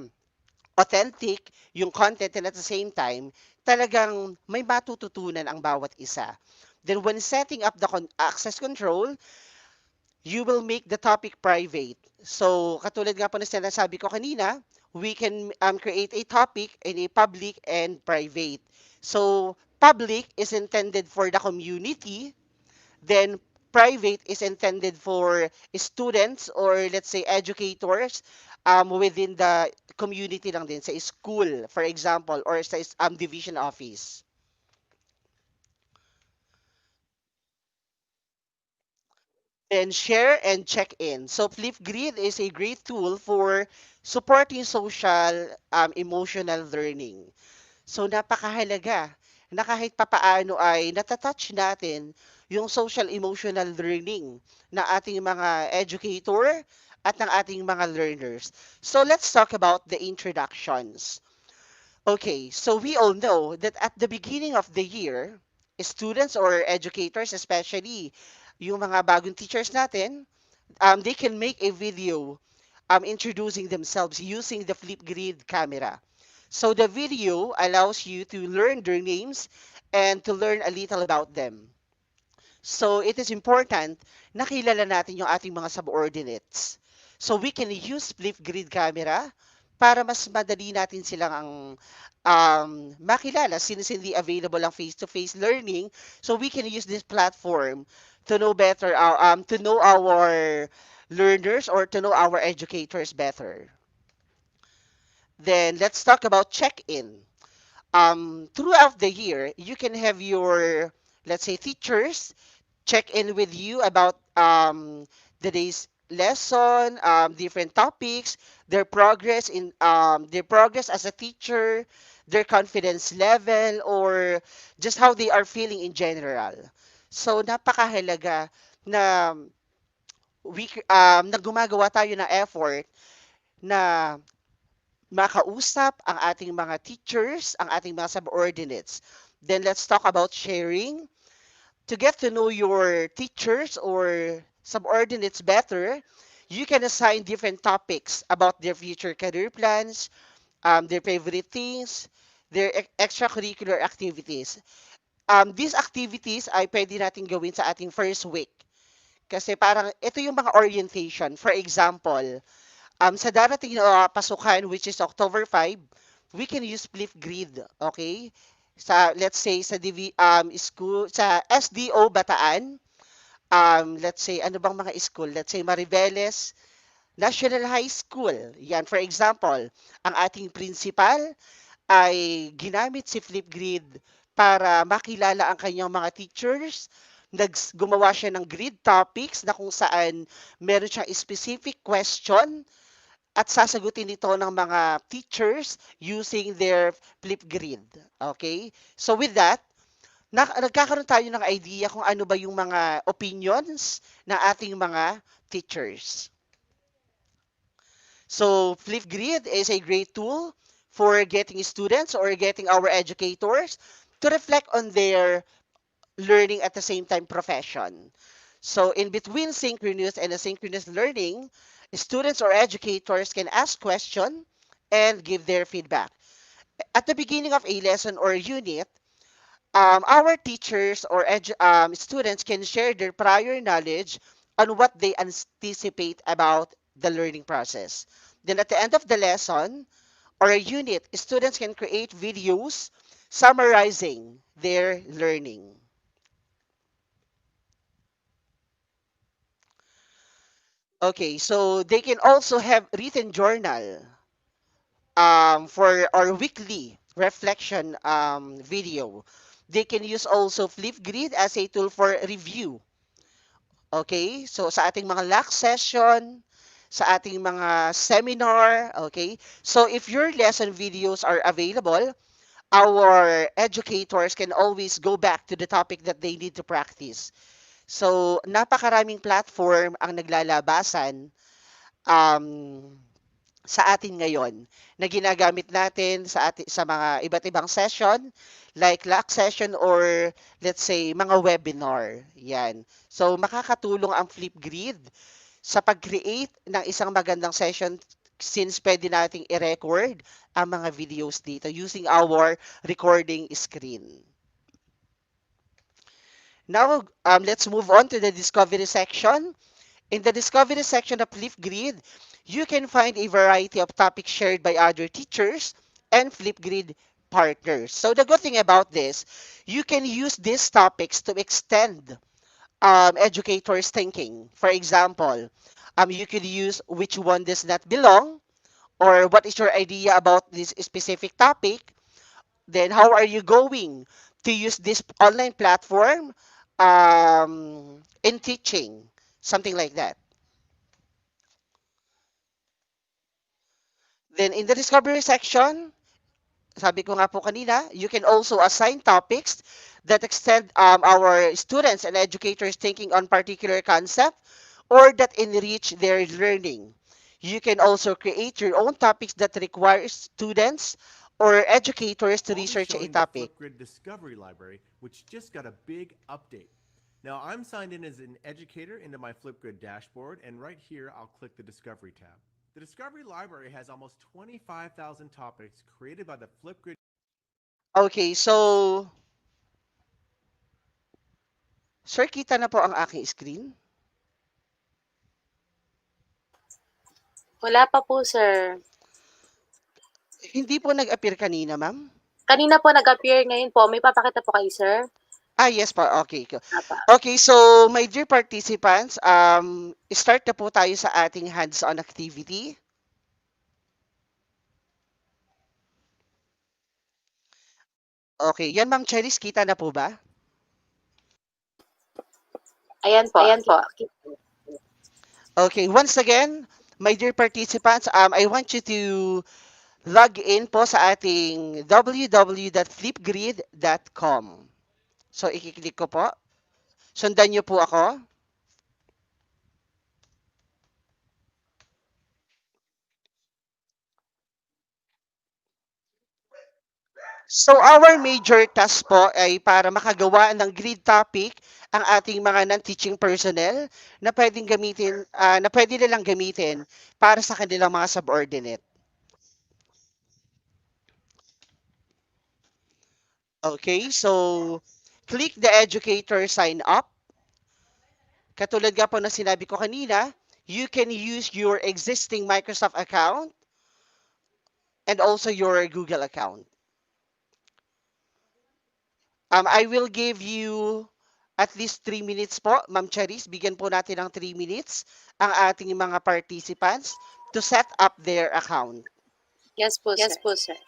authentic yung content and at the same time, talagang may matututunan ang bawat isa. Then when setting up the access control, you will make the topic private. So, katulad nga po na sinasabi ko kanina, we can create a topic in a public and private. So, public is intended for the community, then private is intended for students or let's say educators within the community lang din, sa school, for example, or sa division office. And share and check in. So Flipgrid is a great tool for supporting social emotional learning. So napakahalaga na kahit papaano ay natatouch natin yung social emotional learning na ating mga educator at ng ating mga learners. So let's talk about the introductions. Okay, so we all know that at the beginning of the year, students or educators, especially yung mga bagong teachers natin, they can make a video introducing themselves using the Flipgrid camera. So the video allows you to learn their names and to learn a little about them. So it is important na kilala natin yung ating mga subordinates. So we can use flip grid camera para mas madali natin silang makilala since hindi available ang face-to-face learning. So we can use this platform to know better to know our learners or to know our educators better. Then let's talk about check-in. Throughout the year, you can have your, let's say, teachers check in with you about the day's lesson, different topics, their progress as a teacher, their confidence level, or just how they are feeling in general. So napakahalaga na na gumagawa tayo ng effort na makausap ang ating mga teachers, ang ating mga subordinates. Then let's talk about sharing. To get to know your teachers or subordinates better, you can assign different topics about their future career plans, their favorite things, their extracurricular activities. These activities ay pwede natin gawin sa ating first week. Kasi parang ito yung mga orientation. For example, sa darating na pasukan, which is October 5, we can use flip grid, okay? Sa, let's say, sa school, sa SDO Bataan, let's say, ano bang mga school? Let's say, Mariveles National High School. Yan, for example, ang ating principal ay ginamit si Flipgrid para makilala ang kanyang mga teachers. Gumawa siya ng grid topics na kung saan meron siyang specific question at sasagutin ito ng mga teachers using their Flipgrid. Okay? So with that, nagkakaroon tayo ng idea kung ano ba yung mga opinions ng ating mga teachers. So Flipgrid is a great tool for getting students or getting our educators to reflect on their learning at the same time profession. So in between synchronous and asynchronous learning, students or educators can ask questions and give their feedback. At the beginning of a lesson or unit, our teachers or students can share their prior knowledge on what they anticipate about the learning process. Then at the end of the lesson or a unit, students can create videos summarizing their learning. Okay, so they can also have written journal for our weekly reflection video. They can use also Flipgrid as a tool for review. Okay? So sa ating mga LAC session, sa ating mga seminar, okay? So if your lesson videos are available, our educators can always go back to the topic that they need to practice. So napakaraming platform ang naglalabasan um, sa atin ngayon na ginagamit natin sa mga iba't ibang session like LAC session or let's say mga webinar. Yan. So makakatulong ang Flipgrid sa pag-create ng isang magandang session since pwede nating i-record ang mga videos dito using our recording screen. Now, let's move on to the discovery section. In the discovery section of Flipgrid, you can find a variety of topics shared by other teachers and Flipgrid partners. So the good thing about this, you can use these topics to extend educators' thinking. For example, you could use which one does not belong, or what is your idea about this specific topic. Then how are you going to use this online platform in teaching, something like that. Then in the discovery section, sabi ko nga po kanina, you can also assign topics that extend our students and educators thinking on particular concept or that enrich their learning. You can also create your own topics that require students or educators to I'll be research a showing the topic. Flipgrid Discovery Library, which just got a big update. Now I'm signed in as an educator into my Flipgrid dashboard, and right here I'll click the Discovery tab. The Discovery Library has almost 25,000 topics created by the Flipgrid. Okay, so sir, kita na po ang aking screen. Wala pa po, sir. Hindi po nag-appear kanina, ma'am? Kanina po nag-appear, ngayon po. May papakita po kayo, sir? Yes po. Okay. Apa. Okay, so my dear participants, start na po tayo sa ating hands-on activity. Okay, yan Ma'am Cheris, kita na po ba? Ayan po. Ayan po. Okay, once again, my dear participants, I want you to log in po sa ating www.flipgrid.com. So, ikiklik ko po. Sundan niyo po ako. So, our major task po ay para makagawa ng grid topic ang ating mga non-teaching personnel na pwedeng gamitin, na pwede nilang gamitin para sa kanilang mga subordinate. Okay, so click the educator sign up. Katulad nga po na sinabi ko kanina, you can use your existing Microsoft account and also your Google account. I will give you at least 3 minutes po, Ma'am Charis. Bigyan po natin ng 3 minutes ang ating mga participants to set up their account. Yes po, sir. Yes po, sir.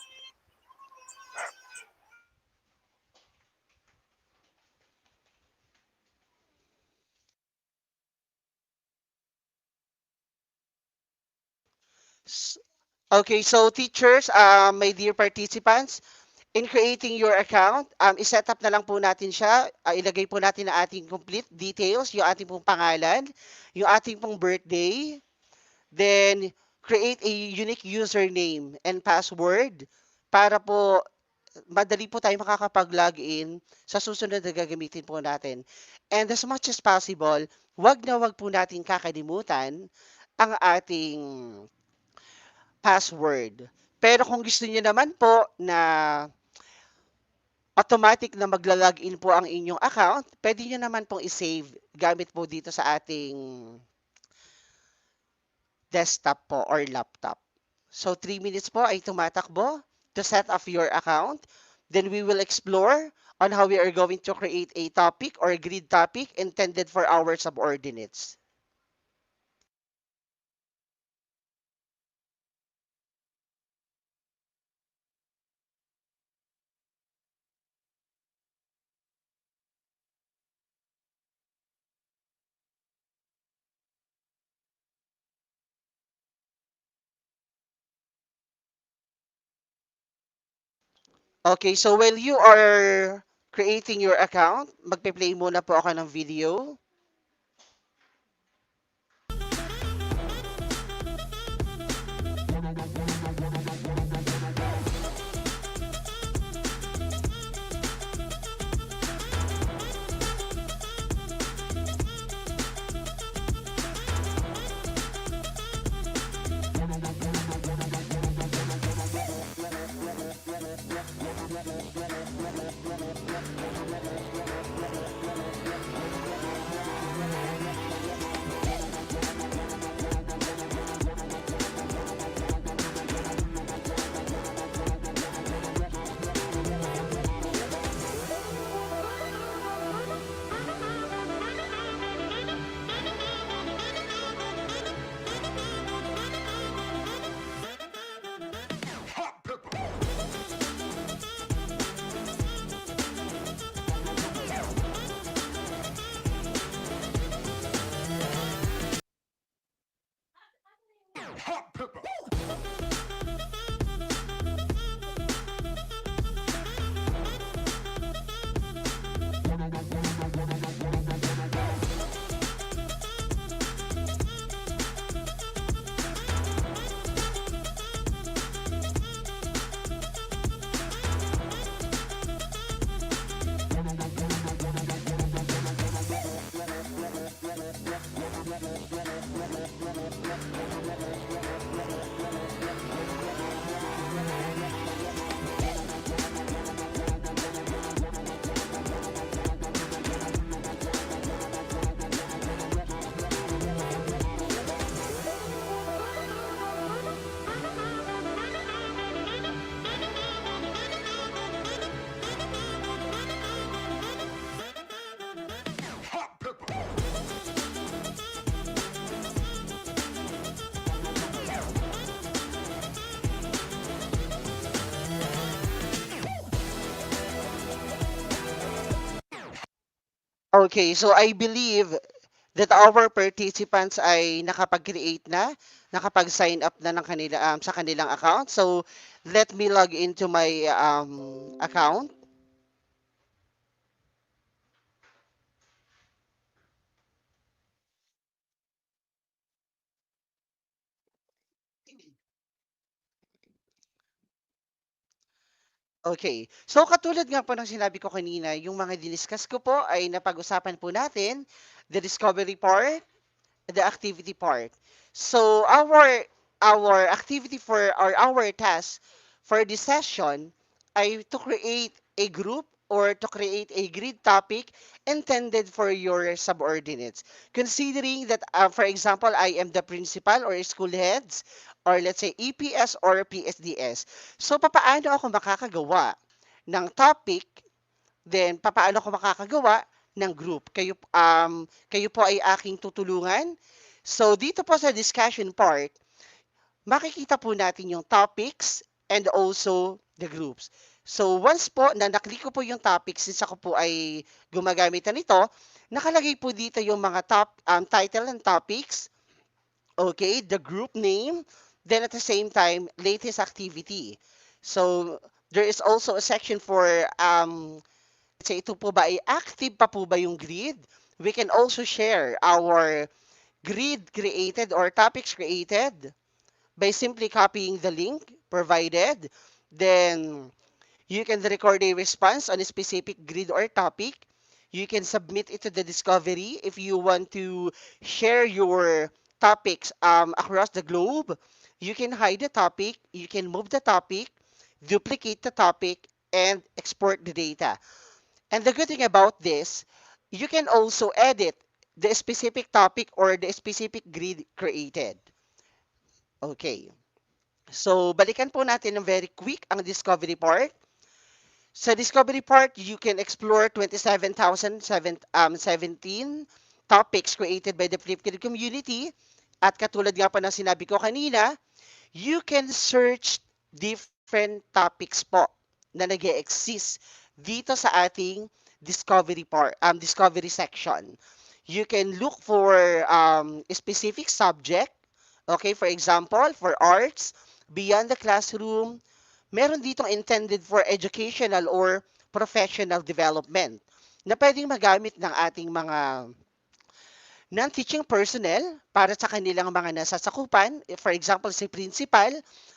Okay, so teachers, my dear participants, in creating your account, iset up na lang po natin siya. Ilagay po natin ang ating complete details, yung ating pong pangalan, yung ating pong birthday, then create a unique username and password para po madali po tayo makakapag-login sa susunod na gagamitin po natin. And as much as possible, wag na wag po natin kakalimutan ang ating password. Pero kung gusto niyo naman po na automatic na magla-login po ang inyong account, pwede niyo naman pong i-save gamit po dito sa ating desktop po or laptop. So 3 minutes po ay tumatakbo to set up your account. Then we will explore on how we are going to create a topic or a grid topic intended for our subordinates. Okay, so while you are creating your account, magpe-play muna po ako ng video. Okay, so I believe that our participants ay nakapag-create na, nakapag-sign up na ng kanila, sa kanilang account. So, let me log into my account. Okay. So, katulad nga po ng sinabi ko kanina, yung mga diniscuss ko po ay napag-usapan po natin, the discovery part, the activity part. So our activity for or our task for this session ay to create a group or to create a grid topic intended for your subordinates. Considering that, for example, I am the principal or school heads or let's say EPS or PSDS. So, papaano ako makakagawa ng topic. Then, papaano ko makakagawa ng group? Kayo po ay aking tutulungan. So, dito po sa discussion part, makikita po natin yung topics and also the groups. So, once po na naklik ko po yung topics, since ako po ay gumagamit na nito, nakalagay po dito yung mga title and topics, okay, the group name, then at the same time, latest activity. So, there is also a section for say ito po ba ay active pa po ba yung grid? We can also share our grid created or topics created by simply copying the link provided. Then you can record a response on a specific grid or topic. You can submit it to the discovery if you want to share your topics across the globe. You can hide the topic, you can move the topic, duplicate the topic, and export the data. And the good thing about this, you can also edit the specific topic or the specific grid created. Okay. So, balikan po natin ng very quick ang discovery part. Sa discovery part, you can explore 27,017 topics created by the Filipino community. At katulad nga po ng sinabi ko kanina, you can search different topics po na nag exist dito sa ating discovery section. You can look for a specific subject. Okay, for example, for arts, beyond the classroom, meron ditong intended for educational or professional development na pwedeng magamit ng ating mga non-teaching personnel para sa kanilang mga nasasakupan. For example, si principal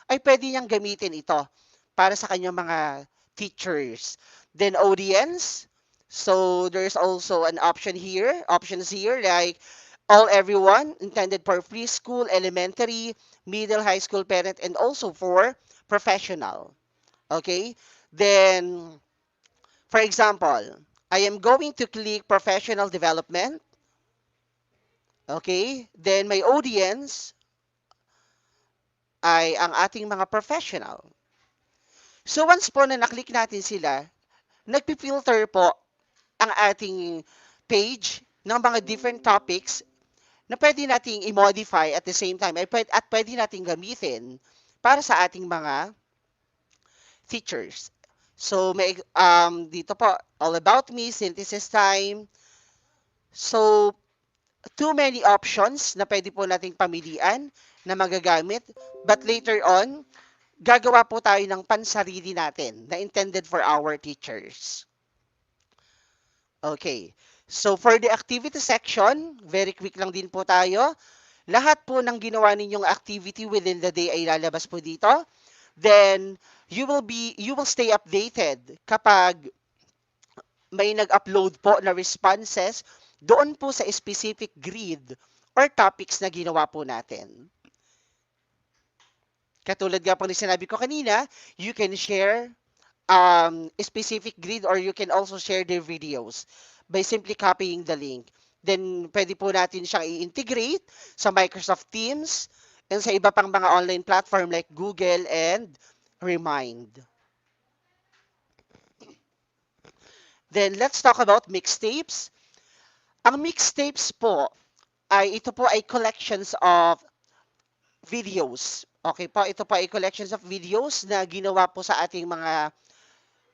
ay pwede niyang gamitin ito para sa kanyang mga teachers. Then audience, so there's also an options here like all everyone intended for preschool, elementary, middle, high school parent, and also for professional. Okay? Then, for example, I am going to click professional development. Okay? Then my audience ay ang ating mga professional. So once po na naklik natin sila, nagpi-filter po ang ating page ng mga different topics na pwede nating i-modify at the same time at pwede nating gamitin para sa ating mga features. So may dito po all about me, synthesis time. So too many options na pwede po nating pamilian na magagamit. But later on, gagawa po tayo ng pansarili natin na intended for our teachers. Okay. So for the activity section, very quick lang din po tayo. Lahat po ng ginawa ninyong activity within the day ay lalabas po dito. Then you will stay updated kapag may nag-upload po na responses doon po sa specific grid or topics na ginawa po natin. Katulad nga po ni sinabi ko kanina, you can share a specific grid or you can also share their videos by simply copying the link. Then, pwede po natin siyang i-integrate sa Microsoft Teams and sa iba pang mga online platform like Google and Remind. Then, let's talk about mixtapes. Ang mixtapes po ito po ay collections of videos. Okay po, ito po ay collections of videos na ginawa po sa ating mga,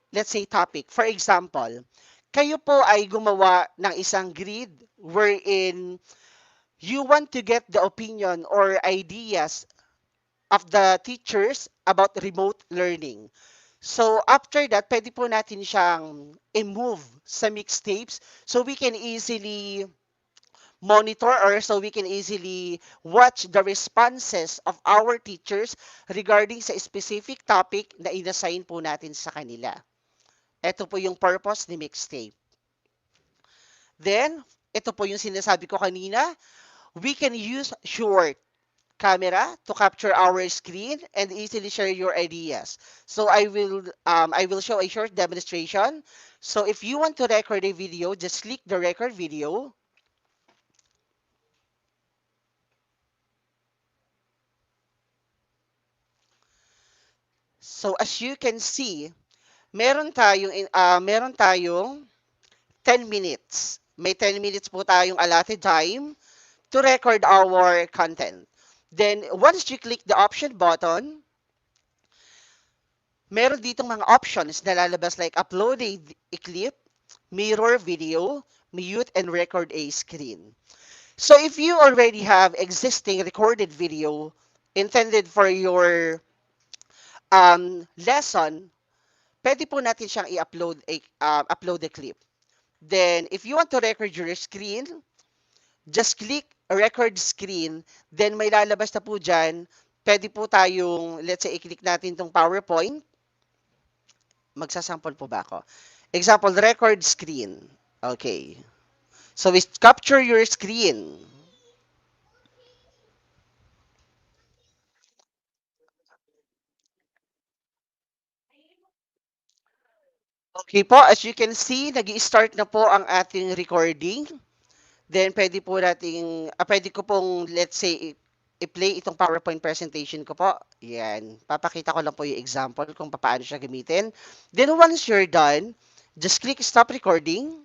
let's say, topic. For example, kayo po ay gumawa ng isang grid wherein you want to get the opinion or ideas of the teachers about remote learning. So after that, pwede po natin siyang i-move sa mixtapes so we can easily monitor or so we can easily watch the responses of our teachers regarding sa specific topic na inassign po natin sa kanila. Ito po yung purpose ni mixtape. Then, ito po yung sinasabi ko kanina, we can use short camera to capture our screen and easily share your ideas. So I will show a short demonstration. So if you want to record a video, just click the record video. So as you can see, meron tayong 10 minutes. May 10 minutes po tayong allotted time to record our content. Then once you click the option button, meron ditong mga options na lalabas like upload a clip, mirror video, mute and record a screen. So if you already have existing recorded video intended for your lesson, pwede po natin siyang upload a clip. Then if you want to record your screen, just click record screen, then may lalabas na po dyan. Pwede po tayong, let's say, i-click natin itong PowerPoint. Magsasample po ba ako? Example, record screen. Okay. So, capture your screen. Okay po, as you can see, nag-i-start na po ang ating recording. Then, pwede ko pong, let's say, i-play itong PowerPoint presentation ko po. Yan. Papakita ko lang po yung example kung paano siya gamitin. Then, once you're done, just click stop recording.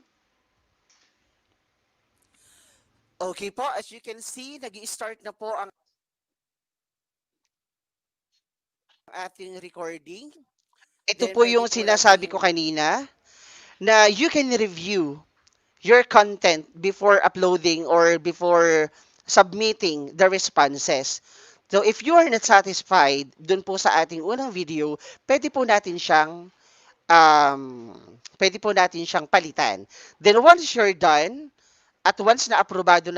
Okay po, as you can see, nag-i-start na po ang ating recording. Ito po yung sinasabi ko kanina na you can review your content before uploading or before submitting the responses. So if you are not satisfied dun po sa ating unang video, pwede po natin siyang palitan. Then once you're done, at once na aprobado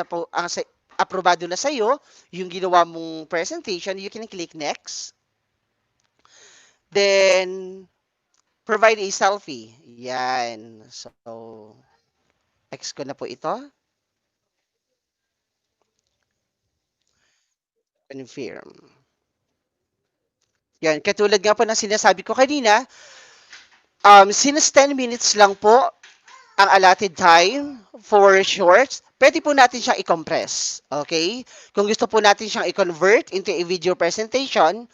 na sa iyo yung ginawa mong presentation, you can click next. Then provide a selfie. Yan. So X ko na po ito. Confirm. Yan, katulad nga po ng sinasabi ko kanina, since 10 minutes lang po ang allotted time for shorts, pwede po natin siyang i-compress. Okay? Kung gusto po natin siyang i-convert into a video presentation,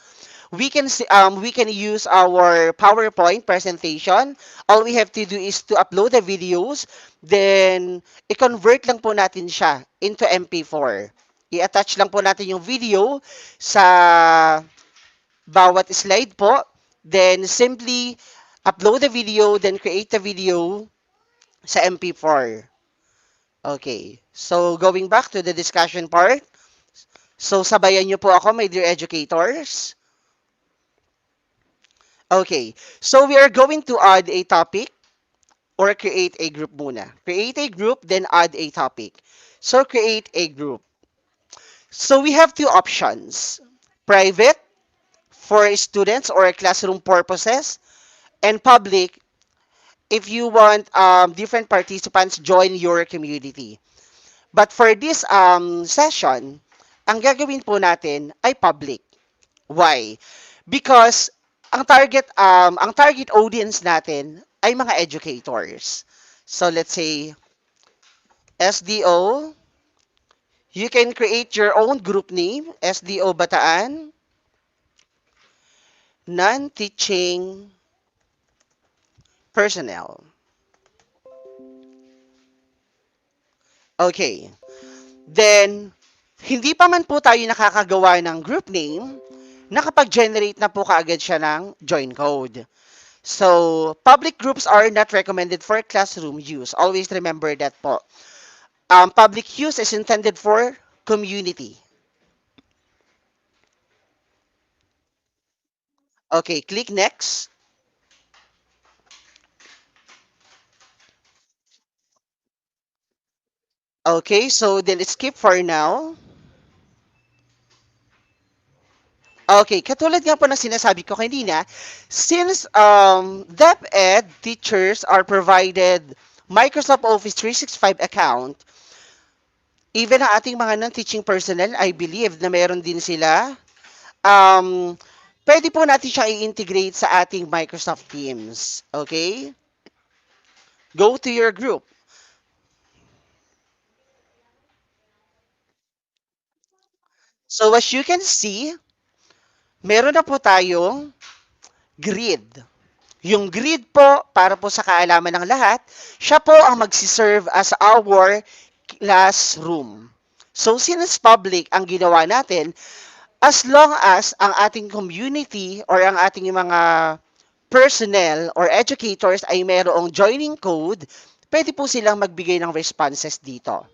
we can use our PowerPoint presentation. All we have to do is to upload the videos, then i-convert lang po natin siya into MP4. I-attach lang po natin yung video sa bawat slide po, then simply upload the video, then create the video sa MP4. Okay. So, going back to the discussion part. So, sabayan niyo po ako, my dear educators. Okay. So, we are going to add a topic or create a group muna. Create a group, then add a topic. So, create a group. So, we have two options. Private, for students or classroom purposes, and public, if you want different participants join your community. But for this session, ang gagawin po natin ay public. Why? Because ang target audience natin ay mga educators. So let's say SDO, you can create your own group name, SDO-Bataan, non-teaching personnel. Okay. Then, hindi pa man po tayo nakakagawa ng group name, nakapag-generate na po kaagad siya ng join code. So, public groups are not recommended for classroom use. Always remember that po. Public use is intended for community. Okay, click next. Okay, so then skip for now. Okay, katulad nga po ng sinasabi ko kanina, since DepEd teachers are provided Microsoft Office 365 account, even ang ating mga non-teaching personnel, I believe na meron din sila, um, pwede po natin siya i-integrate sa ating Microsoft Teams. Okay? Go to your group. So as you can see, meron na po tayong grid. Yung grid po, para po sa kaalaman ng lahat, siya po ang magsiserve as our classroom. So, since public ang ginawa natin, as long as ang ating community or ang ating mga personnel or educators ay mayroong joining code, pwede po silang magbigay ng responses dito.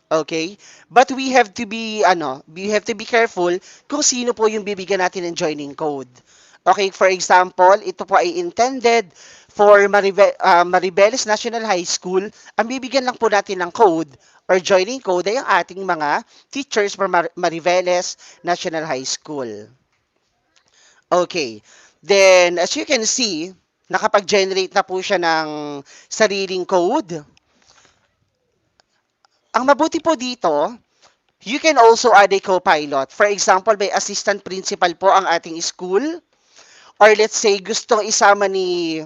Okay? But we have to be careful kung sino po yung bibigyan natin ng joining code. Okay, for example, ito po ay intended for Maribeles National High School. Ang bibigyan lang po natin ng code or joining code ay ang ating mga teachers for Maribeles National High School. Okay. Then, as you can see, nakapag-generate na po siya ng sariling code. Ang mabuti po dito, you can also add a co-pilot. For example, may assistant principal po ang ating school. Or let's say, gustong isama ni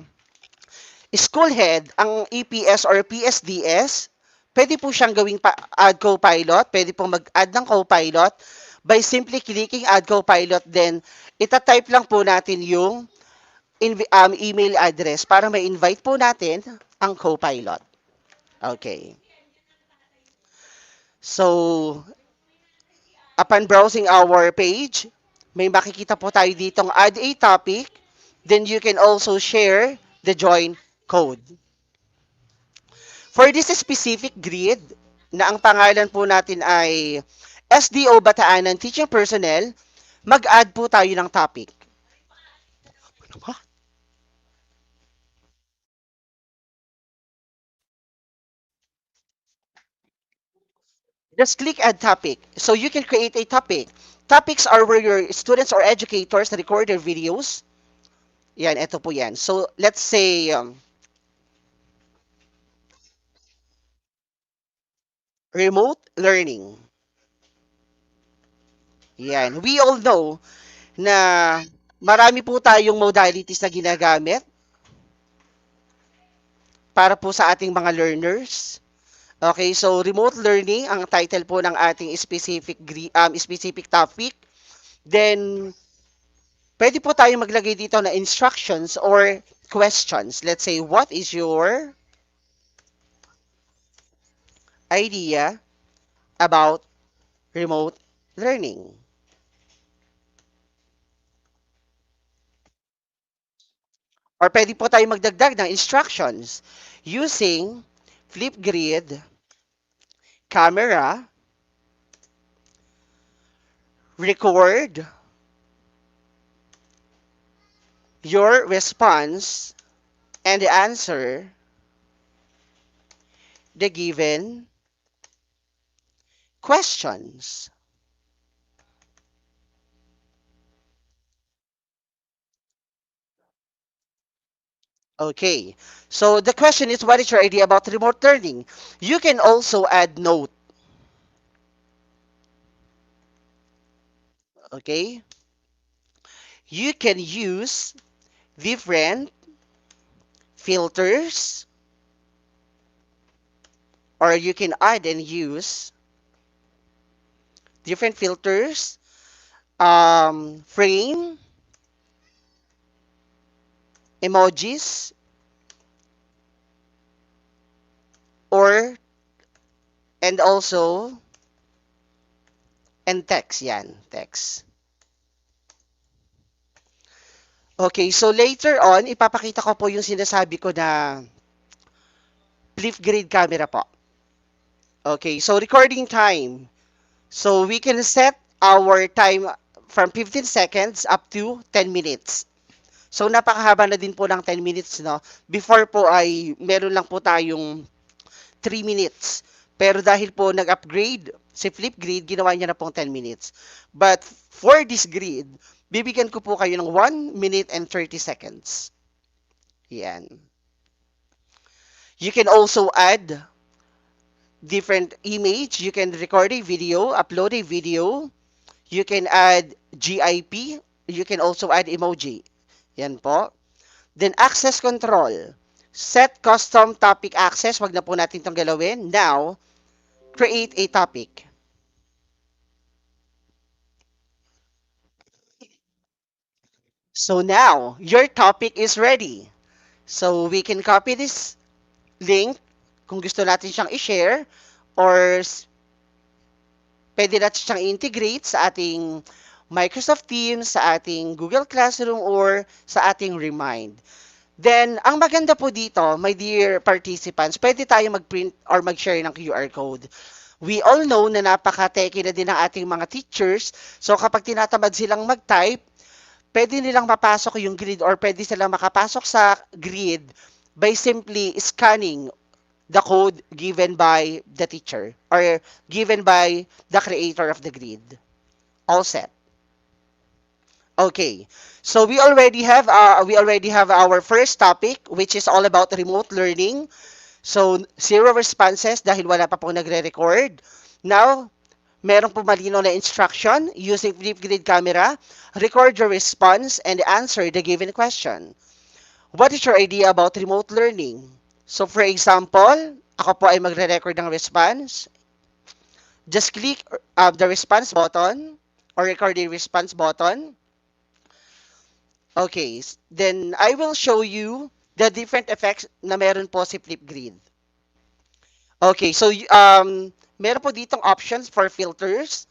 school head ang EPS or PSDS, pwede po siyang gawing add co-pilot. Pwede po mag-add ng co-pilot by simply clicking add co-pilot. Then, itatype lang po natin yung email address para ma-invite po natin ang co-pilot. Okay. So, upon browsing our page, may makikita po tayo ditong add a topic. Then you can also share the join code. For this specific grid, na ang pangalan po natin ay SDO-Bataan ng Teaching Personnel, mag-add po tayo ng topic. Just click add topic. So you can create a topic. Topics are where your students or educators record their videos. Yan, ito po yan. So let's say, remote learning. Yan. We all know na marami po tayong modalities na ginagamit para po sa ating mga learners. Okay, so remote learning ang title po ng ating specific topic. Then pwede po tayo maglagay dito na instructions or questions. Let's say, what is your idea about remote learning? Or pwede po tayo magdagdag ng instructions using Flipgrid, camera, record your response and answer the given questions. Okay, so the question is, what is your idea about remote learning? You can also add note. Okay, you can use different filters, or you can add and use different filters, frame, emojis, and also and text. Yan, text. Okay, so later on, ipapakita ko po yung sinasabi ko na flip grid camera po. Okay, so recording time. So we can set our time from 15 seconds up to 10 minutes. So napakahaba na din po ng 10 minutes, no? Before po ay meron lang po tayong 3 minutes. Pero dahil po nag-upgrade si flip grid, ginawa niya na pong 10 minutes. But for this grid, bibigyan ko po kayo ng 1 minute and 30 seconds. Yan. You can also add different image. You can record a video, upload a video. You can add GIP. You can also add emoji. Yan po. Then access control. Set custom topic access. Wag na po natin itong galawin. Now, create a topic. So now, your topic is ready. So we can copy this link kung gusto natin siyang i-share or pwede natin siyang i-integrate sa ating Microsoft Teams, sa ating Google Classroom, or sa ating Remind. Then, ang maganda po dito, my dear participants, pwede tayo mag-print or mag-share ng QR code. We all know na napaka-techy na din ng ating mga teachers. So, kapag tinatamad silang mag-type, pwede nilang mapasok yung grid or pwede silang makapasok sa grid by simply scanning the code given by the teacher or given by the creator of the grid. All set. Okay. So we already have our first topic, which is all about remote learning. So 0 responses dahil wala pa pong nagre-record. Now, meron po malinaw na instruction using flip grid camera. Record your response and answer the given question. What is your idea about remote learning? So for example, ako po ay magre-record ng response. Just click the response button or record the response button. Okay, then I will show you the different effects na meron po si Flipgrid. Okay, so meron po ditong options for filters,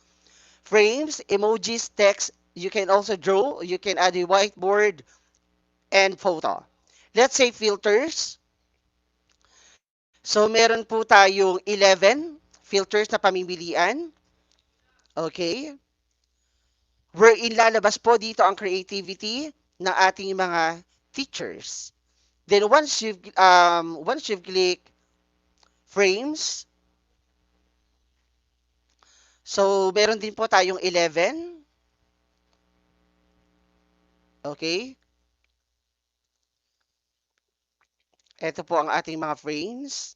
frames, emojis, text. You can also draw, you can add a whiteboard, and photo. Let's say filters. So meron po tayong 11 filters na pamimilian. Okay. Wherein lalabas po dito ang creativity ng ating mga teachers. Then once you've click frames, so meron din po tayong 11. Okay? Ito po ang ating mga frames.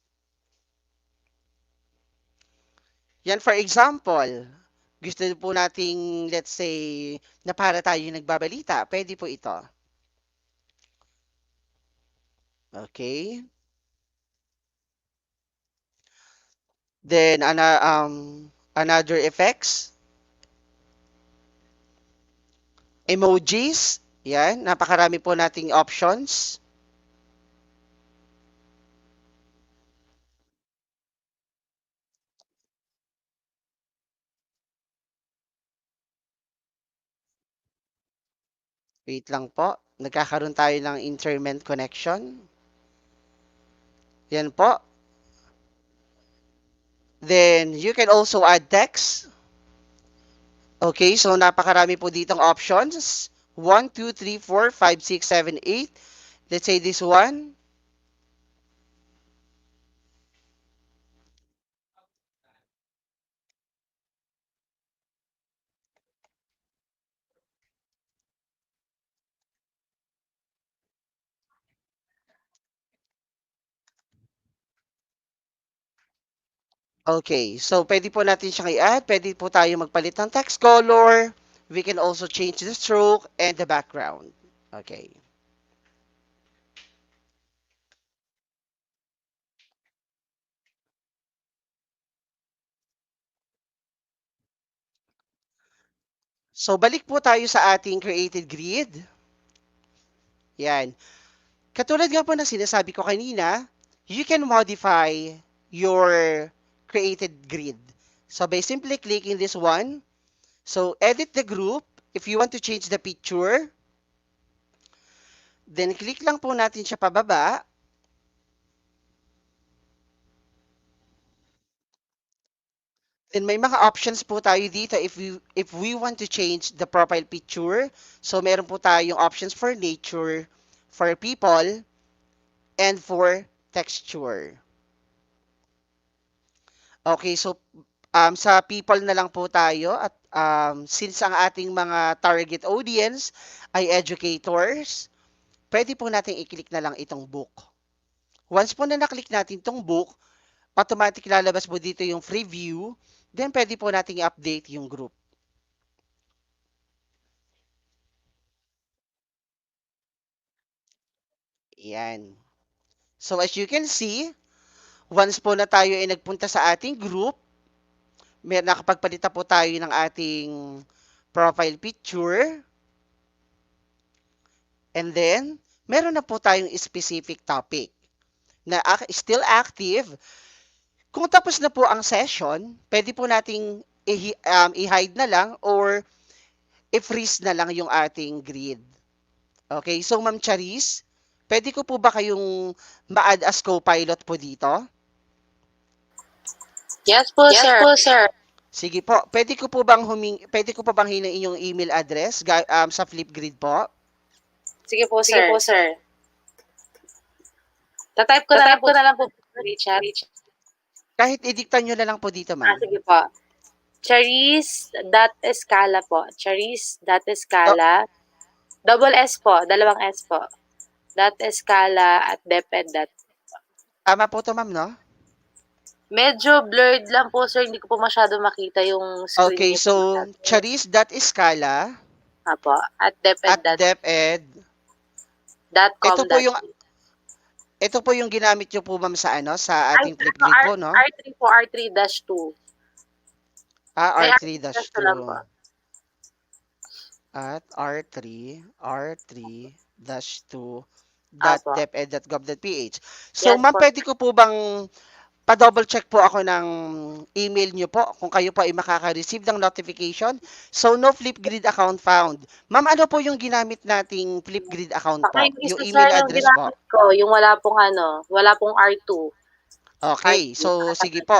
Yan, for example, gusto po nating, let's say, na para tayo nagbabalita, pwede po ito. Okay? Then, another effects. Emojis. Yan, napakarami po nating options. Wait lang po. Nagkakaroon tayo ng internet connection. Yan po. Then, you can also add text. Okay, so napakarami po ditong options. 1, 2, 3, 4, 5, 6, 7, 8. Let's say this one. Okay, so pwede po natin siyang i-add. Pwede po tayo magpalit ng text color. We can also change the stroke and the background. Okay. So balik po tayo sa ating created grid. Yan. Katulad nga po ng sinasabi ko kanina, you can modify your created grid. So by simply clicking this one, so edit the group. If you want to change the picture, Then click lang po natin siya pababa. Then may mga options po tayo dito if we want to change the profile picture. So meron po tayong options for nature, for people, and for texture. Okay, so sa people na lang po tayo at since ang ating mga target audience ay educators, pwede po natin i-click na lang itong book. Once po na naklik natin itong book, automatic lalabas po dito yung free view, then pwede po natin i-update yung group. Yan. So as you can see, once po na tayo ay nagpunta sa ating group, may nakapagpalita po tayo ng ating profile picture. And then, meron na po tayong specific topic na still active. Kung tapos na po ang session, pwede po nating i-hide na lang or i-freeze na lang yung ating grid. Okay, so Ma'am Charis, pwede ko po ba kayong ma-add as co-pilot po dito? Yes po, sir. Sige po, pwede ko po bang hingin inyong email address sa Flipgrid po? Sige po, sir. Tatype ko na lang po, Richard. Kahit i-dictate nyo na lang po dito, ma'am. Sige po. Charis.escala po. Charis.escala. Double S po. Dalawang S po. .escala@deped. Tama po to, ma'am, no? Medyo blurred lang po, sir. Hindi ko po masyado makita yung screen. Okay, so charis.escala Apo. At deped. Ito po yung ginamit nyo po, ma'am, sa ating Flipgrid po, no? R3 po, R3-2. R3-2. lang po. At r3-2.deped.gov.ph. So, Yes, ma'am, po. pwede ko po bang pa-double check po ako ng email nyo po kung kayo po ay makaka-receive ng notification. So, no Flipgrid account found. Ma'am, ano po yung ginamit nating Flipgrid account po? Yung email address po? Ko, yung wala pong R2. Okay, so sige po.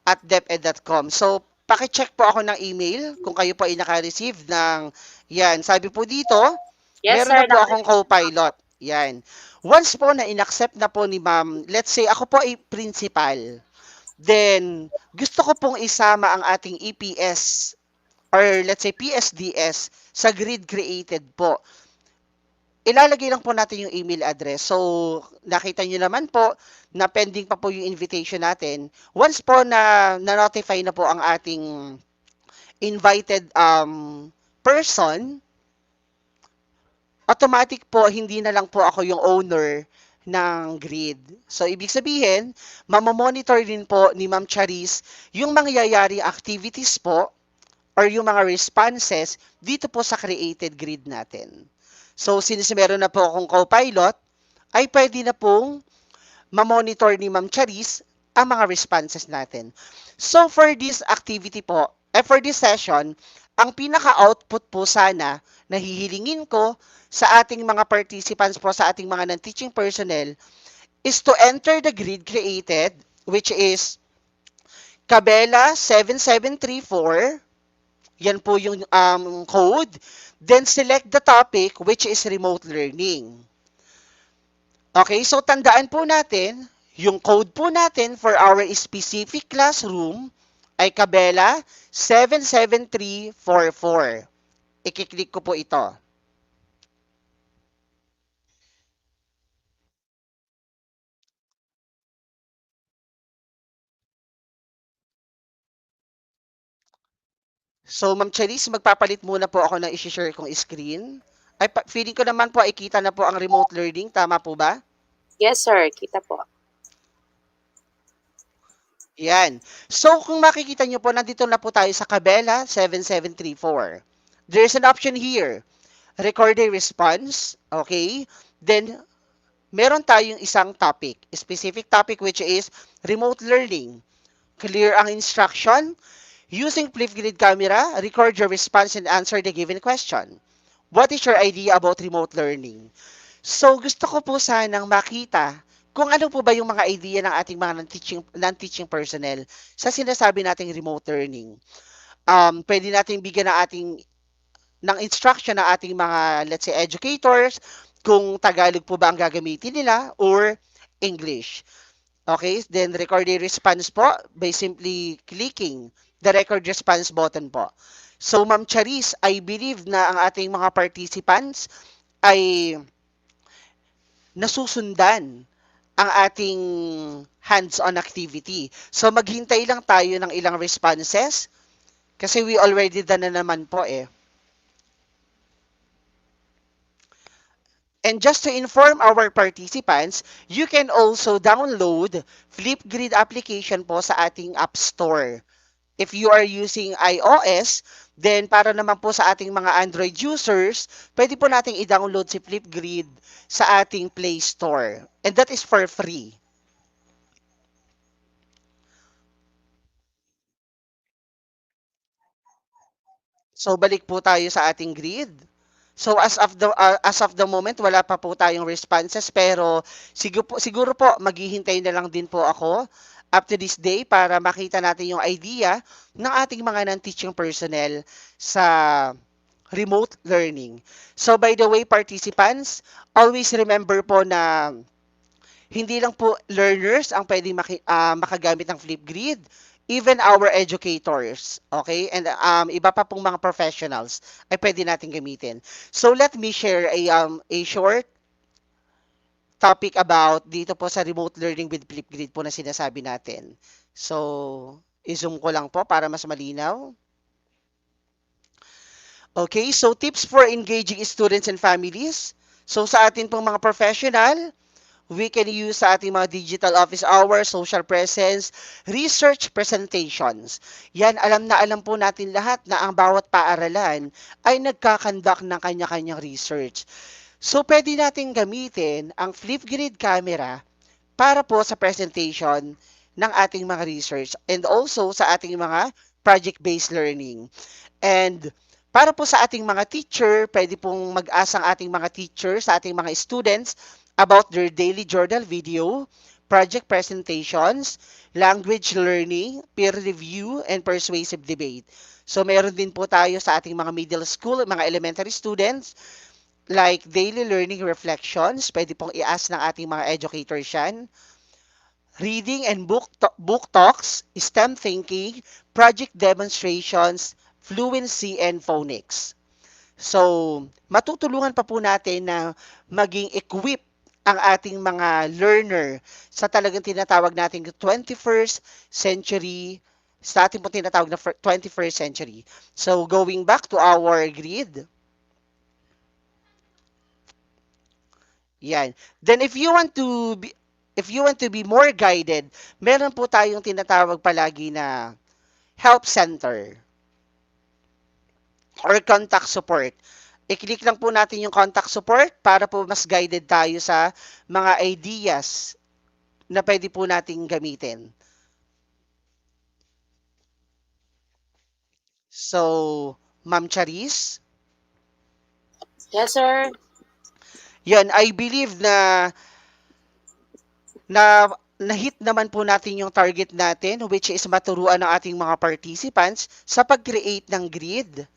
At deped.com. So, paki-check po ako ng email kung kayo po ay naka-receive ng yan. Sabi po dito, Yes, meron sir. na po akong co-pilot. Yan. Once po na in-accept na po ni ma'am, let's say ako po ay principal, then gusto ko pong isama ang ating EPS or let's say PSDS sa grid created po. Ilalagay lang po natin yung email address. So, nakita nyo naman po na pending pa po yung invitation natin. Once po na na-notify na po ang ating invited person, automatic po, hindi na lang po ako yung owner ng grid. So, ibig sabihin, mamamonitor din po ni Ma'am Charis yung mangyayari activities po or yung mga responses dito po sa created grid natin. So, since meron na po akong co-pilot, ay pwede na pong mamonitor ni Ma'am Charis ang mga responses natin. So, for this activity po, for this session, ang pinaka-output po sana na hihilingin ko sa ating mga participants po, sa ating mga non-teaching personnel, is to enter the grid created, which is Cabela 7734. Yan po yung code. Then select the topic, which is remote learning. Okay, so tandaan po natin, yung code po natin for our specific classroom ay Cabela 77344. I-click ko po ito. So, Ma'am Charis, magpapalit muna po ako ng i-share kong screen. Ay, feeling ko naman po, ikita na po ang remote learning. Tama po ba? Yes, sir. Kita po. Yan. So, kung makikita nyo po, nandito na po tayo sa Cabela 7734. There's an option here. Record a response. Okay? Then, meron tayong isang topic. Specific topic which is remote learning. Clear ang instruction. Using Flipgrid camera, record your response and answer the given question. What is your idea about remote learning? So gusto ko po sanang makita kung ano po ba yung mga idea ng ating mga non-teaching personnel sa sinasabi nating remote learning. Pwede nating bigyan ng instruction ng ating mga, let's say, educators, kung Tagalog po ba ang gagamitin nila or English. Okay, then record a response po by simply clicking the record response button po. So, Ma'am Charis, I believe na ang ating mga participants ay nasusundan ang ating hands-on activity. So, maghintay lang tayo ng ilang responses kasi we already done na naman po eh. And just to inform our participants, you can also download Flipgrid application po sa ating App Store. If you are using iOS, then para naman po sa ating mga Android users, pwede po nating i-download si Flipgrid sa ating Play Store. And that is for free. So balik po tayo sa ating grid. So as of the moment wala pa po tayong responses pero siguro po maghihintay na lang din po ako up to this day para makita natin yung idea ng ating mga non-teaching personnel sa remote learning. So by the way participants, always remember po na hindi lang po learners ang pwedeng makagamit ng Flipgrid, even our educators, okay? And iba pa pong mga professionals ay pwede natin gamitin. So let me share a short topic about dito po sa remote learning with Flipgrid po na sinasabi natin. So, i-zoom ko lang po para mas malinaw. Okay, so tips for engaging students and families. So sa atin pong mga professional, we can use sa ating mga digital office hours, social presence, research presentations. Yan, alam na alam po natin lahat na ang bawat paaralan ay nagkakandak ng kanya-kanyang research. So, pwede natin gamitin ang Flipgrid camera para po sa presentation ng ating mga research and also sa ating mga project-based learning. And para po sa ating mga teacher, pwede pong mag-asa ang ating mga teacher sa ating mga students about their daily journal video, project presentations, language learning, peer review, and persuasive debate. So meron din po tayo sa ating mga middle school, mga elementary students, like daily learning reflections, pwede pong i-ask ng ating mga educators yan. Reading and book talks, STEM thinking, project demonstrations, fluency, and phonics. So, matutulungan pa po natin na maging equipped ang ating mga learner sa talagang tinatawag nating 21st century, sa ating po tinatawag na 21st century. So, going back to our grid. Yan. Then if you want to be more guided, meron po tayong tinatawag palagi na help center or contact support. I-click lang po natin yung contact support para po mas guided tayo sa mga ideas na pwede po nating gamitin. So, Ma'am Charis? Yes, sir. Yan, I believe na na-hit naman po natin yung target natin, which is maturuan ng ating mga participants sa pag-create ng grid.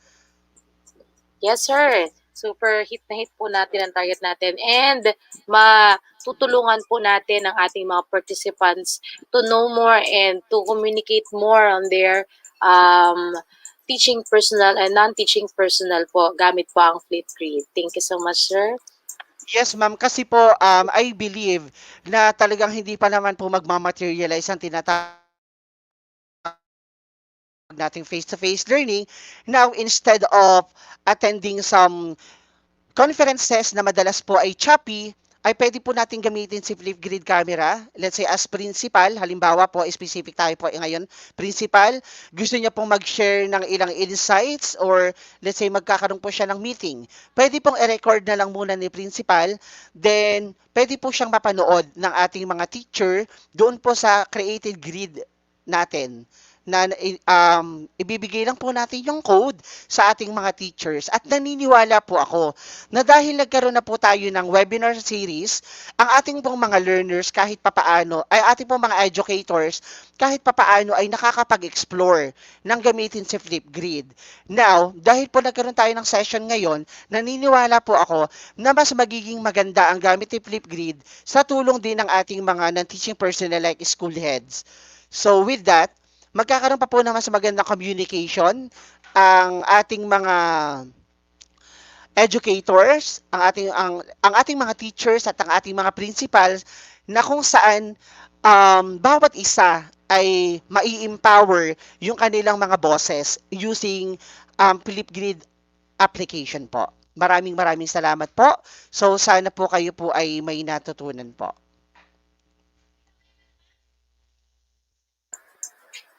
Yes, sir. Super hit na hit po natin ang target natin and matutulungan po natin ang ating mga participants to know more and to communicate more on their teaching personnel and non-teaching personnel po gamit po ang Flipgrid. Thank you so much, sir. Yes, ma'am. Kasi po, I believe na talagang hindi pa naman po magmamaterialize ang tinatawag nating face-to-face learning. Now, instead of attending some conferences na madalas po ay choppy, ay pwede po natin gamitin si Flipgrid camera. Let's say as principal, halimbawa po, specific tayo po ngayon, principal, gusto niya pong mag-share ng ilang insights or let's say magkakaroon po siya ng meeting. Pwede pong i-record na lang muna ni principal, then pwede po siyang mapanood ng ating mga teacher doon po sa created grid natin na ibibigay lang po natin yung code sa ating mga teachers at naniniwala po ako na dahil nagkaroon na po tayo ng webinar series, ang ating pong mga learners kahit papaano, ay ating pong mga educators kahit papaano ay nakakapag-explore ng gamitin si Flipgrid. Now, dahil po nagkaroon tayo ng session ngayon, naniniwala po ako na mas magiging maganda ang gamit ni Flipgrid sa tulong din ng ating mga non-teaching personnel like school heads. So with that, magkakaroon pa po ng mas magandang communication ang ating mga educators, ang ating mga teachers at ang ating mga principals na kung saan bawat isa ay mai-empower yung kanilang mga bosses using Flipgrid application po. Maraming salamat po. So sana po kayo po ay may natutunan po.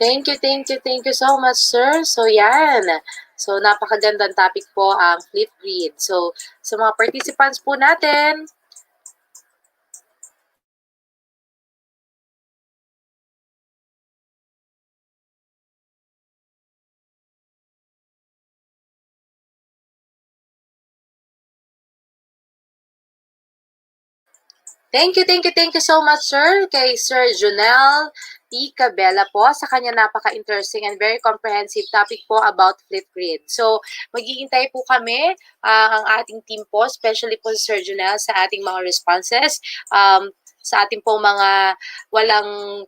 Thank you so much, sir. So, yan. So, napakagandang topic po ang Flipgrid. So, sa mga participants po natin, thank you so much, sir, kay Sir Junel E. Cabela po sa kanya napaka-interesting and very comprehensive topic po about Flipgrid. So, mag-iintay po kami, ang ating team po, especially po Sir Junel, sa ating mga responses, sa ating po mga walang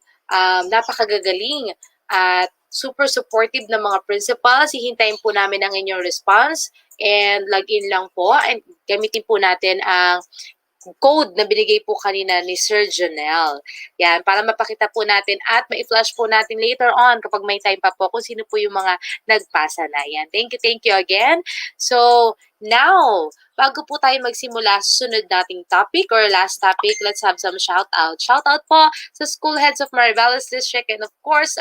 napakagagaling at super supportive na mga principals. Hihintayin po namin ang inyong response and login lang po and gamitin po natin ang code na binigay po kanina ni Sir Jonel. Yan, para mapakita po natin at ma-flash po natin later on kapag may time pa po kung sino po yung mga nagpasa na. Yan. Thank you again. So, now, bago po tayo magsimula sa sunod nating topic or last topic, let's have some shout out. Shout out po sa school heads of Mariveles District and of course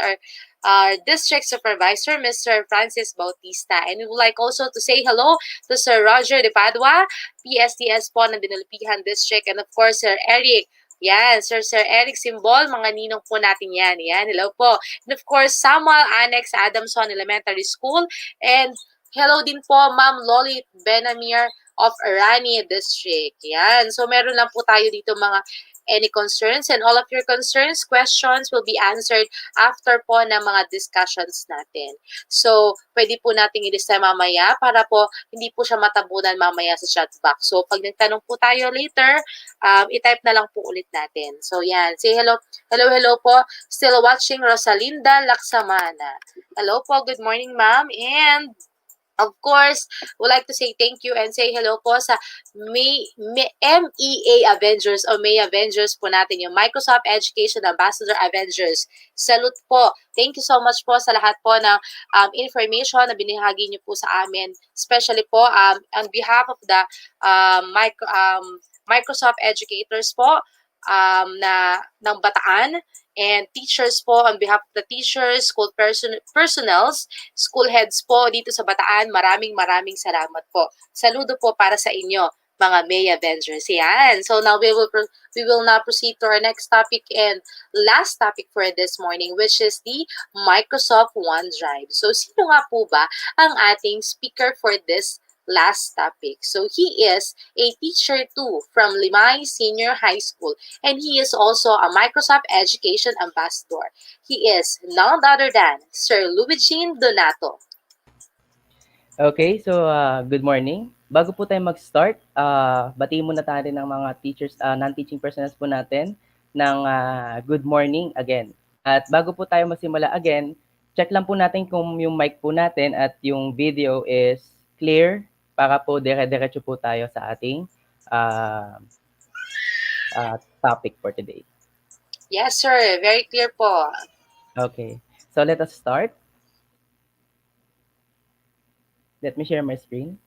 our district supervisor, Mr. Francis Bautista. And we would like also to say hello to Sir Roger de Padua, PSTS po ng Dinulpihan District, and of course, Sir Eric. Yan, Sir Eric Simbol, mga ninong po natin yan. Yan, hello po. And of course, Samuel Annex Adamson Elementary School. And hello din po, Ma'am Lolit Benamir of Arani District. Yan, so meron lang po tayo dito mga any concerns, and all of your concerns, questions will be answered after po ng mga discussions natin. So, pwede po nating ilista mamaya para po hindi po siya matabunan mamaya sa chat box. So, pag nagtanong po tayo later, i-type na lang po ulit natin. So, yan. Say hello. Hello po. Still watching Rosalinda Laksamana. Hello po. Good morning, ma'am. And of course, would like to say thank you and say hello po sa MEA Avengers o May Avengers po natin, yung Microsoft Education Ambassador Avengers. Salute po. Thank you so much po sa lahat po ng information na binahagi niyo po sa amin, especially po on behalf of the Microsoft educators po ng Bataan, and teachers po on behalf of the teachers, school personnels, school heads po dito sa Bataan. Maraming salamat po. Saludo po para sa inyo, mga May Avengers. Yan. So now we will now proceed to our next topic and last topic for this morning, which is the Microsoft OneDrive. So sino nga po ba ang ating speaker for this last topic? So he is a teacher too from Limay Senior High School, and he is also a Microsoft Education Ambassador. He is none other than Sir Luigi Donato. Okay, so good morning. Bago po tayo mag-start, batiin muna tayo ng mga teachers, non-teaching personnel po natin ng good morning again. At bago po tayo magsimula again, check lang po natin kung yung mic po natin at yung video is clear para po dire-diretso po tayo sa ating topic for today. Yes, sir. Very clear po. Okay. So let us start. Let me share my screen.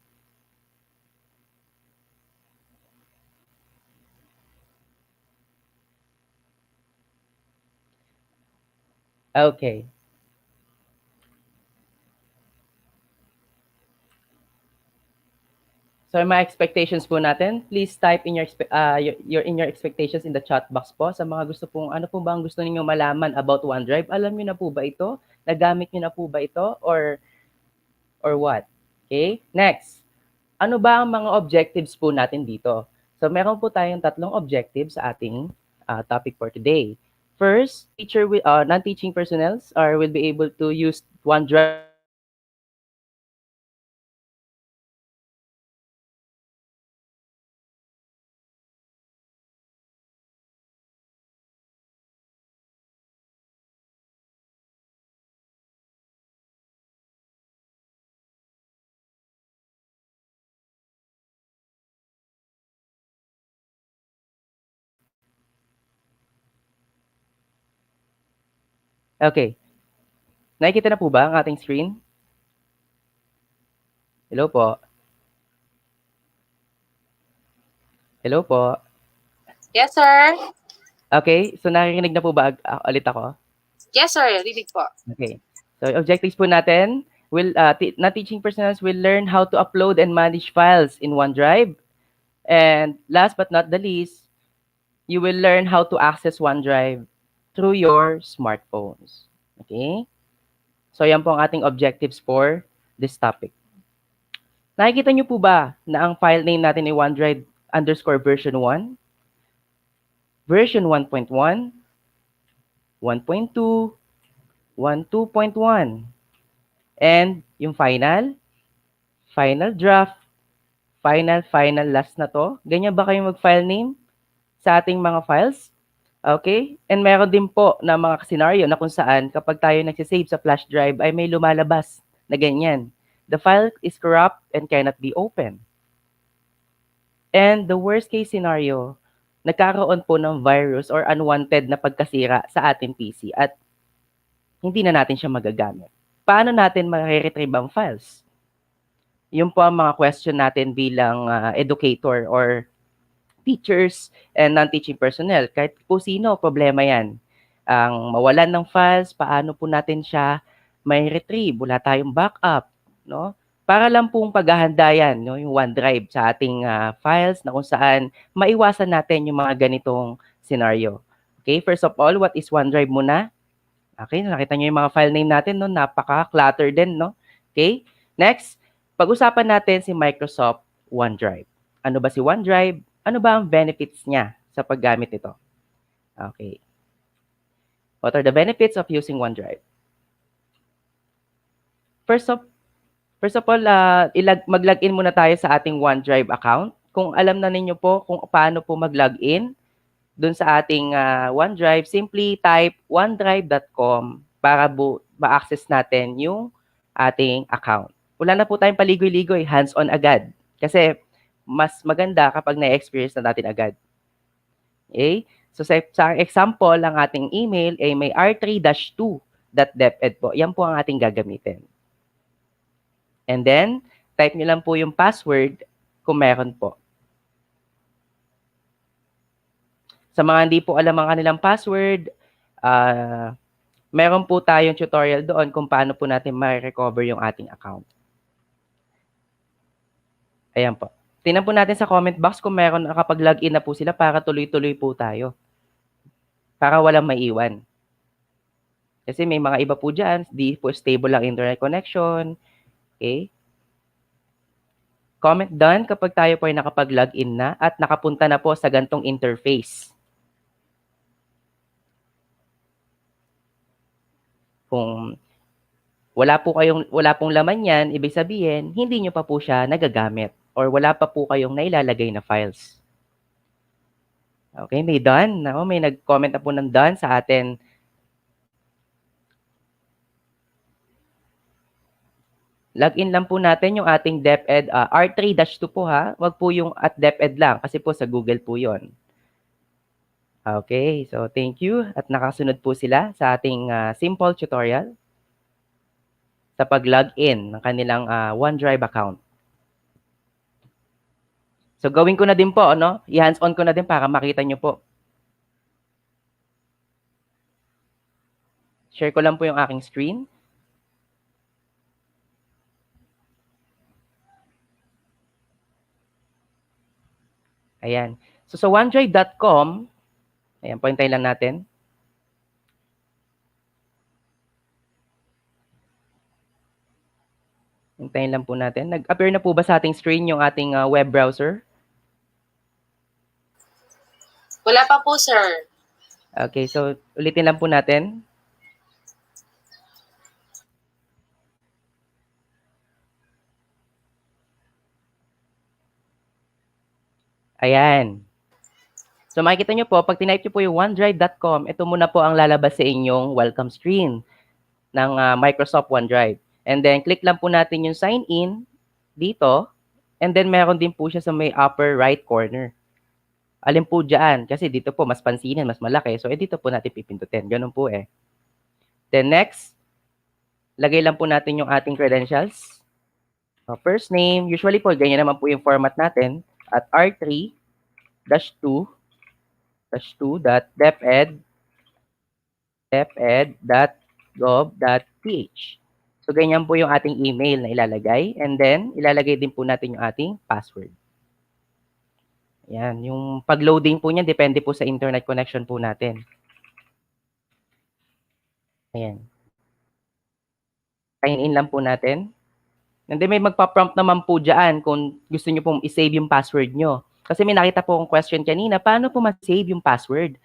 Okay. So So yung mga expectations po natin, please type in your expectations in the chat box po. Sa mga gusto pong, ano po ba ang gusto niyo malaman about OneDrive? Alam niyo na po ba ito? Nagamit niyo na po ba ito? Or what? Okay? Next. Ano ba ang mga objectives po natin dito? So meron po tayong tatlong objectives sa ating topic for today. First, non-teaching personnel will be able to use OneDrive Okay. Nakikita na po ba ang ating screen? Hello po. Hello po. Yes, sir. Okay, so naririnig na po ba ulit ako? Yes, sir. Rinig po. Okay. So objectives po natin, non-teaching personnel will learn how to upload and manage files in OneDrive. And last but not the least, you will learn how to access OneDrive through your smartphones. Okay? So yan po ang ating objectives for this topic. Nakikita niyo po ba na ang file name natin ay OneDrive _version 1, version 1.1, 1.2, 1.2.1, and yung final draft, final last na to. Ganyan ba kayo mag-file name sa ating mga files? Okay? And meron din po na mga scenario na kung saan kapag tayo nagsisave sa flash drive ay may lumalabas na ganyan. The file is corrupt and cannot be opened. And the worst case scenario, nagkakaroon po ng virus or unwanted na pagkasira sa ating PC at hindi na natin siya magagamit. Paano natin ma-retrieve ang files? Yun po ang mga question natin bilang educator or teachers and non-teaching personnel. Kahit po sino, problema yan. Ang mawalan ng files, paano po natin siya may retrieve? Wala tayong backup. No? Para lang pong paghahanda yan, no? Yung OneDrive sa ating files na kung saan maiwasan natin yung mga ganitong scenario. Okay, first of all, what is OneDrive muna? Okay, nakita nyo yung mga file name natin, no? Napaka-clutter din, no? Okay, next, pag-usapan natin si Microsoft OneDrive. Ano ba si OneDrive? Ano ba ang benefits niya sa paggamit nito? Okay. What are the benefits of using OneDrive? First of all, mag-login muna tayo sa ating OneDrive account. Kung alam na ninyo po kung paano po mag-login dun sa ating OneDrive, simply type onedrive.com para ma-access natin yung ating account. Wala na po tayong paligoy-ligoy, hands-on agad. Kasi mas maganda kapag na-experience na natin agad. Okay? So sa example, ang ating email ay may r3-2.deped po. Yan po ang ating gagamitin. And then, type nyo lang po yung password kung meron po. Sa mga hindi po alam ang kanilang password, meron po tayong tutorial doon kung paano po natin ma-recover yung ating account. Ayan po. Tingnan po natin sa comment box kung meron nakapag-login na po sila para tuloy-tuloy po tayo. Para walang maiwan. Kasi may mga iba po dyan, di po stable ang internet connection. Okay? Comment done kapag tayo po ay nakapag-login na at nakapunta na po sa gantong interface. Kung wala pong laman yan, ibig sabihin, hindi nyo pa po siya nagagamit or wala pa po kayong nailalagay na files. Okay, may done. No? May nag-comment na po ng done sa atin. Login lang po natin yung ating DepEd, R3-2 po ha. Wag po yung at DepEd lang kasi po sa Google po yon. Okay, so thank you at nakasunod po sila sa ating simple tutorial sa pag-login ng kanilang OneDrive account. So gawin ko na din po, no? I-hands-on ko na din para makita nyo po. Share ko lang po yung aking screen. Ayan. So sa OneDrive.com, ayan, pointayin lang natin. Hintayin lang po natin. Nag-appear na po ba sa ating screen yung ating web browser? Wala pa po, sir. Okay, so ulitin lang po natin. Ayan. So makikita nyo po, pag tinype nyo po yung OneDrive.com, ito muna po ang lalabas sa inyong welcome screen ng Microsoft OneDrive. And then, click lang po natin yung sign in dito. And then, meron din po siya sa may upper right corner. Alin po dyan? Kasi dito po, mas pansinin, mas malaki. So, dito po natin pipindutin. Ganun po eh. Then, next, lagay lang po natin yung ating credentials. So, first name, usually po, ganyan naman po yung format natin. At r3-2-2.deped.gov.ph. So, ganyan po yung ating email na ilalagay. And then, ilalagay din po natin yung ating password. Yan. Yung pag-loading po niyan, depende po sa internet connection po natin. Ayan. Sign in lang po natin. And then, may magpa-prompt naman po dyan kung gusto nyo pong i-save yung password nyo. Kasi may nakita po akong question kanina, paano po ma-save yung password?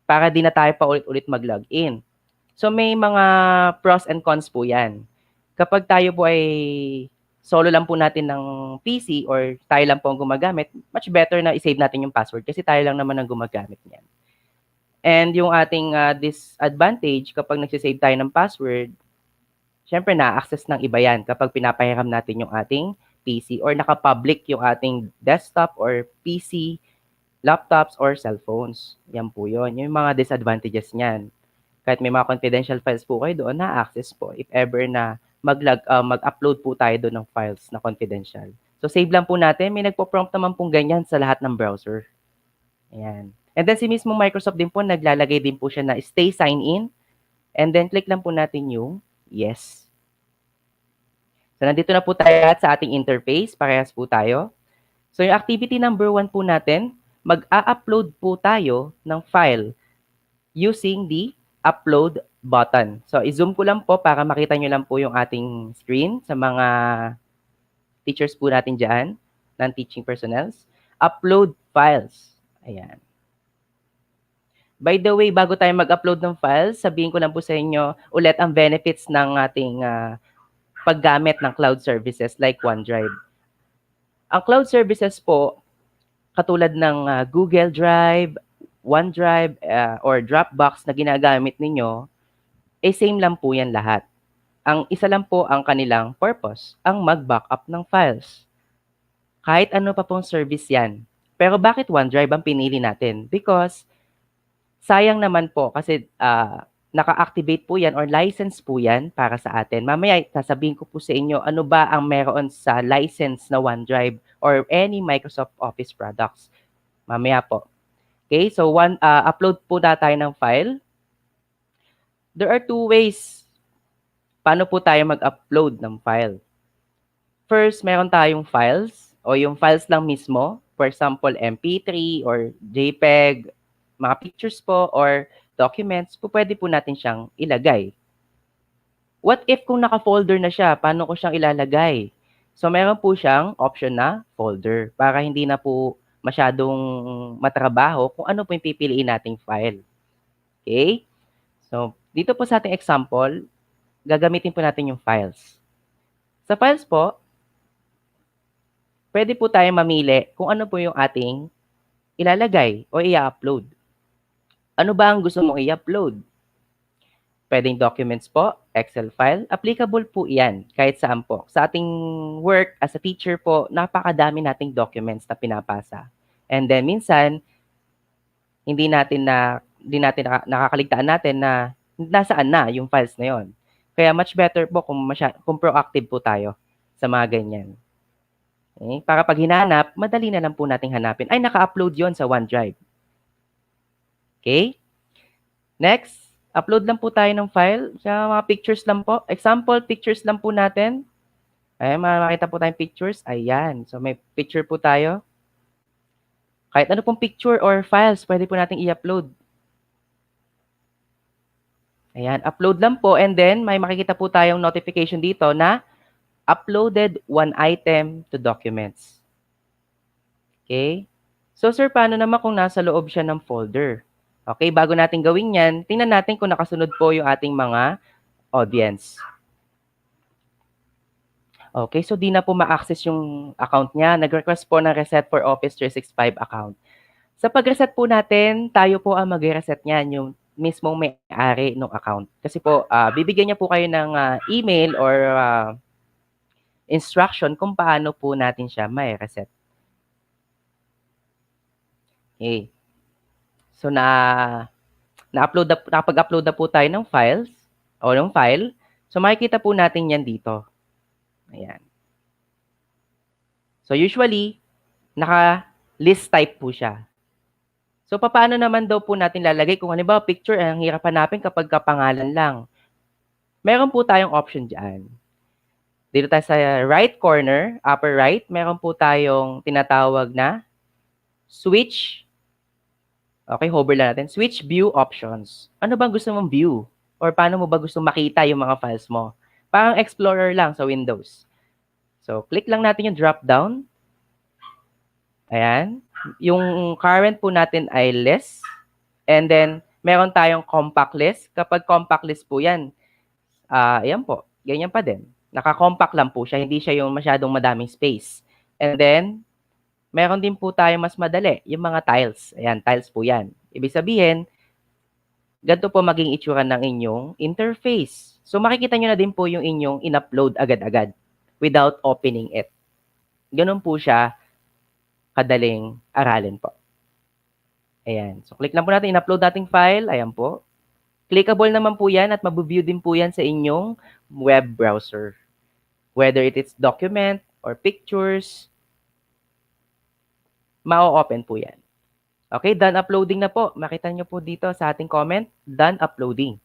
Para di na tayo pa ulit-ulit mag-login. So, may mga pros and cons po yan. Kapag tayo po ay solo lang po natin ng PC or tayo lang po ang gumagamit, much better na i-save natin yung password kasi tayo lang naman ang gumagamit niyan. And yung ating disadvantage, kapag nagsisave tayo ng password, syempre na-access ng iba yan kapag pinapahiram natin yung ating PC or naka-public yung ating desktop or PC, laptops, or cellphones. Yan po yun. Yung mga disadvantages niyan. Kahit may mga confidential files po kayo doon, na-access po if ever na mag-upload po tayo doon ng files na confidential. So, save lang po natin. May nagpo-prompt naman pong ganyan sa lahat ng browser. Ayan. And then, si mismo Microsoft din po, naglalagay din po siya na stay sign in. And then, click lang po natin yung yes. So, nandito na po tayo sa ating interface. Parehas po tayo. So, yung activity number 1 po natin, mag-a-upload po tayo ng file using the upload button. So, i-zoom ko lang po para makita nyo lang po yung ating screen sa mga teachers po natin dyan, non-teaching personnels. Upload files. Ayan. By the way, bago tayo mag-upload ng files, sabihin ko lang po sa inyo ulit ang benefits ng ating paggamit ng cloud services like OneDrive. Ang cloud services po, katulad ng Google Drive, OneDrive, or Dropbox na ginagamit ninyo, same lang po yan lahat. Ang isa lang po ang kanilang purpose, ang mag-backup ng files. Kahit ano pa pong service yan. Pero bakit OneDrive ang pinili natin? Because sayang naman po kasi naka-activate po yan or license po yan para sa atin. Mamaya sasabihin ko po sa inyo ano ba ang meron sa license na OneDrive or any Microsoft Office products. Mamaya po. Okay, so upload po na tayo ng file. There are 2 ways paano po tayo mag-upload ng file. First, meron tayong files o yung files lang mismo. For example, MP3 or JPEG, mga pictures po or documents, po pwede po natin siyang ilagay. What if kung naka-folder na siya, paano ko siyang ilalagay? So, meron po siyang option na folder para hindi na po masyadong matrabaho kung ano po yung pipiliin nating file. Okay? So, dito po sa ating example, gagamitin po natin yung files. Sa files po, pwede po tayo mamili kung ano po yung ating ilalagay o i-upload. Ano ba ang gusto mong i-upload? Pwedeng documents po, Excel file. Applicable po yan kahit saan po. Sa ating work as a teacher po, napakadami nating documents na pinapasa. And then minsan, hindi natin nakakaligtaan natin na nasaan na yung files na yon. Kaya much better po kung proactive po tayo sa mga ganyan. Okay? Para pag hinanap, madali na lang po nating hanapin. Ay, naka-upload yon sa OneDrive. Okay? Next, upload lang po tayo ng file. Sa mga pictures lang po. Example, pictures lang po natin. Ay, makita po tayong pictures. Ayan. So, may picture po tayo. Kahit ano pong picture or files, pwede po nating i-upload. Ayan, upload lang po and then may makikita po tayong notification dito na uploaded one item to documents. Okay? So sir, paano naman kung nasa loob siya ng folder? Okay, bago natin gawin yan, tingnan natin kung nakasunod po yung ating mga audience. Okay, so di na po ma-access yung account niya. Nag-request po ng reset for Office 365 account. Sa pag-reset po natin, tayo po ang mag-reset niyan, yung mismong may-ari ng account. Kasi po, bibigyan niya po kayo ng email or instruction kung paano po natin siya may-reset. Okay. So, nakapag-upload na po tayo ng files o ng file. So, makikita po natin yan dito. Ayan. So, usually, naka-list type po siya. So, paano naman daw po natin lalagay? Kung halimbawa, picture, ang hirap hanapin kapag kapangalan lang. Meron po tayong option dyan. Dito tayo sa right corner, upper right, meron po tayong tinatawag na switch. Okay, hover lang natin. Switch view options. Ano bang gusto mong view? Or paano mo ba gusto makita yung mga files mo? Parang Explorer lang sa Windows. So, click lang natin yung drop down. Ayan. Yung current po natin ay list. And then, meron tayong compact list. Kapag compact list po yan, ayan po, ganyan pa din. Naka-compact lang po siya. Hindi siya yung masyadong madaming space. And then, meron din po tayo mas madali, yung mga tiles. Ayan, tiles po yan. Ibig sabihin, ganito po maging itsura ng inyong interface. So, makikita nyo na din po yung inyong in-upload agad-agad without opening it. Ganun po siya kadaling aralin po. Ayan. So, click lang po natin, in-upload nating file. Ayan po. Clickable naman po yan at mabu-view din po yan sa inyong web browser. Whether it is document or pictures, ma-open po yan. Okay, done uploading na po. Makita nyo po dito sa ating comment, done uploading.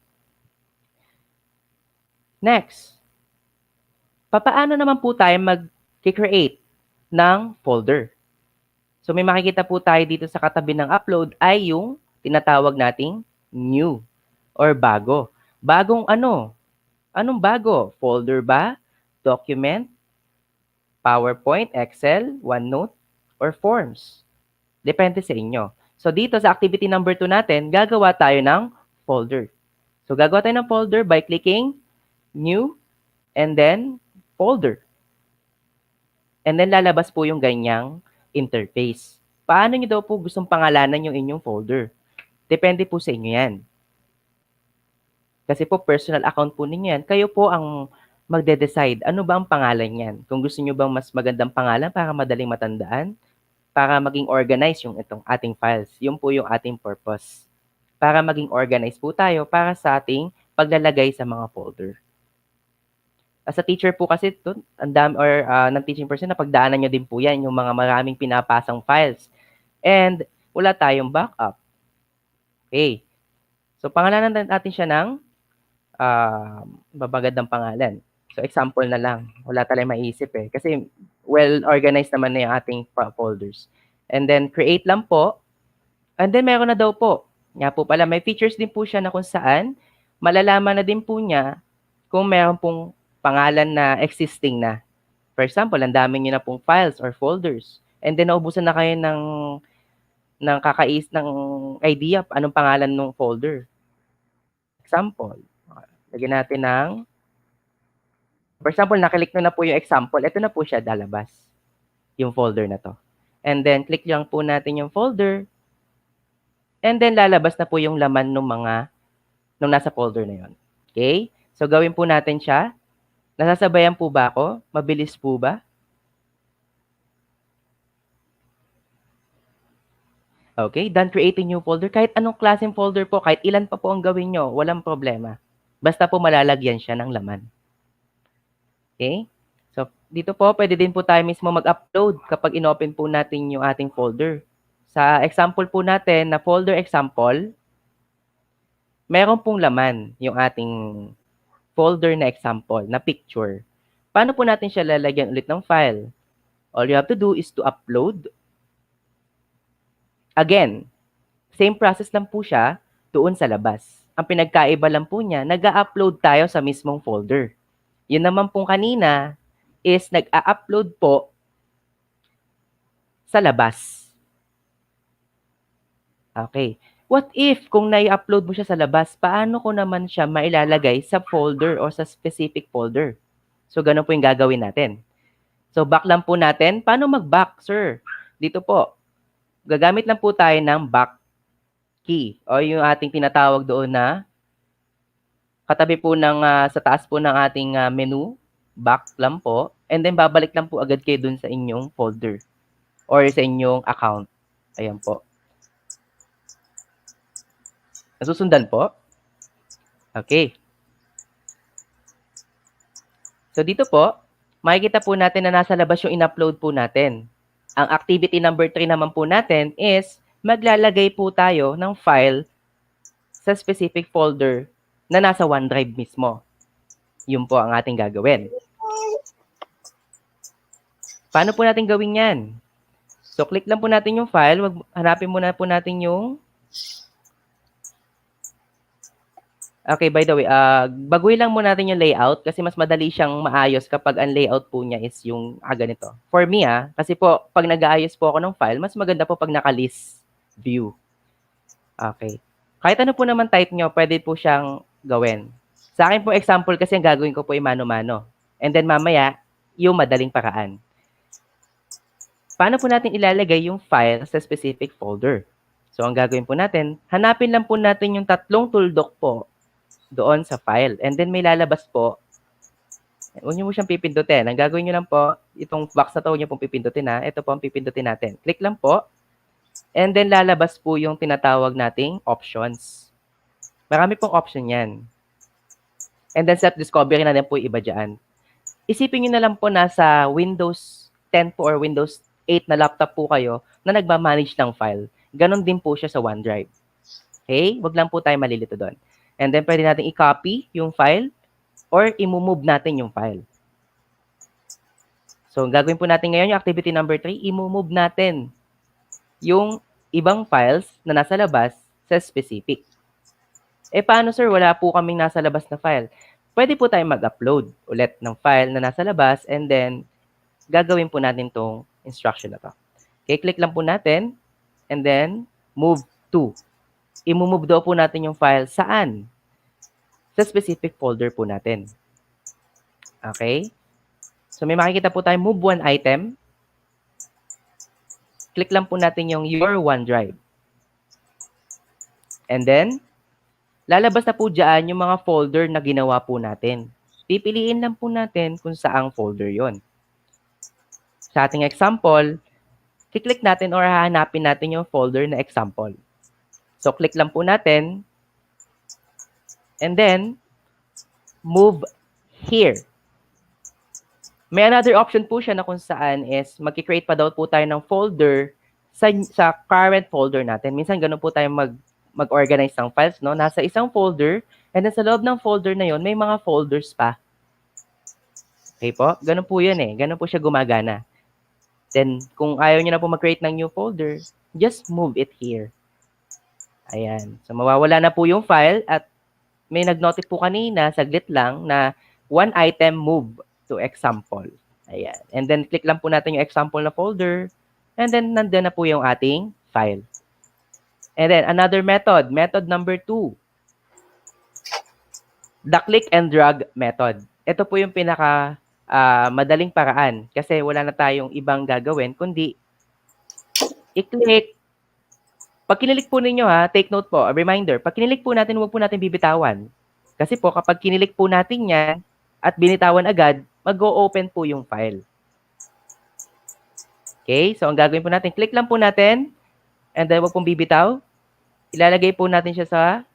Next, papaano naman po tayo mag-create ng folder? So may makikita po tayo dito sa katabi ng upload ay yung tinatawag nating new or bago. Bagong ano? Anong bago? Folder ba? Document? PowerPoint, Excel, OneNote, or Forms? Depende sa inyo. So dito sa activity number 2 natin, gagawa tayo ng folder. So gagawa tayo ng folder by clicking New and then Folder. And then lalabas po yung ganyang interface. Paano nyo daw po gustong pangalanan yung inyong folder? Depende po sa inyo yan. Kasi po personal account po ninyo yan. Kayo po ang magde-decide ano ba ang pangalan yan. Kung gusto nyo bang mas magandang pangalan para madaling matandaan, para maging organized yung itong ating files. Yun po yung ating purpose. Para maging organized po tayo para sa ating paglalagay sa mga folder. As a teacher po kasi, ang dami or ng teaching person, napagdaanan nyo din po yan, yung mga maraming pinapasang files. And wala tayong backup. Okay. So, pangalanan natin siya ng babagad ng pangalan. So, example na lang. Wala tayong maisip eh. Kasi well-organized naman na yung ating folders. And then, create lang po. And then, meron na daw po. Nga po pala, may features din po siya na kung saan malalaman na din po niya kung meron pong pangalan na existing na. For example, ang dami niyo na pong files or folders. And then, naubusan na kayo ng idea anong pangalan ng folder. Example. Lagyan natin ng, for example, nakalik na po yung example. Ito na po siya lalabas. Yung folder na to. And then, click lang po natin yung folder. And then, lalabas na po yung laman ng nung nasa folder na yon. Okay? So, gawin po natin siya. Nasasabayan po ba ako? Mabilis po ba? Okay, done creating new folder. Kahit anong klaseng folder po, kahit ilan pa po ang gawin nyo, walang problema. Basta po malalagyan siya ng laman. Okay? So, dito po, pwede din po tayo mismo mag-upload kapag inopen po natin yung ating folder. Sa example po natin, na folder example, meron pong laman yung ating folder na example, na picture. Paano po natin siya lalagyan ulit ng file? All you have to do is to upload. Again, same process lang po siya doon sa labas. Ang pinagkaiba lang po niya, nag-a-upload tayo sa mismong folder. Yun naman pong kanina is nag-a-upload po sa labas. Okay. What if kung nai-upload mo siya sa labas, paano ko naman siya mailalagay sa folder o sa specific folder? So, ganun po yung gagawin natin. So, back lang po natin. Paano mag-back, sir? Dito po. Gagamit lang po tayo ng back key o yung ating tinatawag doon na katabi po ng sa taas po ng ating menu, back lang po. And then, babalik lang po agad kayo dun sa inyong folder or sa inyong account. Ayan po. Nasusundan po? Okay. So dito po, makikita po natin na nasa labas yung in-upload po natin. Ang activity number 3 naman po natin is maglalagay po tayo ng file sa specific folder na nasa OneDrive mismo. Yun po ang ating gagawin. Paano po natin gawin yan? So click lang po natin yung file. Hanapin muna po natin yung Okay, by the way, baguhin lang muna natin yung layout kasi mas madali siyang maayos kapag ang layout po niya is yung ganito. For me, kasi po, pag nag-aayos po ako ng file, mas maganda po pag naka-list view. Okay. Kahit ano po naman type nyo, pwede po siyang gawin. Sa akin po, example kasi ang gagawin ko po ay mano-mano. And then mamaya, yung madaling paraan. Paano po natin ilalagay yung file sa specific folder? So, ang gagawin po natin, hanapin lang po natin yung tatlong tuldok po doon sa file. And then may lalabas po. Huwag niyo mo siyang pipindutin. Ang gagawin niyo lang po, itong box na to, huwag niyo pong pipindutin ha. Ito po ang pipindutin natin. Click lang po. And then lalabas po yung tinatawag nating options. Marami pong option yan. And then self-discovery na din po yung iba dyan. Isipin niyo na lang po nasa Windows 10 po or Windows 8 na laptop po kayo na nagmamanage ng file. Ganon din po siya sa OneDrive. Okay? Huwag lang po tayo malilito doon. And then, pwede natin i-copy yung file or i-move natin yung file. So, gagawin po natin ngayon yung activity number 3, i-move natin yung ibang files na nasa labas sa specific. Paano sir? Wala po kaming nasa labas na file. Pwede po tayo mag-upload ulit ng file na nasa labas and then, gagawin po natin tong instruction na to. Okay, click lang po natin and then, move to. I-move daw po natin yung file saan? Sa specific folder po natin. Okay? So may makikita po tayo move one item. Click lang po natin yung your OneDrive. And then, lalabas na po dyan yung mga folder na ginawa po natin. Pipiliin lang po natin kung saang folder yon. Sa ating example, kiklik natin or hahanapin natin yung folder na example. So, click lang po natin. And then, move here. May another option po siya na kung saan is mag-create pa daw po tayo ng folder sa current folder natin. Minsan, ganun po tayo mag-organize ng files, no? Nasa isang folder, and then sa loob ng folder na yon may mga folders pa. Okay po? Ganun po yun eh. Ganun po siya gumagana. Then, kung ayaw nyo na po mag-create ng new folder, just move it here. Ayan. So, mawawala na po yung file at may nag-notice po kanina, saglit lang, na one item move to example. Ayan. And then, click lang po natin yung example na folder. And then, nandun na po yung ating file. And then, another method. Method number 2. The click and drag method. Ito po yung pinaka madaling paraan kasi wala na tayong ibang gagawin kundi i-click. Pag kinilik po ninyo take note po, a reminder, pag kinilik po natin, huwag po natin bibitawan. Kasi po kapag kinilik po natin yan at binitawan agad, mag-o-open po yung file. Okay, so ang gagawin po natin, click lang po natin and then huwag pong bibitaw. Ilalagay po natin siya sa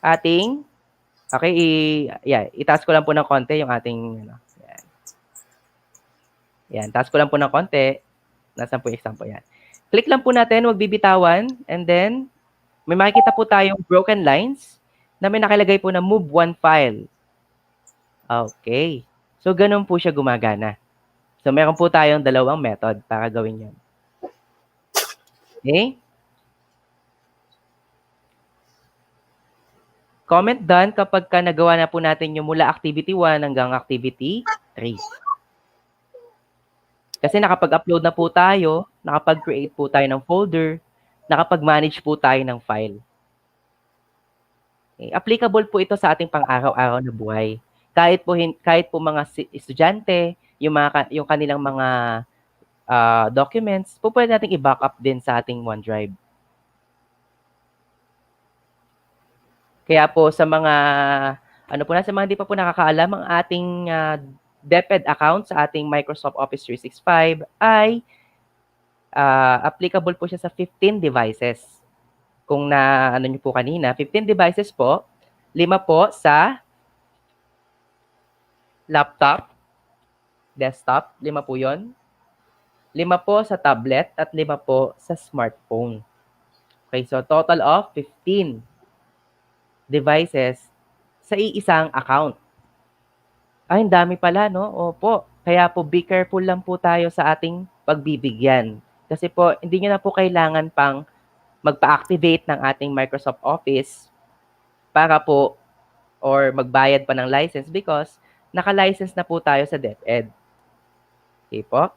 ating, okay, itaas ko lang po ng konti yung ating, yan, taas ko lang po ng konti. Nasaan po yung example yan. Click lang po natin, huwag bibitawan. And then, may makikita po tayong broken lines na may nakalagay po na move one file. Okay. So, ganun po siya gumagana. So, meron po tayong dalawang method para gawin yan. Okay? Comment done kapag nagawa na po natin yung mula activity 1 hanggang activity 3. Kasi nakapag-upload na po tayo, nakapag-create po tayo ng folder, nakapag-manage po tayo ng file. Okay. Applicable po ito sa ating pang-araw-araw na buhay. Kahit po mga estudyante, yung kanilang mga documents, po pwede nating i-backup din sa ating OneDrive. Kaya po sa mga sa mga hindi pa po nakakaalam, ang ating DepEd account sa ating Microsoft Office 365 ay applicable po siya sa 15 devices. Kung niyo po kanina, 15 devices po, 5 po sa laptop, desktop, 5 po yun. 5 po sa tablet at 5 po sa smartphone. Okay, so total of 15 devices sa iisang account. Ay, ang dami pala, no? Opo. Kaya po, be careful lang po tayo sa ating pagbibigyan. Kasi po, hindi nyo na po kailangan pang magpa-activate ng ating Microsoft Office para po, or magbayad pa ng license because naka-license na po tayo sa DepEd. Okay po?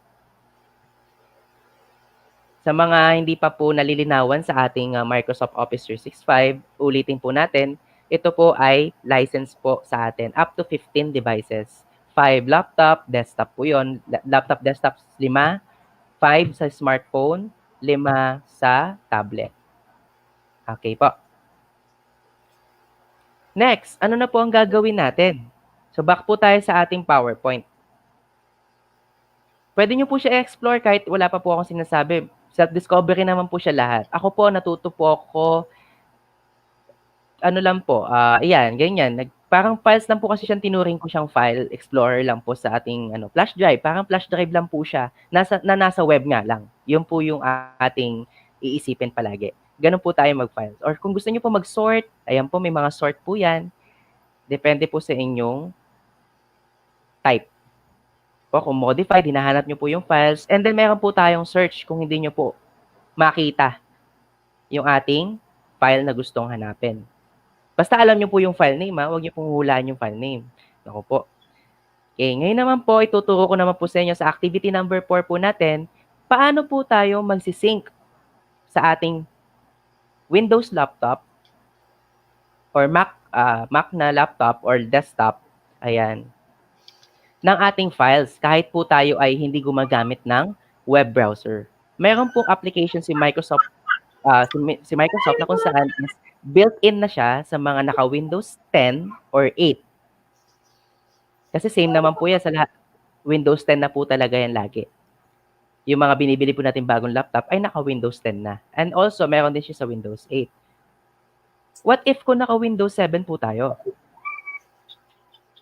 Sa mga hindi pa po nalilinawan sa ating Microsoft Office 365, ulitin po natin, ito po ay license po sa atin, up to 15 devices. 5 laptop, desktop po yun. Laptop, desktop, 5. 5 sa smartphone, 5 sa tablet. Okay po. Next, ano na po ang gagawin natin? So back po tayo sa ating PowerPoint. Pwede nyo po siya i-explore kahit wala pa po akong sinasabi. Self-discovery naman po siya lahat. Ako po, natuto po ako, ayan, ganyan. Parang files lang po kasi siyang tinuring ko siyang file explorer lang po sa ating flash drive. Parang flash drive lang po siya. Nasa web nga lang. Yun po yung ating iisipin palagi. Ganun po tayo mag-files. Or kung gusto niyo po mag-sort, ayan po, may mga sort po yan. Depende po sa inyong type. O kung modified, hinahanap nyo po yung files. And then meron po tayong search kung hindi nyo po makita yung ating file na gustong hanapin. Basta alam nyo po yung file name, huwag nyo pong hulaan yung file name. Ako po. Okay, ngayon naman po, ituturo ko naman po sa inyo sa activity number 4 po natin, paano po tayo magsisync sa ating Windows laptop or Mac na laptop or desktop, ayan, ng ating files kahit po tayo ay hindi gumagamit ng web browser. Meron pong application si Microsoft na kung saan is built-in na siya sa mga naka-Windows 10 or 8. Kasi same naman po yan sa lahat. Windows 10 na po talaga yan lagi. Yung mga binibili po natin bagong laptop ay naka-Windows 10 na. And also, meron din siya sa Windows 8. What if kung naka-Windows 7 po tayo?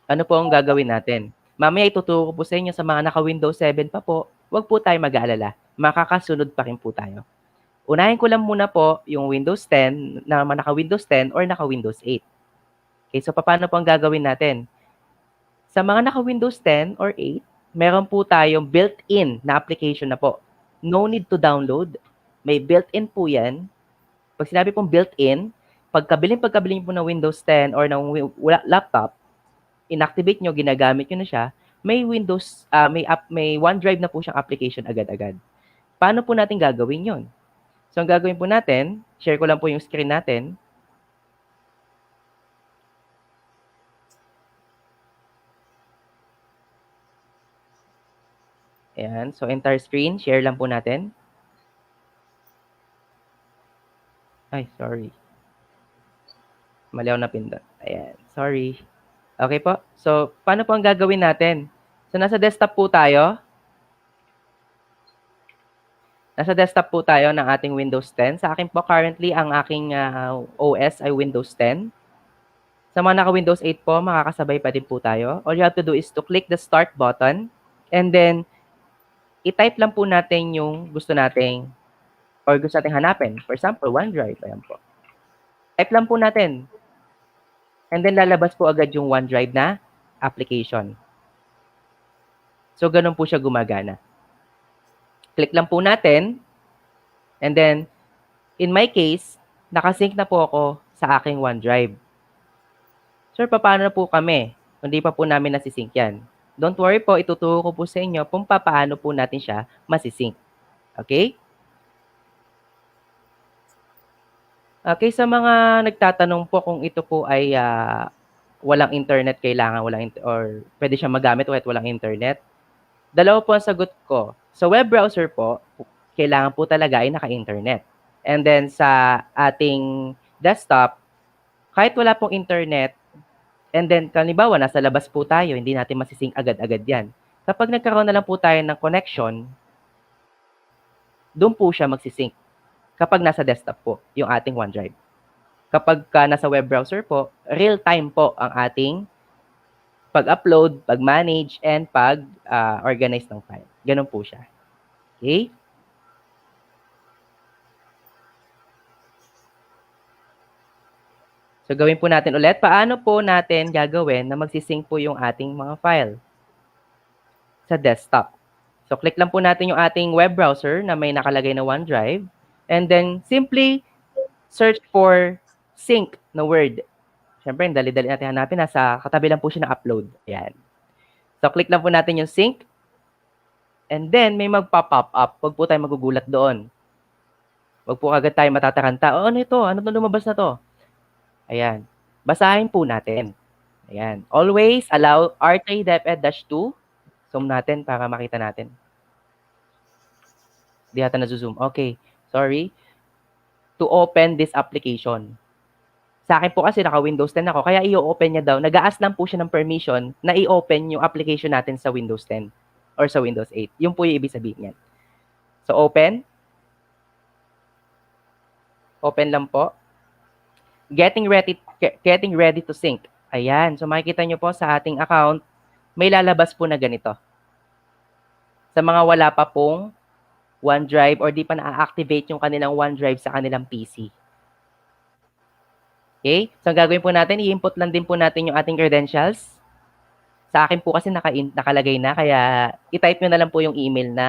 Ano po ang gagawin natin? Mamaya ituturo ko po sa inyo sa mga naka-Windows 7 pa po, huwag po tayo mag-aalala. Makakasunod pa rin po tayo. Unahin ko lang muna po yung Windows 10 na naka-Windows 10 or naka-Windows 8. Okay, so paano po ang gagawin natin? Sa mga naka-Windows 10 or 8, meron po tayong built-in na application na po. No need to download. May built-in po yan. Pag sinabi pong built-in, pagkabiling po ng Windows 10 or ng laptop, inactivate nyo, ginagamit nyo na siya, may Windows, may OneDrive na po siyang application agad-agad. Paano po natin gagawin yon? So, ang gagawin po natin, share ko lang po yung screen natin. Ayan. So, entire screen, share lang po natin. Ay, sorry. Mali ako na pindot. Ayan. Sorry. Okay po. So, paano po ang gagawin natin? So, nasa desktop po tayo. Nasa desktop po tayo ng ating Windows 10. Sa akin po currently, ang aking OS ay Windows 10. Sa mga naka-Windows 8 po, makakasabay pa din po tayo. All you have to do is to click the Start button and then i-type lang po natin yung gusto nating or gusto nating hanapin. For example, OneDrive. Ayan po. Type lang po natin. And then lalabas po agad yung OneDrive na application. So, ganun po siya gumagana. Click lang po natin. And then, in my case, nakasync na po ako sa aking OneDrive. Sir, paano na po kami? Hindi pa po namin nasisync yan. Don't worry po, ituturo ko po sa inyo kung paano po natin siya masisync. Okay? Okay, sa mga nagtatanong po kung ito po ay walang internet, kailangan or pwede siyang magamit kahit walang internet. Dalawa po ang sagot ko. Sa web browser po, kailangan po talaga ay naka-internet. And then sa ating desktop, kahit wala pong internet, and then kanibawa, nasa labas po tayo, hindi natin masisync agad-agad yan. Kapag nagkaroon na lang po tayo ng connection, doon po siya magsisync. Kapag nasa desktop po, yung ating OneDrive. Kapag nasa web browser po, real-time po ang ating pag-upload, pag-manage, and pag-organize ng file. Ganun po siya. Okay? So, gawin po natin ulit. Paano po natin gagawin na magsisync po yung ating mga file sa desktop? So, click lang po natin yung ating web browser na may nakalagay na OneDrive. And then, simply search for sync na word. Siyempre, dali-dali natin hanapin. Nasa katabi lang po siya na upload. Ayan. So, click lang po natin yung sync. And then, may mag-pop up. Huwag po tayo magugulat doon. Huwag po agad tayo matataranta. Oh, ano ito? Ano itong lumabas na to? Ayan. Basahin po natin. Ayan. Always allow R3 DepEd-2. Zoom natin para makita natin. Di yata na-zoom. Okay. Sorry. To open this application. Sa akin po kasi naka-Windows 10 ako, kaya i-open niya daw. Nag-a-ask lang po siya ng permission na i-open yung application natin sa Windows 10 or sa Windows 8. Yung po yung ibig sabihin yan. So, open. Open lang po. Getting ready to sync. Ayan. So, makikita nyo po sa ating account, may lalabas po na ganito. Sa mga wala pa pong OneDrive or di pa na-activate yung kanilang OneDrive sa kanilang PC. Okay? So, ang gagawin po natin, i-input lang din po natin yung ating credentials. Sa akin po kasi nakalagay na, kaya i-type nyo na lang po yung email na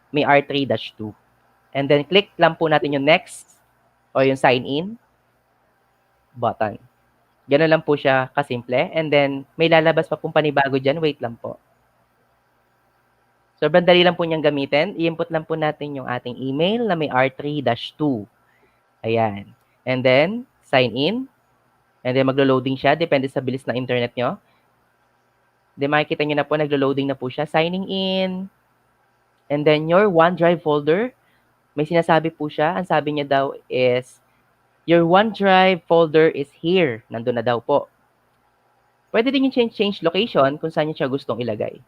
may R3-2. And then, click lang po natin yung next o yung sign in button. Ganun lang po siya kasimple. And then, may lalabas pa pong panibago dyan. Wait lang po. Sobrang dali lang po niyang gamitin. I-input lang po natin yung ating email na may R3-2. Ayan. And then, sign in. And then, maglo-loading siya. Depende sa bilis ng internet nyo. Then, makikita nyo na po, naglo-loading na po siya. Signing in. And then, your OneDrive folder, may sinasabi po siya. Ang sabi niya daw is, your OneDrive folder is here. Nandun na daw po. Pwede din yung change location kung saan nyo siya gustong ilagay.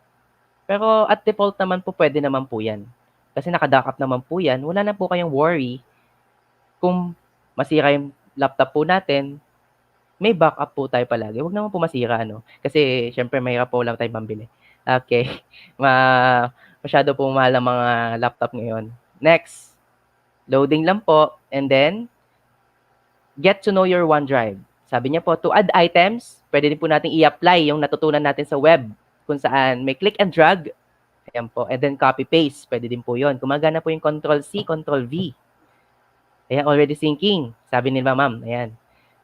Pero at default naman po, pwede naman po yan. Kasi naka-backup naman po yan. Wala na po kayong worry kung masira yung laptop po natin, may backup po tayo palagi. Huwag naman po masira, no? Kasi, syempre, mahirap po lang tayo pambili. Okay. Masyado po mahal ang mga laptop ngayon. Next. Loading lang po. And then, get to know your OneDrive. Sabi niya po, to add items, pwede din po natin i-apply yung natutunan natin sa web kung saan may click and drag. Ayan po. And then, copy-paste. Pwede din po yun. Gumagana po yung Control-C, Control-V. Ayan, already syncing. Sabi ni ma'am. Ayan.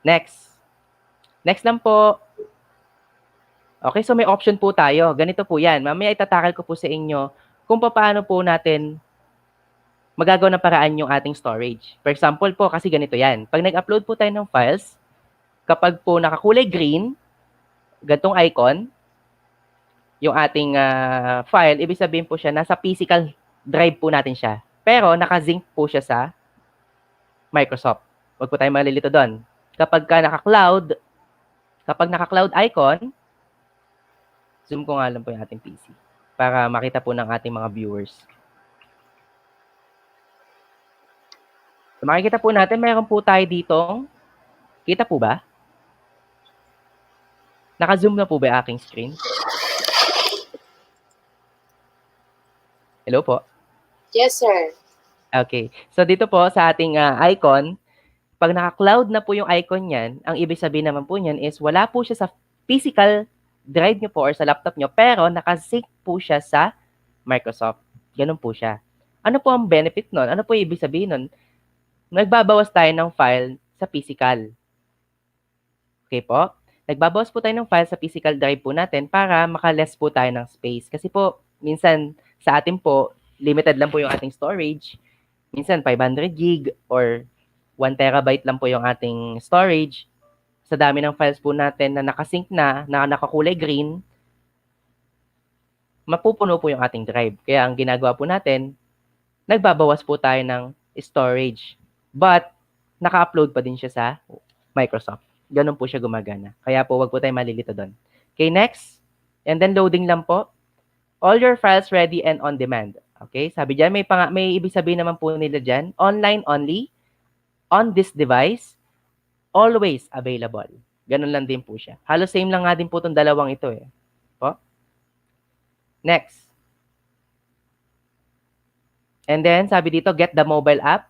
Next. Next lang po. Okay, so may option po tayo. Ganito po yan. Mamaya itatakal ko po sa inyo kung paano po natin magagawa ng paraan yung ating storage. For example po, kasi ganito yan. Pag nag-upload po tayo ng files, kapag po nakakulay green, gantong icon, yung ating file, ibig sabihin po siya, nasa physical drive po natin siya. Pero naka-sync po siya sa Microsoft. Huwag po tayo malilito doon. Kapag naka-cloud icon, zoom ko nga lang po yung ating PC para makita po ng ating mga viewers. So, makikita po natin, mayroon po tayo ditong, kita po ba? Naka-zoom na po ba yung aking screen? Hello po? Yes, sir. Okay. So, dito po sa ating icon, pag naka-cloud na po yung icon niyan, ang ibig sabihin naman po niyan is wala po siya sa physical drive nyo po or sa laptop nyo, pero nakasync po siya sa Microsoft. Ganun po siya. Ano po ang benefit nun? Ano po yung ibig sabihin nun? Nagbabawas tayo ng file sa physical. Okay po? nagbabawas po tayo ng file sa physical drive po natin para makaless po tayo ng space. Kasi po, minsan sa atin po, limited lang po yung ating storage. Minsan 500 gig or 1 terabyte lang po yung ating storage. Sa dami ng files po natin na nakasync na nakakulay green, mapupuno po yung ating drive. Kaya ang ginagawa po natin, nagbabawas po tayo ng storage. But, naka-upload pa din siya sa Microsoft. Ganun po siya gumagana. Kaya po, wag po tayo malilito doon. Okay, next. And then loading lang po. All your files ready and on demand. Okay, sabi dyan, may ibig sabihin naman po nila dyan, online only, on this device, always available. Ganun lang din po siya. Halos same lang nga din po itong dalawang ito eh. Po? Next. And then, sabi dito, get the mobile app.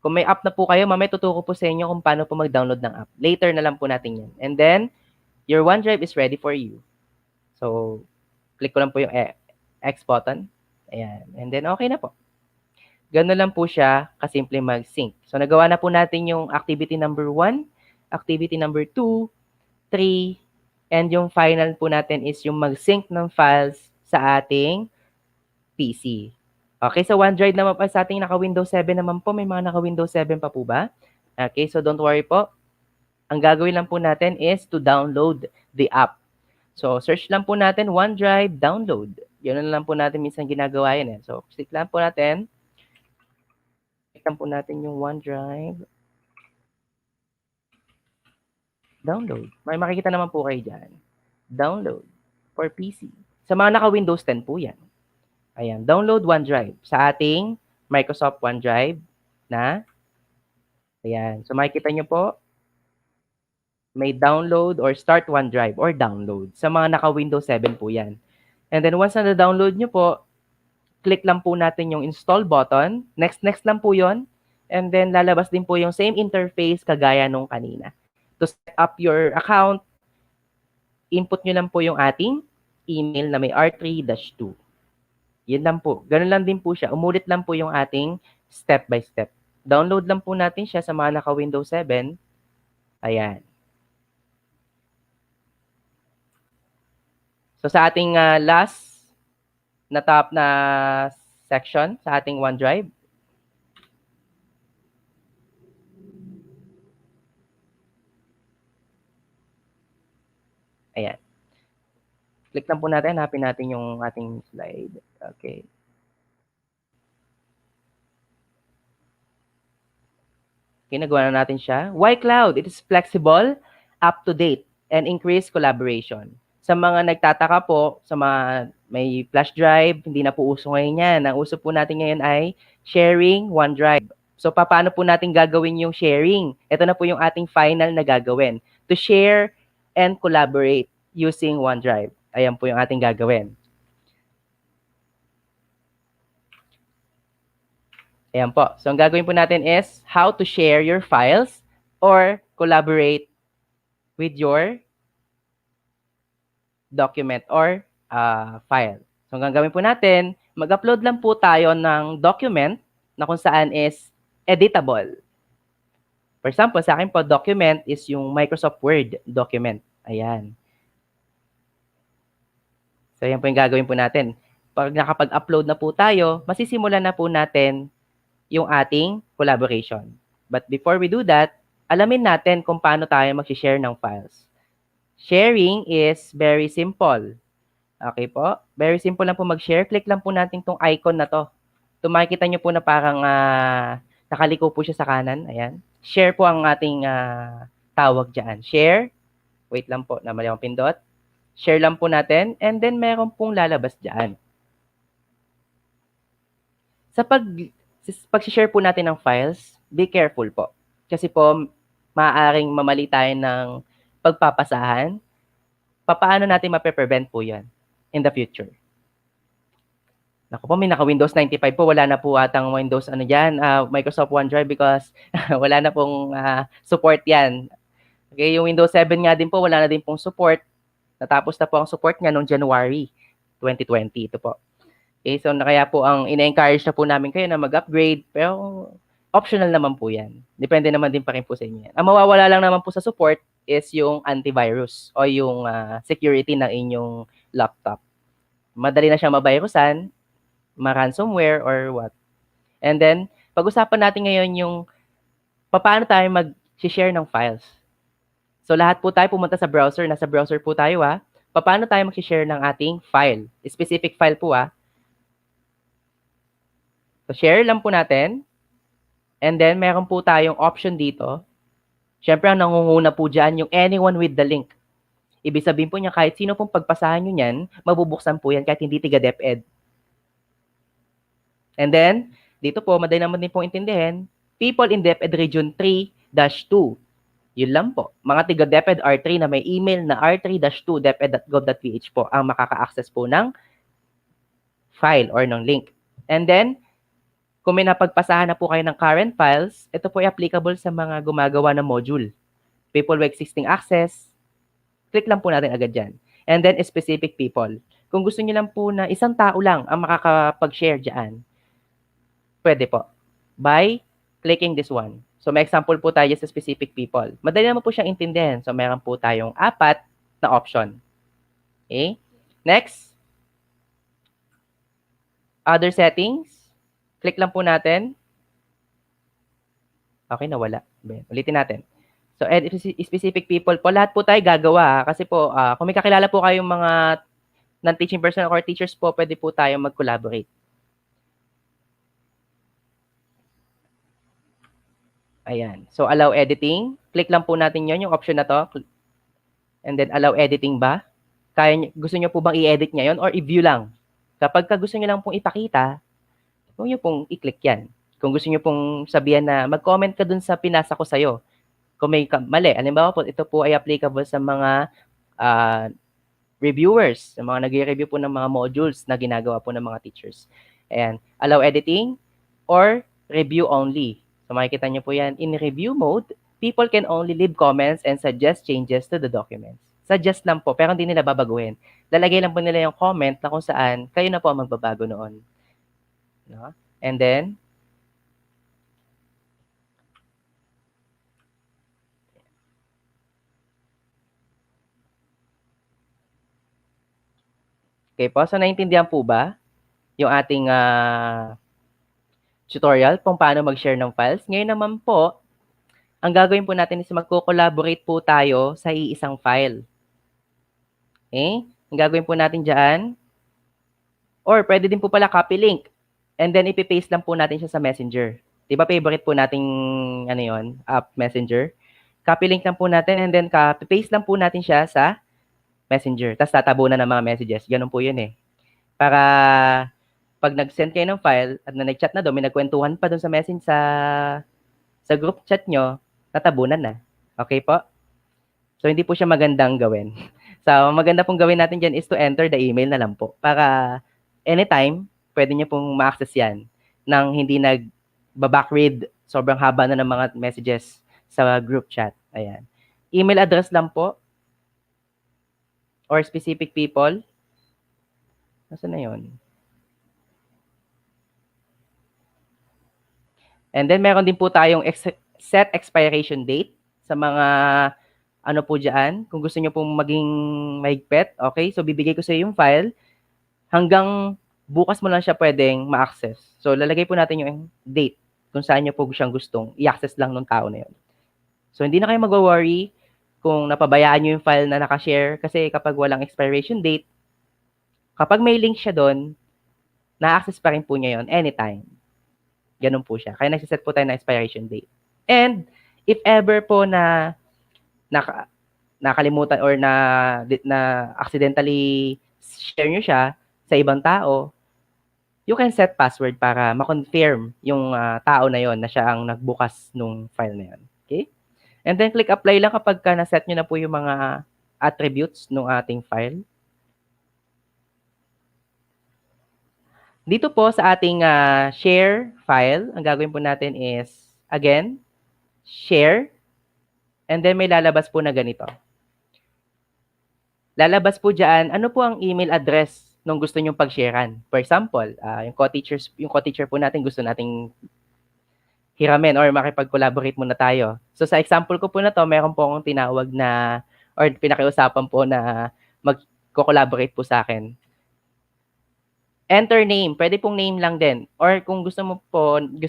Kung may app na po kayo, mamaya tuturo po sa inyo kung paano po mag-download ng app. Later na lang po natin yan. And then, your OneDrive is ready for you. So, click ko lang po yung X button. Ayan. And then, okay na po. Ganun lang po siya kasimple mag-sync. So, nagawa na po natin yung activity number 1, activity number 2, 3, and yung final po natin is yung mag-sync ng files sa ating PC. Okay, so OneDrive naman pa sa ating naka-Windows 7 naman po. May mga naka-Windows 7 pa po ba? Okay, so don't worry po. Ang gagawin lang po natin is to download the app. So, search lang po natin OneDrive download. Yun lang po natin minsan ginagawa yan eh. So, click lang po natin. Click lang po natin yung OneDrive download. May makikita naman po kayo dyan. Download for PC. Sa mga naka-Windows 10 po yan. Ayan, download OneDrive sa ating Microsoft OneDrive na, ayan. So makikita nyo po, may download or start OneDrive or download. Sa mga naka-Windows 7 po yan. And then once na download nyo po, click lang po natin yung install button. Next lang po yon. And then lalabas din po yung same interface kagaya nung kanina. To set up your account, input nyo lang po yung ating email na may R3-2. Yan lang po. Ganun lang din po siya. Umulit lang po yung ating step by step. Download lang po natin siya sa mga naka-Windows 7. Ayan. So sa ating last na top na section sa ating OneDrive, ayan. Click lang po natin, hanapin natin yung ating slide. Okay. Okay, nagawa na natin siya. Why cloud? It is flexible, up-to-date, and increased collaboration. Sa mga nagtataka po, sa mga may flash drive, hindi na po uso ngayon yan. Ang uso po natin ngayon ay sharing OneDrive. So, paano po natin gagawin yung sharing? Ito na po yung ating final na gagawin. To share and collaborate using OneDrive. Ayan po yung ating gagawin. Ayan po. So, ang gagawin po natin is how to share your files or collaborate with your document or file. So, ang gagawin po natin, mag-upload lang po tayo ng document na kung saan is editable. For example, sa akin po, document is yung Microsoft Word document. Ayan. So, yan po yung gagawin po natin. Pag nakapag-upload na po tayo, masisimulan na po natin yung ating collaboration. But before we do that, alamin natin kung paano tayo mag-share ng files. Sharing is very simple. Okay po? Very simple lang po mag-share. Click lang po natin itong icon na to. Ito makikita nyo po na parang nakaliko po siya sa kanan. Ayan. Share po ang ating tawag dyan. Share. Wait lang po na mali akong pindot. Share lang po natin, and then meron pong lalabas dyan. Sa pag-share po natin ng files, be careful po. Kasi po, maaaring mamali tayo ng pagpapasahan. Paano natin mape-prevent po yan in the future? Naku po, may naka-Windows 95 po. Wala na po atang Windows Microsoft OneDrive because wala na pong support yan. Okay, yung Windows 7 nga din po, wala na din pong support. Natapos na po ang support niya noong January 2020. Ito po. Okay, so kaya po ang ina-encourage na po namin kayo na mag-upgrade. Pero optional naman po yan. Depende naman din pa rin po sa inyo yan. Ang mawawala lang naman po sa support is yung antivirus o yung security ng inyong laptop. Madali na siyang mabirusan, ma-ransomware or what. And then, pag-usapan natin ngayon yung paano tayo mag-share ng files. So lahat po tayo pumunta sa browser, nasa browser po tayo paano tayo mag-share ng ating file? Specific file po So share lang po natin. And then meron po tayong option dito. Siyempre ang nangunguna po dyan yung anyone with the link. Ibig sabihin po niya kahit sino pong pagpasahan nyo yan, mabubuksan po yan kahit hindi tiga DepEd. And then, dito po, madali naman din pong intindihin, people in DepEd Region 3-2. Yun lang po. Mga tiga DepEd R3 na may email na r3-2deped.gov.ph po ang makaka-access po ng file or ng link. And then, kung may napagpasahan na po kayo ng current files, ito po ay applicable sa mga gumagawa ng module. People with existing access, click lang po natin agad dyan. And then, specific people. Kung gusto niyo lang po na isang tao lang ang makakapag-share dyan, pwede po. By clicking this one. So, may example po tayo sa specific people. Madali naman po siyang intindihin. So, meron po tayong 4 na option. Okay? Next. Other settings. Click lang po natin. Okay, nawala. Ulitin natin. So, specific people po. Lahat po tayo gagawa. Kasi po, kung may kakilala po kayong mga non-teaching personnel or teachers po, pwede po tayo mag-collaborate. Ayan. So, allow editing. Click lang po natin yon yung option na to. And then, allow editing ba? Gusto nyo po bang i-edit niya yon or i-view lang? Kapag gusto nyo lang pong ipakita, huwag nyo pong i-click yan. Kung gusto nyo pong sabihan na mag-comment ka dun sa pinasa ko sa'yo. Kung may mali, halimbawa po, ito po ay applicable sa mga reviewers, sa mga nag-review po ng mga modules na ginagawa po ng mga teachers. Ayan. Allow editing or review only. So makikita nyo po yan. In review mode, people can only leave comments and suggest changes to the documents. Suggest lang po, pero hindi nila babaguhin. Lalagay lang po nila yung comment na kung saan kayo na po ang magbabago noon. No? And then, okay po, so naintindihan po ba yung ating tutorial kung paano mag-share ng files? Ngayon naman po, ang gagawin po natin is magko-collaborate po tayo sa iisang file. Okay? Ang gagawin po natin dyan, or pwede din po pala copy link. And then, ipipaste lang po natin siya sa Messenger. Di ba favorite po nating, app Messenger? Copy link lang po natin and then paste lang po natin siya sa Messenger. Tapos tatabunan ng mga messages. Ganun po yun Para pag nag-send kayo ng file at na nag-chat na doon, may nagkwentuhan pa doon sa message sa group chat nyo, tatabunan na. Okay po? So, hindi po siya magandang gawin. So, maganda pong gawin natin dyan is to enter the email na lang po. Para anytime, pwede nyo pong ma-access yan nang hindi nag-backread sobrang haba na ng mga messages sa group chat. Ayan. Email address lang po or specific people. Nasaan na yun? And then, meron din po tayong set expiration date sa mga ano po dyan. Kung gusto nyo pong maging mahigpit, okay? So, bibigay ko sa iyo yung file. Hanggang bukas mo lang siya pwedeng ma-access. So, lalagay po natin yung date kung saan nyo po siyang gustong i-access lang ng tao na yun. So, hindi na kayo mag-worry kung napabayaan nyo yung file na nakashare kasi kapag walang expiration date, kapag may link siya doon, na-access pa rin po niya yun anytime. Ganun po siya. Kaya nagsiset po tayo ng expiration date. And if ever po na nakalimutan or na accidentally share nyo siya sa ibang tao, you can set password para ma-confirm yung tao na yon na siya ang nagbukas nung file na yon. Okay? And then click apply lang kapag na-set nyo na po yung mga attributes ng ating file. Dito po sa ating share file, ang gagawin po natin is, again, share, and then may lalabas po na ganito. Lalabas po dyan, ano po ang email address nung gusto nyong pag-sharean. For example, yung co-teacher po natin gusto nating hiramin or makipag-collaborate muna tayo. So sa example ko po na to, meron po akong tinawag na or pinakiusapan po na mag-collaborate po sa akin. Enter name, pwede pong name lang din. Or kung gusto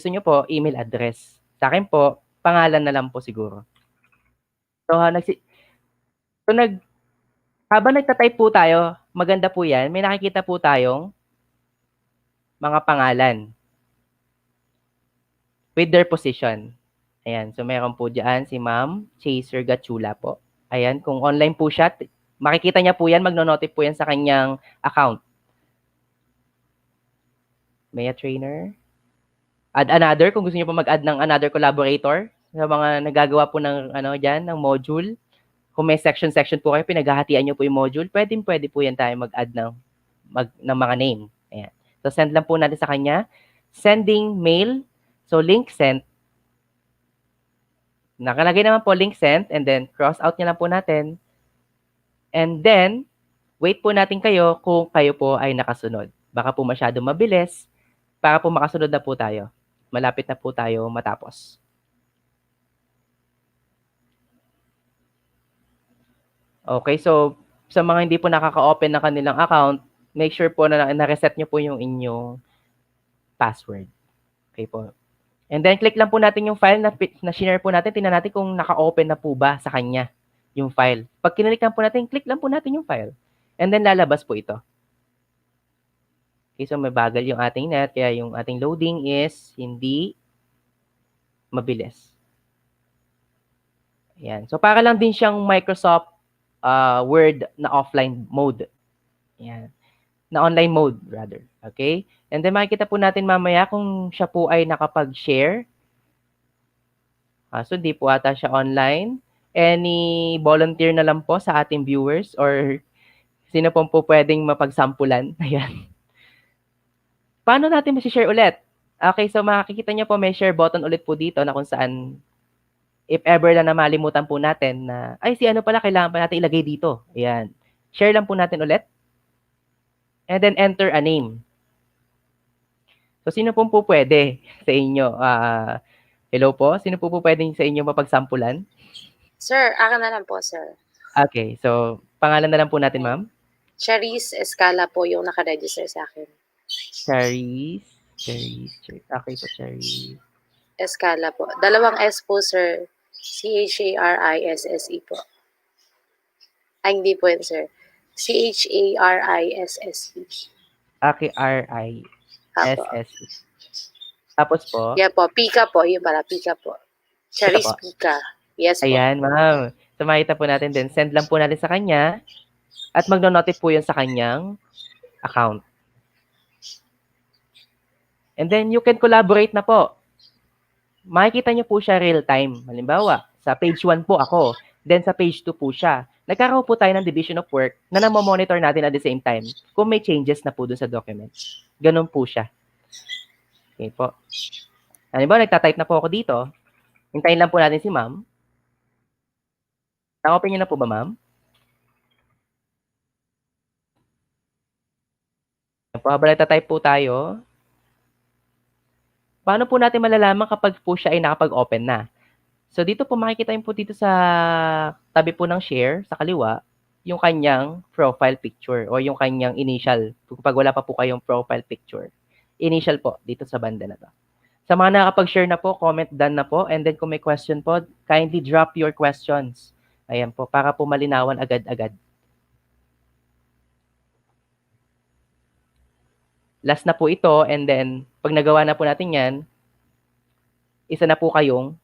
niyo po, email address. Sa akin po, pangalan na lang po siguro. So, habang nagta-type po tayo, maganda po yan, may nakikita po tayong mga pangalan with their position. Ayan, so meron po dyan si Ma'am Chaser Gatchula po. Ayan, kung online po siya, makikita niya po yan, magno-notif po yan sa kanyang account. May a trainer. Add another, kung gusto niyo po mag-add ng another collaborator sa mga nagagawa po ng dyan, ng module. Kung may section po kayo, pinaghahatian niyo po yung module, pwede po yan tayo mag-add ng mga name. Ayan. So, send lang po natin sa kanya. Sending mail. So, link sent. Nakalagay naman po link sent and then cross out niya lang po natin. And then, wait po natin kayo kung kayo po ay nakasunod. Baka po masyado mabilis. Para po makasunod na po tayo. Malapit na po tayo matapos. Okay, so sa mga hindi po nakaka-open ng kanilang account, make sure po na na-reset nyo po yung inyong password. Okay po. And then, click lang po natin yung file na share po natin. Tingnan natin kung naka-open na po ba sa kanya yung file. Pag kinilik lang po natin, click lang po natin yung file. And then, lalabas po ito. Okay, so may bagal yung ating net, kaya yung ating loading is hindi mabilis. Ayan. So, para lang din siyang Microsoft Word na offline mode. Ayan. Na online mode, rather. Okay? And then, makikita po natin mamaya kung siya po ay nakapag-share. So, di po ata siya online. Any volunteer na lang po sa ating viewers or sino po pwedeng mapagsampulan. Ayan. Paano natin masishare ulit? Okay, so makikita niyo po may share button ulit po dito na kung saan if ever lang na malimutan po natin na, ay, si ano pala, kailangan pa natin ilagay dito. Ayan. Share lang po natin ulit. And then enter a name. So, sino po pwede sa inyo? Hello po? Sino po pwedeng sa inyo mapagsampulan? Sir, akin na lang po, sir. Okay, so pangalan na lang po natin, ma'am. Charis Escala po yung nakaregister sa akin. Charis. Okay po, Charis. Escala po. Dalawang S po, sir. C-H-A-R-I-S-S-E po. Ay, hindi po yun, sir. C-H-A-R-I-S-S-E. Okay, R-I-S-S-E. Tapos po? Yeah po, Pika po. Yun pala, Pika po. Charis Pika. Yes po. Ayan, ma'am. So, makita po natin din. Send lang po natin sa kanya at magno-notif po yun sa kanyang account. And then, you can collaborate na po. Makikita niyo po siya real time. Halimbawa, sa page 1 po ako. Then, sa page 2 po siya. Nagkakaroon po tayo ng division of work na namomonitor natin at the same time kung may changes na po doon sa document. Ganun po siya. Okay po. Halimbawa, nagtatype na po ako dito. Hintayin lang po natin si ma'am. Na-open niyo na po ba, ma'am? Habang nagtatype po tayo, paano po natin malalaman kapag po siya ay nakapag-open na? So, dito po makikita po dito sa tabi po ng share, sa kaliwa, yung kanyang profile picture o yung kanyang initial. Kapag wala pa po kayong profile picture. Initial po, dito sa banda na to. Sa mga nakapag-share na po, comment done na po. And then kung may question po, kindly drop your questions. Ayan po, para po malinawan agad-agad. Last na po ito, and then, pag nagawa na po natin yan, isa na po kayong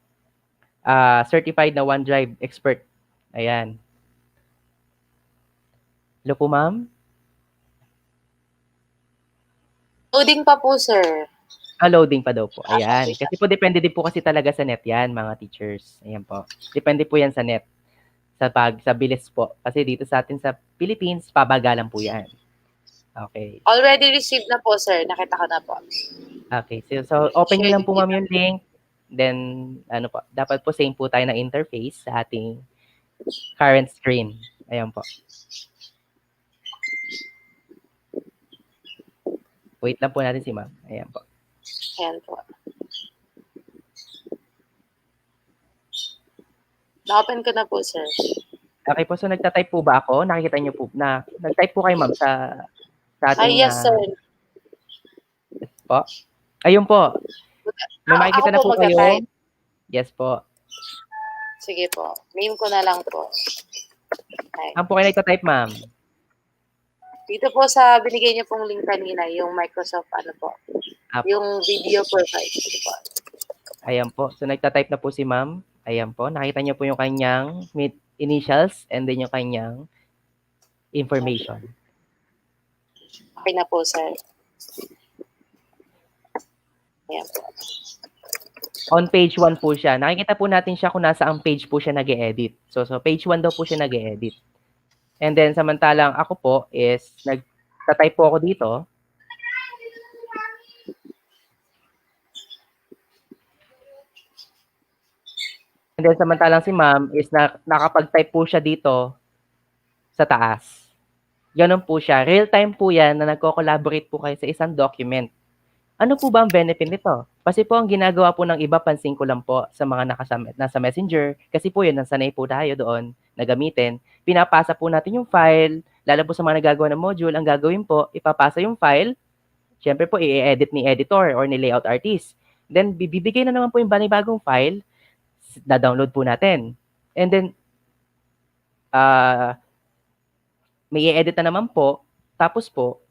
certified na OneDrive expert. Ayan. Hello po, ma'am? Loading pa po, sir. Loading pa daw po. Ayan. Kasi po, depende din po kasi talaga sa net yan, mga teachers. Ayan po. Depende po yan sa net. Sa bilis po. Kasi dito sa atin sa Philippines, pabagalan po yan. Okay. Already received na po, sir. Nakita ko na po. Okay. So open nyo lang po, ma'am, yung link. Then, ano po, dapat po same po tayo na interface sa ating current screen. Ayan po. Wait lang po natin si ma'am. Ayan po. Ayan po. Na-open ko na po, sir. Okay po, so nagta-type po ba ako? Nakikita niyo po na nag-type po kayo, ma'am, sa ating Yes, sir. yes po. Ayun po. May Ako makikita na po po kayo. magta-type. Yes po. Sige po. Name ko na lang po. Saan po kayo nagta-type, ma'am? Dito po sa binigay niyo pong link kanina, yung Microsoft ano po. Apo. Yung video profile. Dito po. Ayan po. So nagta-type na po si ma'am. Ayan po. Nakita niyo po yung kanyang initials and then yung kanyang information. Okay na po, sir. Ayan po. On page 1 po siya. Nakikita po natin siya kung nasa ang page po siya nag-e-edit. So page 1 daw po siya nag-e-edit. And then samantalang ako po is nagta-type po ako dito. And then samantalang si ma'am is nakapag-type po siya dito sa taas. Ganun po siya. Real-time po yan na nagko-collaborate po kayo sa isang document. Ano po ba ang benefit nito? Kasi po ang ginagawa po ng iba, pansin ko lang po sa mga nasa messenger, kasi po yun, nasanay po tayo doon na gamitin. Pinapasa po natin yung file, lalo po sa mga nagagawa ng module, ang gagawin po, ipapasa yung file, syempre po, i-edit ni editor or ni layout artist. Then, bibigay na naman po yung bagong file, da-download po natin. And then, may i-edit na naman po, tapos po,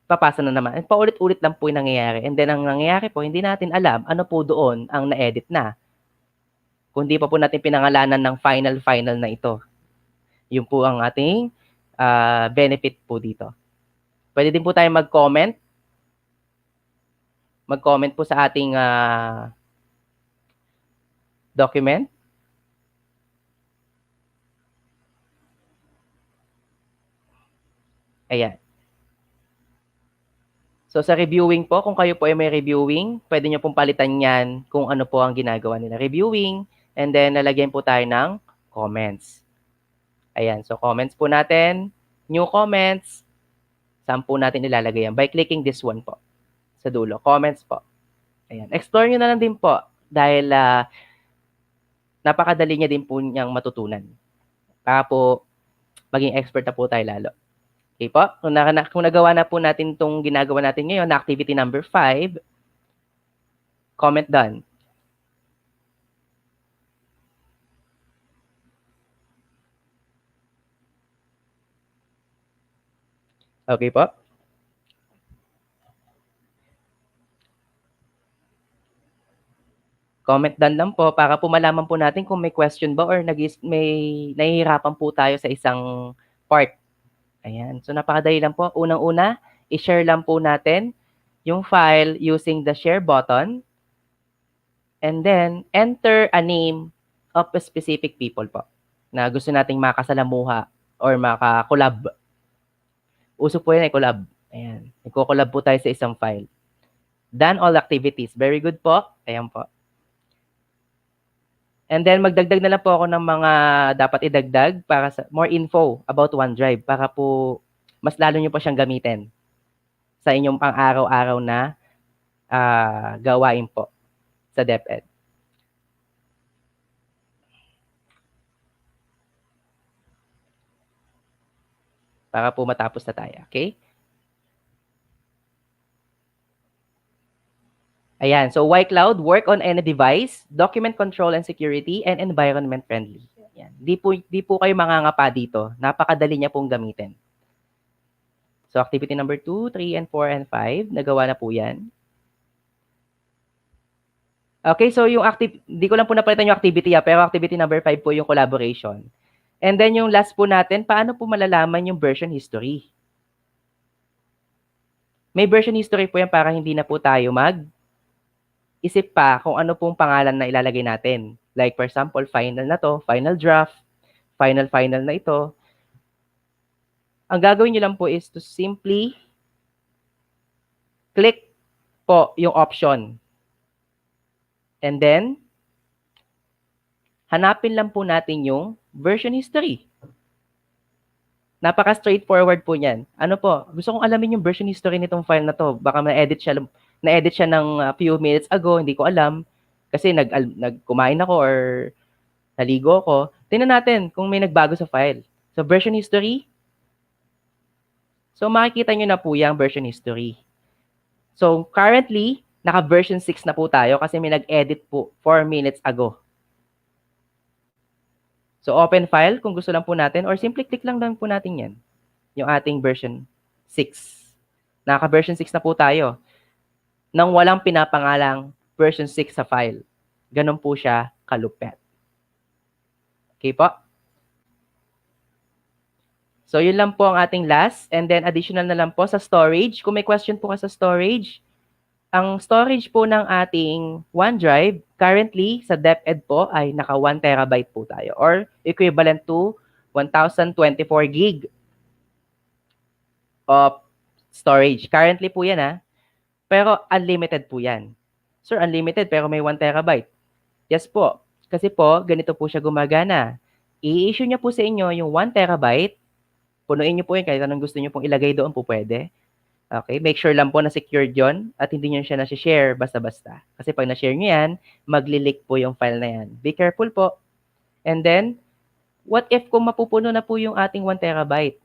papasa na naman. And paulit-ulit lang po yung nangyayari. And then, ang nangyayari po, hindi natin alam ano po doon ang na-edit na. Kung di pa po natin pinangalanan ng final na ito. Yun po ang ating benefit po dito. Pwede din po tayo mag-comment. Mag-comment po sa ating document. Ayan. So sa reviewing po, kung kayo po ay may reviewing, pwede nyo pong palitan yan kung ano po ang ginagawa nila. Reviewing, and then nalagyan po tayo ng comments. Ayan, so comments po natin, new comments, saan po natin ilalagay yan? By clicking this one po, sa dulo, comments po. Ayan, explore nyo na lang din po, dahil napakadali niya din po niyang matutunan. Para po, maging expert na po tayo lalo. Okay po, kung nagawa na po natin itong ginagawa natin ngayon na activity number 5, comment done. Okay po. Comment done lang po para po malaman po natin kung may question ba or may nahihirapan po tayo sa isang part. Ayan. So, napakadali lang po. Unang-una, i-share lang po natin yung file using the share button. And then, enter a name of a specific people po na gusto nating makasalamuha or makakolab. Uso po yan ay collab. Ayan. Nagko-collab po tayo sa isang file. Done all activities. Very good po. Ayan po. And then, magdagdag na lang po ako ng mga dapat idagdag para sa more info about OneDrive para po mas lalo nyo po siyang gamitin sa inyong pang-araw-araw na gawain po sa DepEd. Para po matapos na tayo, okay? Ayan, so Y-Cloud, work on any device, document control and security, and environment friendly. Ayan. Di po kayo mangangapa dito. Napakadali niya pong gamitin. So, activity number 2, 3, and 4, and 5, nagawa na po yan. Okay, so yung di ko lang po napalitan yung activity, pero activity number 5 po yung collaboration. And then yung last po natin, paano po malalaman yung version history? May version history po yan para hindi na po tayo isip pa kung ano pong pangalan na ilalagay natin. Like for example, final na to, final draft, final na ito. Ang gagawin nyo lang po is to simply click po yung option. And then, hanapin lang po natin yung version history. Napaka-straightforward po niyan. Ano po, gusto kong alamin yung version history nitong file na to. Baka na-edit siya ng few minutes ago, hindi ko alam. Kasi kumain ako or naligo ko, tingnan natin kung may nagbago sa file. So, version history. So, makikita nyo na po yung version history. So, currently, naka-version 6 na po tayo kasi may nag-edit po 4 minutes ago. So, open file kung gusto lang po natin or simply click lang po natin yan. Yung ating version 6. Naka-version 6 na po tayo. Nang walang pinapangalang version 6 sa file. Ganun po siya kalupet. Okay po? So, yun lang po ang ating last. And then, additional na lang po sa storage. Kung may question po ka sa storage, ang storage po ng ating OneDrive, currently, sa DepEd po, ay naka 1 terabyte po tayo. Or equivalent to 1,024 gig of storage. Currently po yan, ha? Pero unlimited po yan. Sir, unlimited pero may 1 terabyte. Yes po. Kasi po, ganito po siya gumagana. I-issue niya po sa inyo yung 1 terabyte. Punuin niyo po yun kahit anong gusto niyo pong ilagay doon po pwede. Okay, make sure lang po na secured yun at hindi niyo siya na-share basta-basta. Kasi pag na-share niyo yan, magli-leak po yung file na yan. Be careful po. And then, what if kung mapupuno na po yung ating 1 terabyte?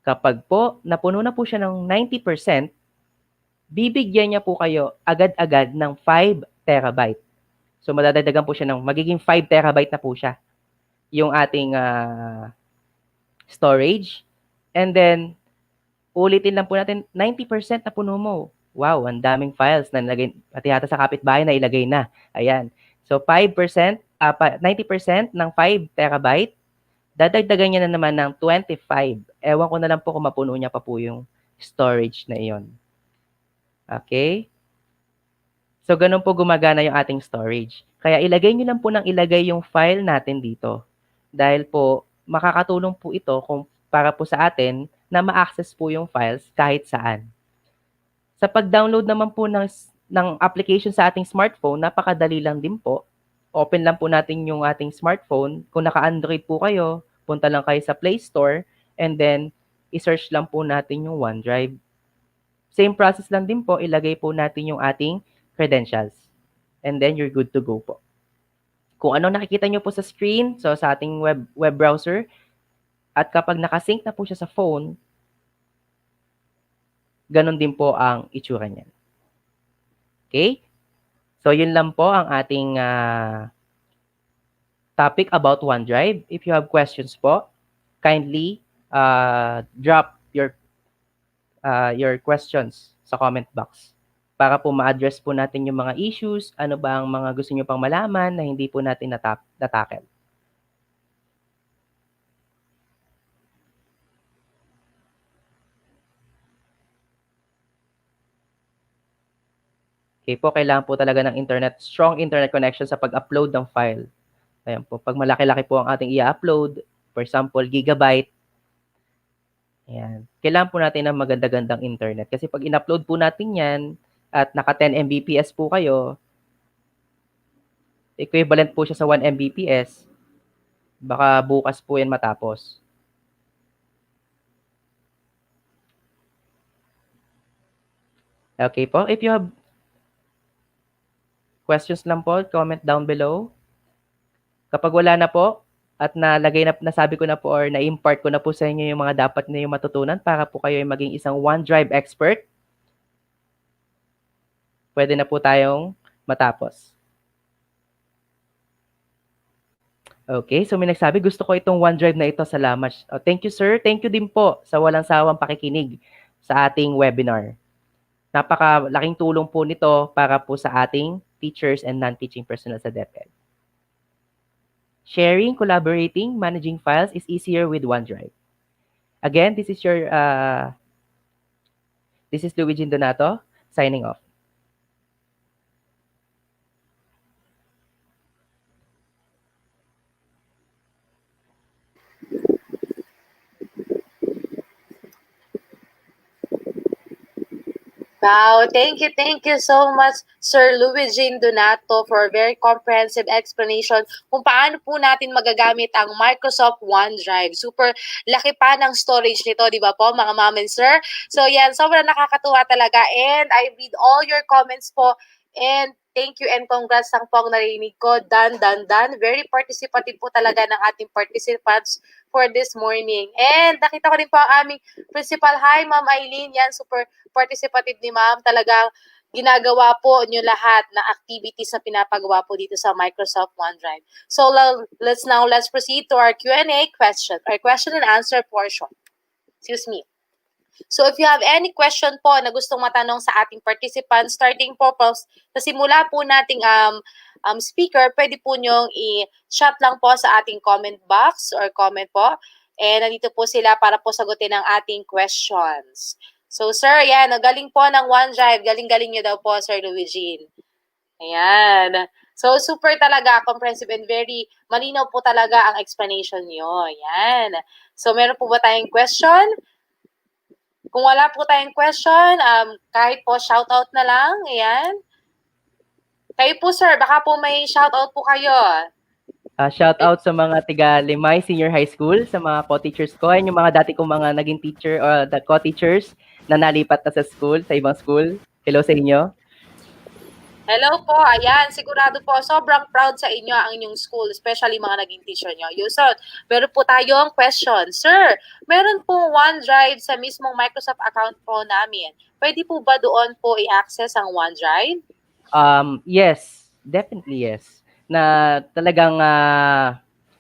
Kapag po napuno na po siya ng 90%, bibigyan niya po kayo agad-agad ng 5 terabyte. So, madadagdagan po siya ng magiging 5 terabyte na po siya. Yung ating storage. And then, ulitin lang po natin, 90% na puno mo. Wow, ang daming files na nilagay, pati yata sa kapitbahay na ilagay na. Ayan. So, 5%, 90% ng 5 terabyte, dadagdagan niya na naman ng 25. Ewan ko na lang po kung mapuno niya pa po yung storage na iyon. Okay? So, ganun po gumagana yung ating storage. Kaya ilagay nyo lang po ng ilagay yung file natin dito. Dahil po, makakatulong po ito kung para po sa atin na ma-access po yung files kahit saan. Sa pag-download naman po ng application sa ating smartphone, napakadali lang din po. Open lang po natin yung ating smartphone. Kung naka-Android po kayo, punta lang kayo sa Play Store and then i-search lang po natin yung OneDrive. Same process lang din po, ilagay po natin yung ating credentials. And then you're good to go po. Kung ano nakikita nyo po sa screen, so sa ating web browser, at kapag nakasync na po siya sa phone, ganun din po ang itsura niyan. Okay? So, yun lang po ang ating topic about OneDrive. If you have questions po, kindly drop your questions sa comment box para po ma-address po natin yung mga issues, ano ba ang mga gusto nyo pang malaman na hindi po natin natackle. Okay po, kailangan po talaga ng strong internet connection sa pag-upload ng file. Ayan po, pag malaki-laki po ang ating i-upload, for example, gigabyte, ayan, kailangan po natin ng maganda-gandang internet. Kasi pag in-upload po natin yan, at naka 10 Mbps po kayo, equivalent po siya sa 1 Mbps, baka bukas po yan matapos. Okay po, if you have questions lang po, comment down below. Kapag wala na po, at nasabi ko na po or na-impart ko na po sa inyo yung mga dapat na yung matutunan para po kayo ay maging isang OneDrive expert, pwede na po tayong matapos. Okay, so may nagsabi, gusto ko itong OneDrive na ito, salamat. Oh, thank you, sir. Thank you din po sa walang sawang pakikinig sa ating webinar. Napakalaking tulong po nito para po sa ating teachers and non-teaching personnel sa DepEd. Sharing, collaborating, managing files is easier with OneDrive. Again, this is Luigi Donato, signing off. Wow, thank you so much, Sir Luigi Donato, for a very comprehensive explanation kung paano po natin magagamit ang Microsoft OneDrive. Super laki pa ng storage nito, di ba po, mga ma'am and sir? So yan, sobrang nakakatuwa talaga. And I read all your comments po. And thank you and congrats lang po ang narinig ko. Dan. Very participative po talaga ng ating participants for this morning. And nakita ko din po ang aming principal. Hi, Ma'am Eileen. Yan, super participative ni Ma'am. Talagang ginagawa po nyo lahat na activities na pinapagawa po dito sa Microsoft OneDrive. So let's proceed to our Q&A question, or question and answer portion. Excuse me. So if you have any question po na gustong matanong sa ating participants, starting po sa simula po nating speaker, pwede po nyong i-chat lang po sa ating comment box or comment po. And nandito po sila para po sagutin ang ating questions. So sir, yan, galing po ng OneDrive. Galing-galing nyo daw po, Sir Luigi. Ayan. So super talaga, comprehensive and very malinaw po talaga ang explanation nyo. Ayan. So meron po ba tayong question? Kung wala po tayong question, kahit po shoutout na lang, ayan. Kayo po sir, baka po may shoutout po kayo. Shout out sa mga tiga Limay Senior High School, sa mga co-teachers ko, and yung mga dati kong mga naging teacher or the co-teachers na nalipat na sa school, sa ibang school. Hello sa inyo. Hello po, ayan, sigurado po, sobrang proud sa inyo ang inyong school, especially mga naging teacher nyo. Yusod, meron po tayong question. Sir, meron po OneDrive sa mismong Microsoft account po namin. Pwede po ba doon po i-access ang OneDrive? Yes, definitely yes. Na talagang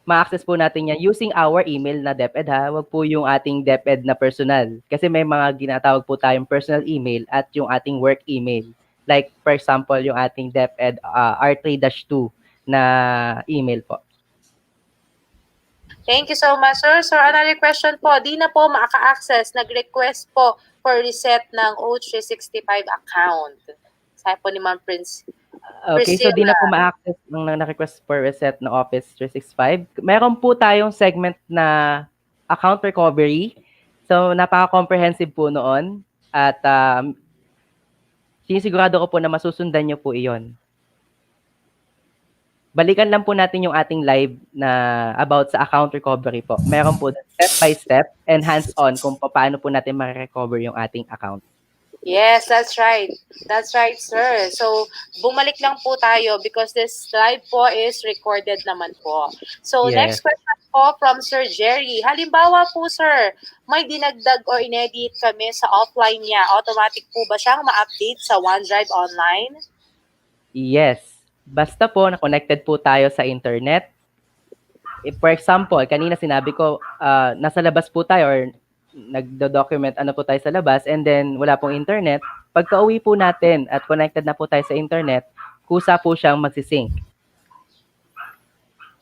ma-access po natin yan using our email na DepEd ha. Wag po yung ating DepEd na personal. Kasi may mga ginatawag po tayong personal email at yung ating work email. Like, for example, yung ating DepEd R3-2 na email po. Thank you so much, sir. So, another question po. Di na po maka-access. Nag-request po for reset ng O365 account. Sabi po ni Ma'am Prince. Okay, so di na po ma-access nung na-request for reset ng Office 365. Meron po tayong segment na account recovery. So, napaka-comprehensive po noon. At sinisigurado ko po na masusundan nyo po iyon. Balikan lang po natin yung ating live na about sa account recovery po. Meron po step by step and hands-on kung paano po natin ma-recover yung ating account. Yes, that's right. That's right, sir. So, bumalik lang po tayo because this live po is recorded naman po. So, Yes. Next question po from Sir Jerry. Halimbawa po, sir, may dinagdag or inedit kami sa offline niya. Automatic po ba siyang ma-update sa OneDrive online? Yes. Basta po na connected po tayo sa internet. For example, kanina sinabi ko, nasa labas po tayo or nagdo-document ano po tayo sa labas and then wala pong internet. Pagka-uwi po natin at connected na po tayo sa internet, kusa po siyang magsisync.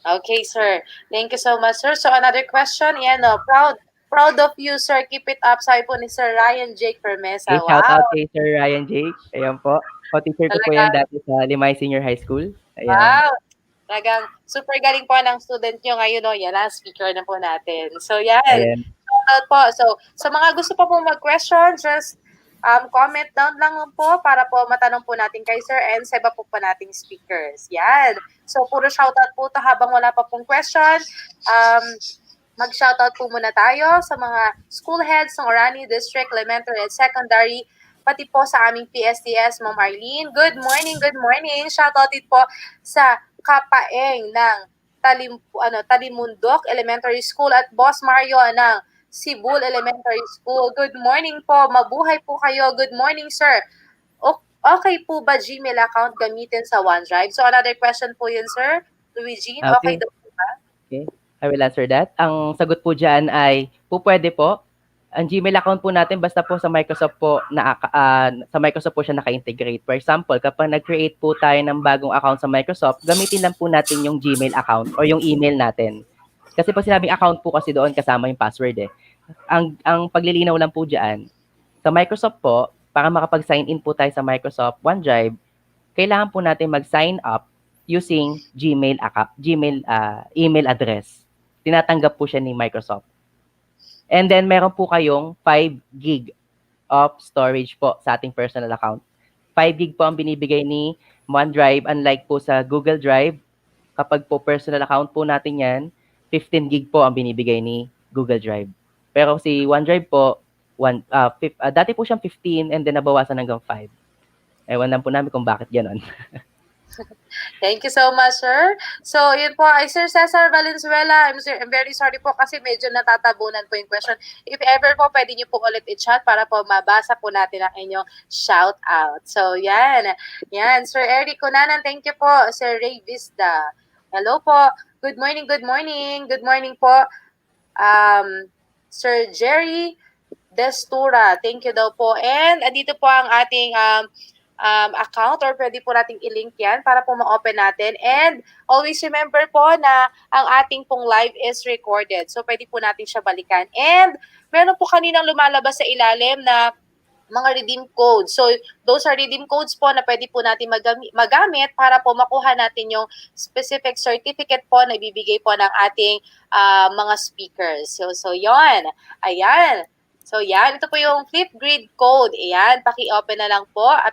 Okay, sir. Thank you so much, sir. So, another question. Yan, proud of you, sir. Keep it up. Sabi po ni Sir Ryan Jake Permesa. Okay, shout out kay Sir Ryan Jake. Ayan po. Co-teacher ko po yan dati sa Limay Senior High School. Ayan. Wow! Talagang super galing po ng student nyo ngayon. No? Yan ang speaker na po natin. So, yan. Ayan. Shoutout po. So, sa mga gusto pa po mag-question, just comment down lang po para po matanong po natin kay Sir and sa iba po nating speakers. Yan. So, puro shoutout po to habang wala pa pong question. Mag-shoutout po muna tayo sa mga school heads ng Orani District, Elementary and Secondary, pati po sa aming PSTS, Ma'am Arlene. Good morning. Shoutout din po sa Kapaeng ng Talimundok Elementary School at Boss Mario ng Sibul Elementary School. Good morning po. Mabuhay po kayo. Good morning, sir. Okay po ba Gmail account gamitin sa OneDrive? So another question po yun, sir. Luigi, okay daw po ba? Okay, I will answer that. Ang sagot po dyan ay pwede po. Ang Gmail account po natin basta po sa Microsoft po sa Microsoft po siya naka-integrate. For example, kapag nag-create po tayo ng bagong account sa Microsoft, gamitin lang po natin yung Gmail account o yung email natin. Kasi pag sinabing account po kasi doon kasama yung password eh. Ang paglilinaw lang po diyan sa Microsoft po, para makapag-sign in po tayo sa Microsoft OneDrive, kailangan po natin mag-sign up using Gmail email address. Tinatanggap po siya ni Microsoft. And then, meron po kayong 5 gig of storage po sa ating personal account. 5 gig po ang binibigay ni OneDrive, unlike po sa Google Drive. Kapag po personal account po natin yan, 15 gig po ang binibigay ni Google Drive. Pero si OneDrive po, dati po siyang 15 and then nabawasan hanggang 5. Ewan lang po namin kung bakit gano'n. Thank you so much, sir. So, yun po, ay Sir Cesar Valenzuela, I'm very sorry po kasi medyo natatabunan po yung question. If ever po, pwede niyo po ulit i-chat para po mabasa po natin ang inyong shout out. So, yan. Yan. Sir Eric Cunanan, thank you po. Sir Ray Vista. Hello po. Good morning, good morning. Good morning po. Sir Jerry Destura, thank you daw po. And andito po ang ating account or pwede po nating i-link yan para po ma-open natin. And always remember po na ang ating pong live is recorded. So pwede po natin siya balikan. And meron po kaninang lumalabas sa ilalim na mga redeem codes. So those are redeem codes po na pwede po natin magamit para po makuha natin yung specific certificate po na ibibigay po ng ating mga speakers. So yon. Ayan. So yan, ito po yung Flipgrid code. Ayan, paki-open na lang po at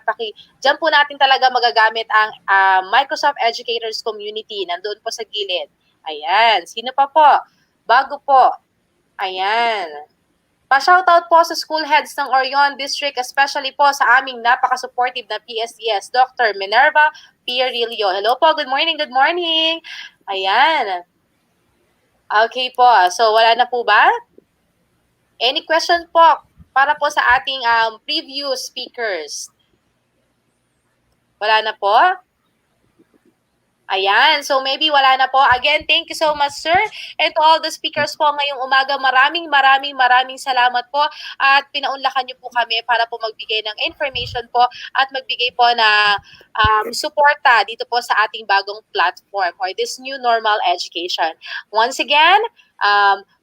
dyan po natin talaga magagamit ang Microsoft Educators Community. Nandoon po sa gilid. Ayan, sino pa po? Bago po. Ayan. Pa-shoutout po sa school heads ng Orion District, especially po sa aming napaka-supportive na PSDS, Dr. Minerva Pierillo. Hello po, good morning, good morning. Ayan. Okay po, so wala na po ba? Any question po para po sa ating previous speakers? Wala na po? Ayan, so maybe wala na po. Again, thank you so much, sir. And to all the speakers po ngayong umaga, maraming salamat po. At pinaunlakan niyo po kami para po magbigay ng information po at magbigay po na suporta dito po sa ating bagong platform or this new normal education. Once again,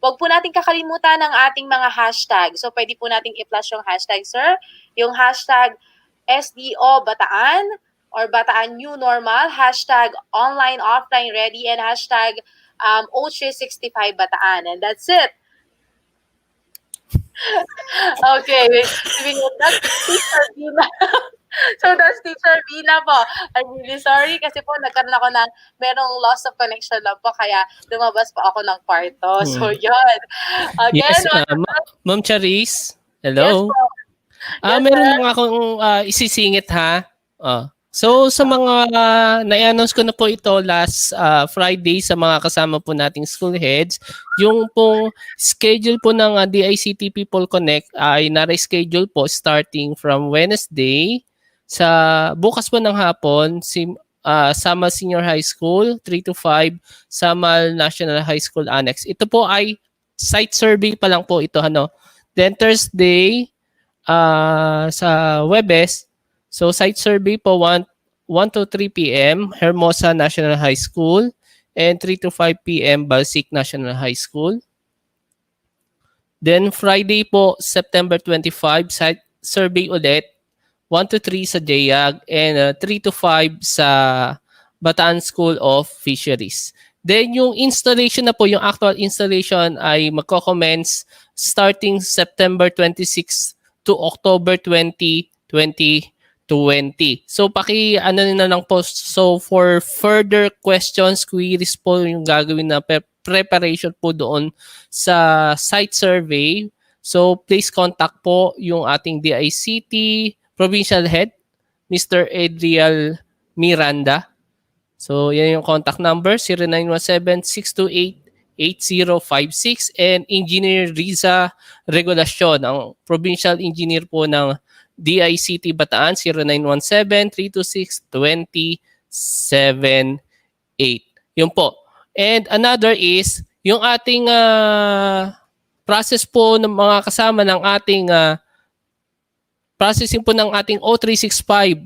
wag po natin kakalimutan ang ating mga hashtag. So pwede po nating i-flash yung hashtag, sir. Yung hashtag SDO-Bataan or Bataan New Normal, hashtag online, offline, ready, and hashtag O365 Bataan. And that's it. Okay. That's Teacher Vina. So that's Teacher Vina po. I'm really sorry kasi po nagkaroon ako ng merong loss of connection lang po kaya lumabas po ako ng kwarto. So yun. Again, Yes, Ma'am Charis. Hello. Yes po. Yes, meron sir. lang akong isisingit ha. So sa mga na-announce ko na po ito last Friday sa mga kasama po nating school heads, yung pong schedule po ng DICT People Connect ay na-reschedule po starting from Wednesday sa bukas po ng hapon, Samal Senior High School 3 to 5, Samal National High School Annex. Ito po ay site survey pa lang po ito Then Thursday sa Webes, so site survey po 1 to 3 p.m. Hermosa National High School and 3 to 5 p.m. Balsic National High School. Then Friday po September 25 site survey ulit 1 to 3 sa JAG and 3 to 5 sa Bataan School of Fisheries. Then yung installation na po, yung actual installation ay magko-commence starting September 26 to October 20, 2020. So na lang po. So for further questions, queries po yung gagawin na preparation po doon sa site survey. So please contact po yung ating DICT Provincial Head, Mr. Adriel Miranda. So yan yung contact number 0917-628-8056 and Engineer Riza Regulacion, ang Provincial Engineer po ng DICT Bataan 0917-326-2078. Yun po. And another is yung ating process po ng mga kasama ng ating processing po ng ating O365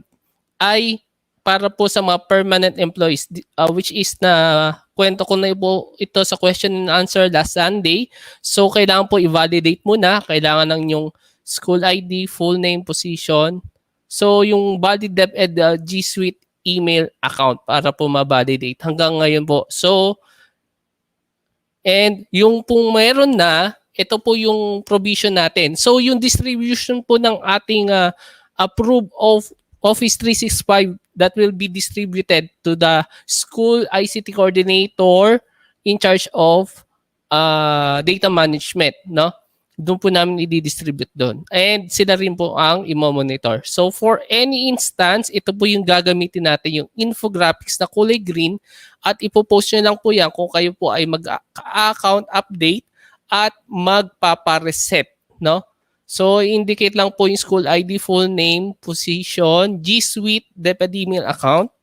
ay para po sa mga permanent employees, which is na kwento ko na po ito sa question and answer last Sunday. So kailangan po i-validate muna, kailangan ng yung school ID, full name, position. So yung valid DepEd G Suite email account para po ma-validate hanggang ngayon po. So and yung pong meron na, ito po yung provision natin. So yung distribution po ng ating approved of Office 365 that will be distributed to the school ICT coordinator in charge of data management, no? doon po namin i-distribute doon. And sila rin po ang i-monitor. So for any instance, ito po yung gagamitin natin, yung infographics na kulay green, at ipopost nyo lang po yan kung kayo po ay mag-account update at magpapareset, no? So indicate lang po yung school ID, full name, position, G Suite, DepEd email account,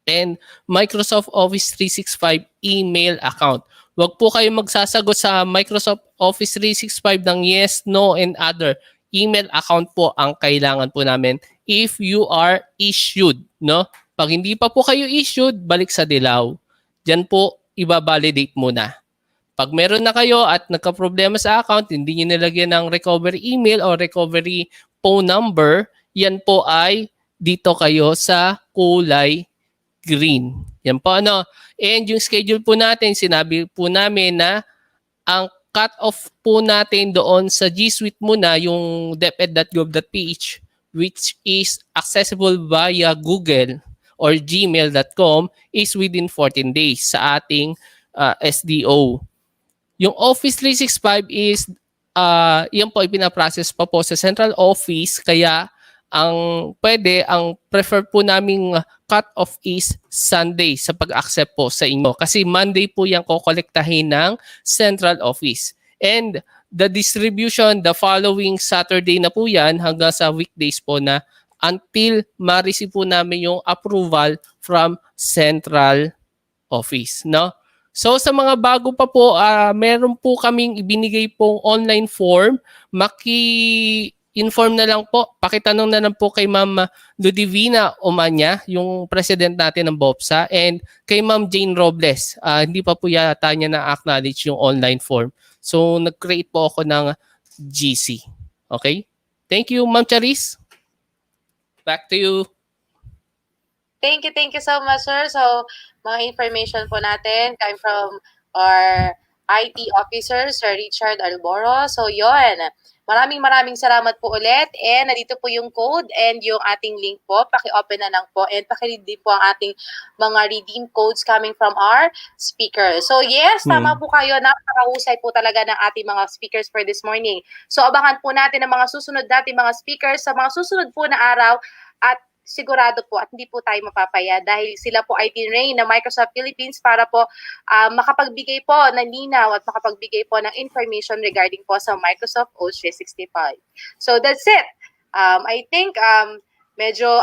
and Microsoft Office 365 email account. Huwag po kayo magsasagot sa Microsoft Office 365 ng yes, no, and other. Email account po ang kailangan po namin if you are issued, no? Pag hindi pa po kayo issued, balik sa dilaw. Diyan po, iba-validate muna. Pag meron na kayo at nagka-problema sa account, hindi nyo nilagyan ng recovery email or recovery phone number, yan po ay dito kayo sa kulay green. Yan po ano. And yung schedule po natin, sinabi po namin na ang cut-off po natin doon sa G Suite muna, yung deped.gov.ph, which is accessible via Google or gmail.com, is within 14 days sa ating SDO. Yung Office 365 is, yan po ipinaprocess pa po sa central office, kaya ang prefer po naming cut-off is Sunday sa pag-accept po sa inyo. Kasi Monday po yan kokolektahin ng central office. And the distribution, the following Saturday na po yan hanggang sa weekdays po na until ma-receive po namin yung approval from central office, no? So sa mga bago pa po, meron po kaming ibinigay pong online form. Inform na lang po, pakitanong na lang po kay Ma'am Ludivina Omanya, yung president natin ng BOPSA, and kay Ma'am Jane Robles. Hindi pa po yata niya na-acknowledge yung online form. So nag-create po ako ng GC. Okay? Thank you, Ma'am Charis. Back to you. Thank you so much, sir. So, mga information po natin came from our IT officer, Sir Richard Alboro. So, yon. Maraming salamat po ulit. And nandito po yung code and yung ating link po. Paki-open na lang po. And paki-read din po ang ating mga redeem codes coming from our speaker. So, yes, tama po kayo. Napakahusay po talaga ng ating mga speakers for this morning. So, abangan po natin ang mga susunod nating mga speakers sa mga susunod po na araw. At sigurado po at hindi po tayo mapapaya dahil sila po ay tinrain ng Microsoft Philippines para po makapagbigay po ng linaw at makapagbigay po ng information regarding po sa Microsoft Office 365. So that's it. I think medyo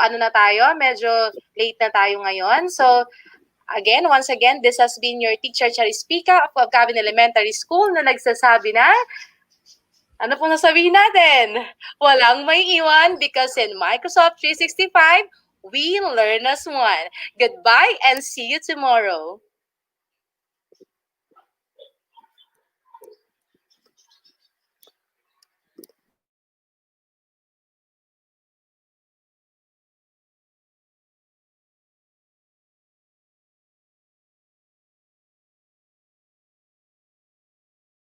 medyo late na tayo ngayon. So again, once again, this has been your teacher Charis Pica of Gavin Elementary School na nagsasabi na ano pong nasabihin natin? Walang may iwan because in Microsoft 365, we learn as one. Goodbye and see you tomorrow.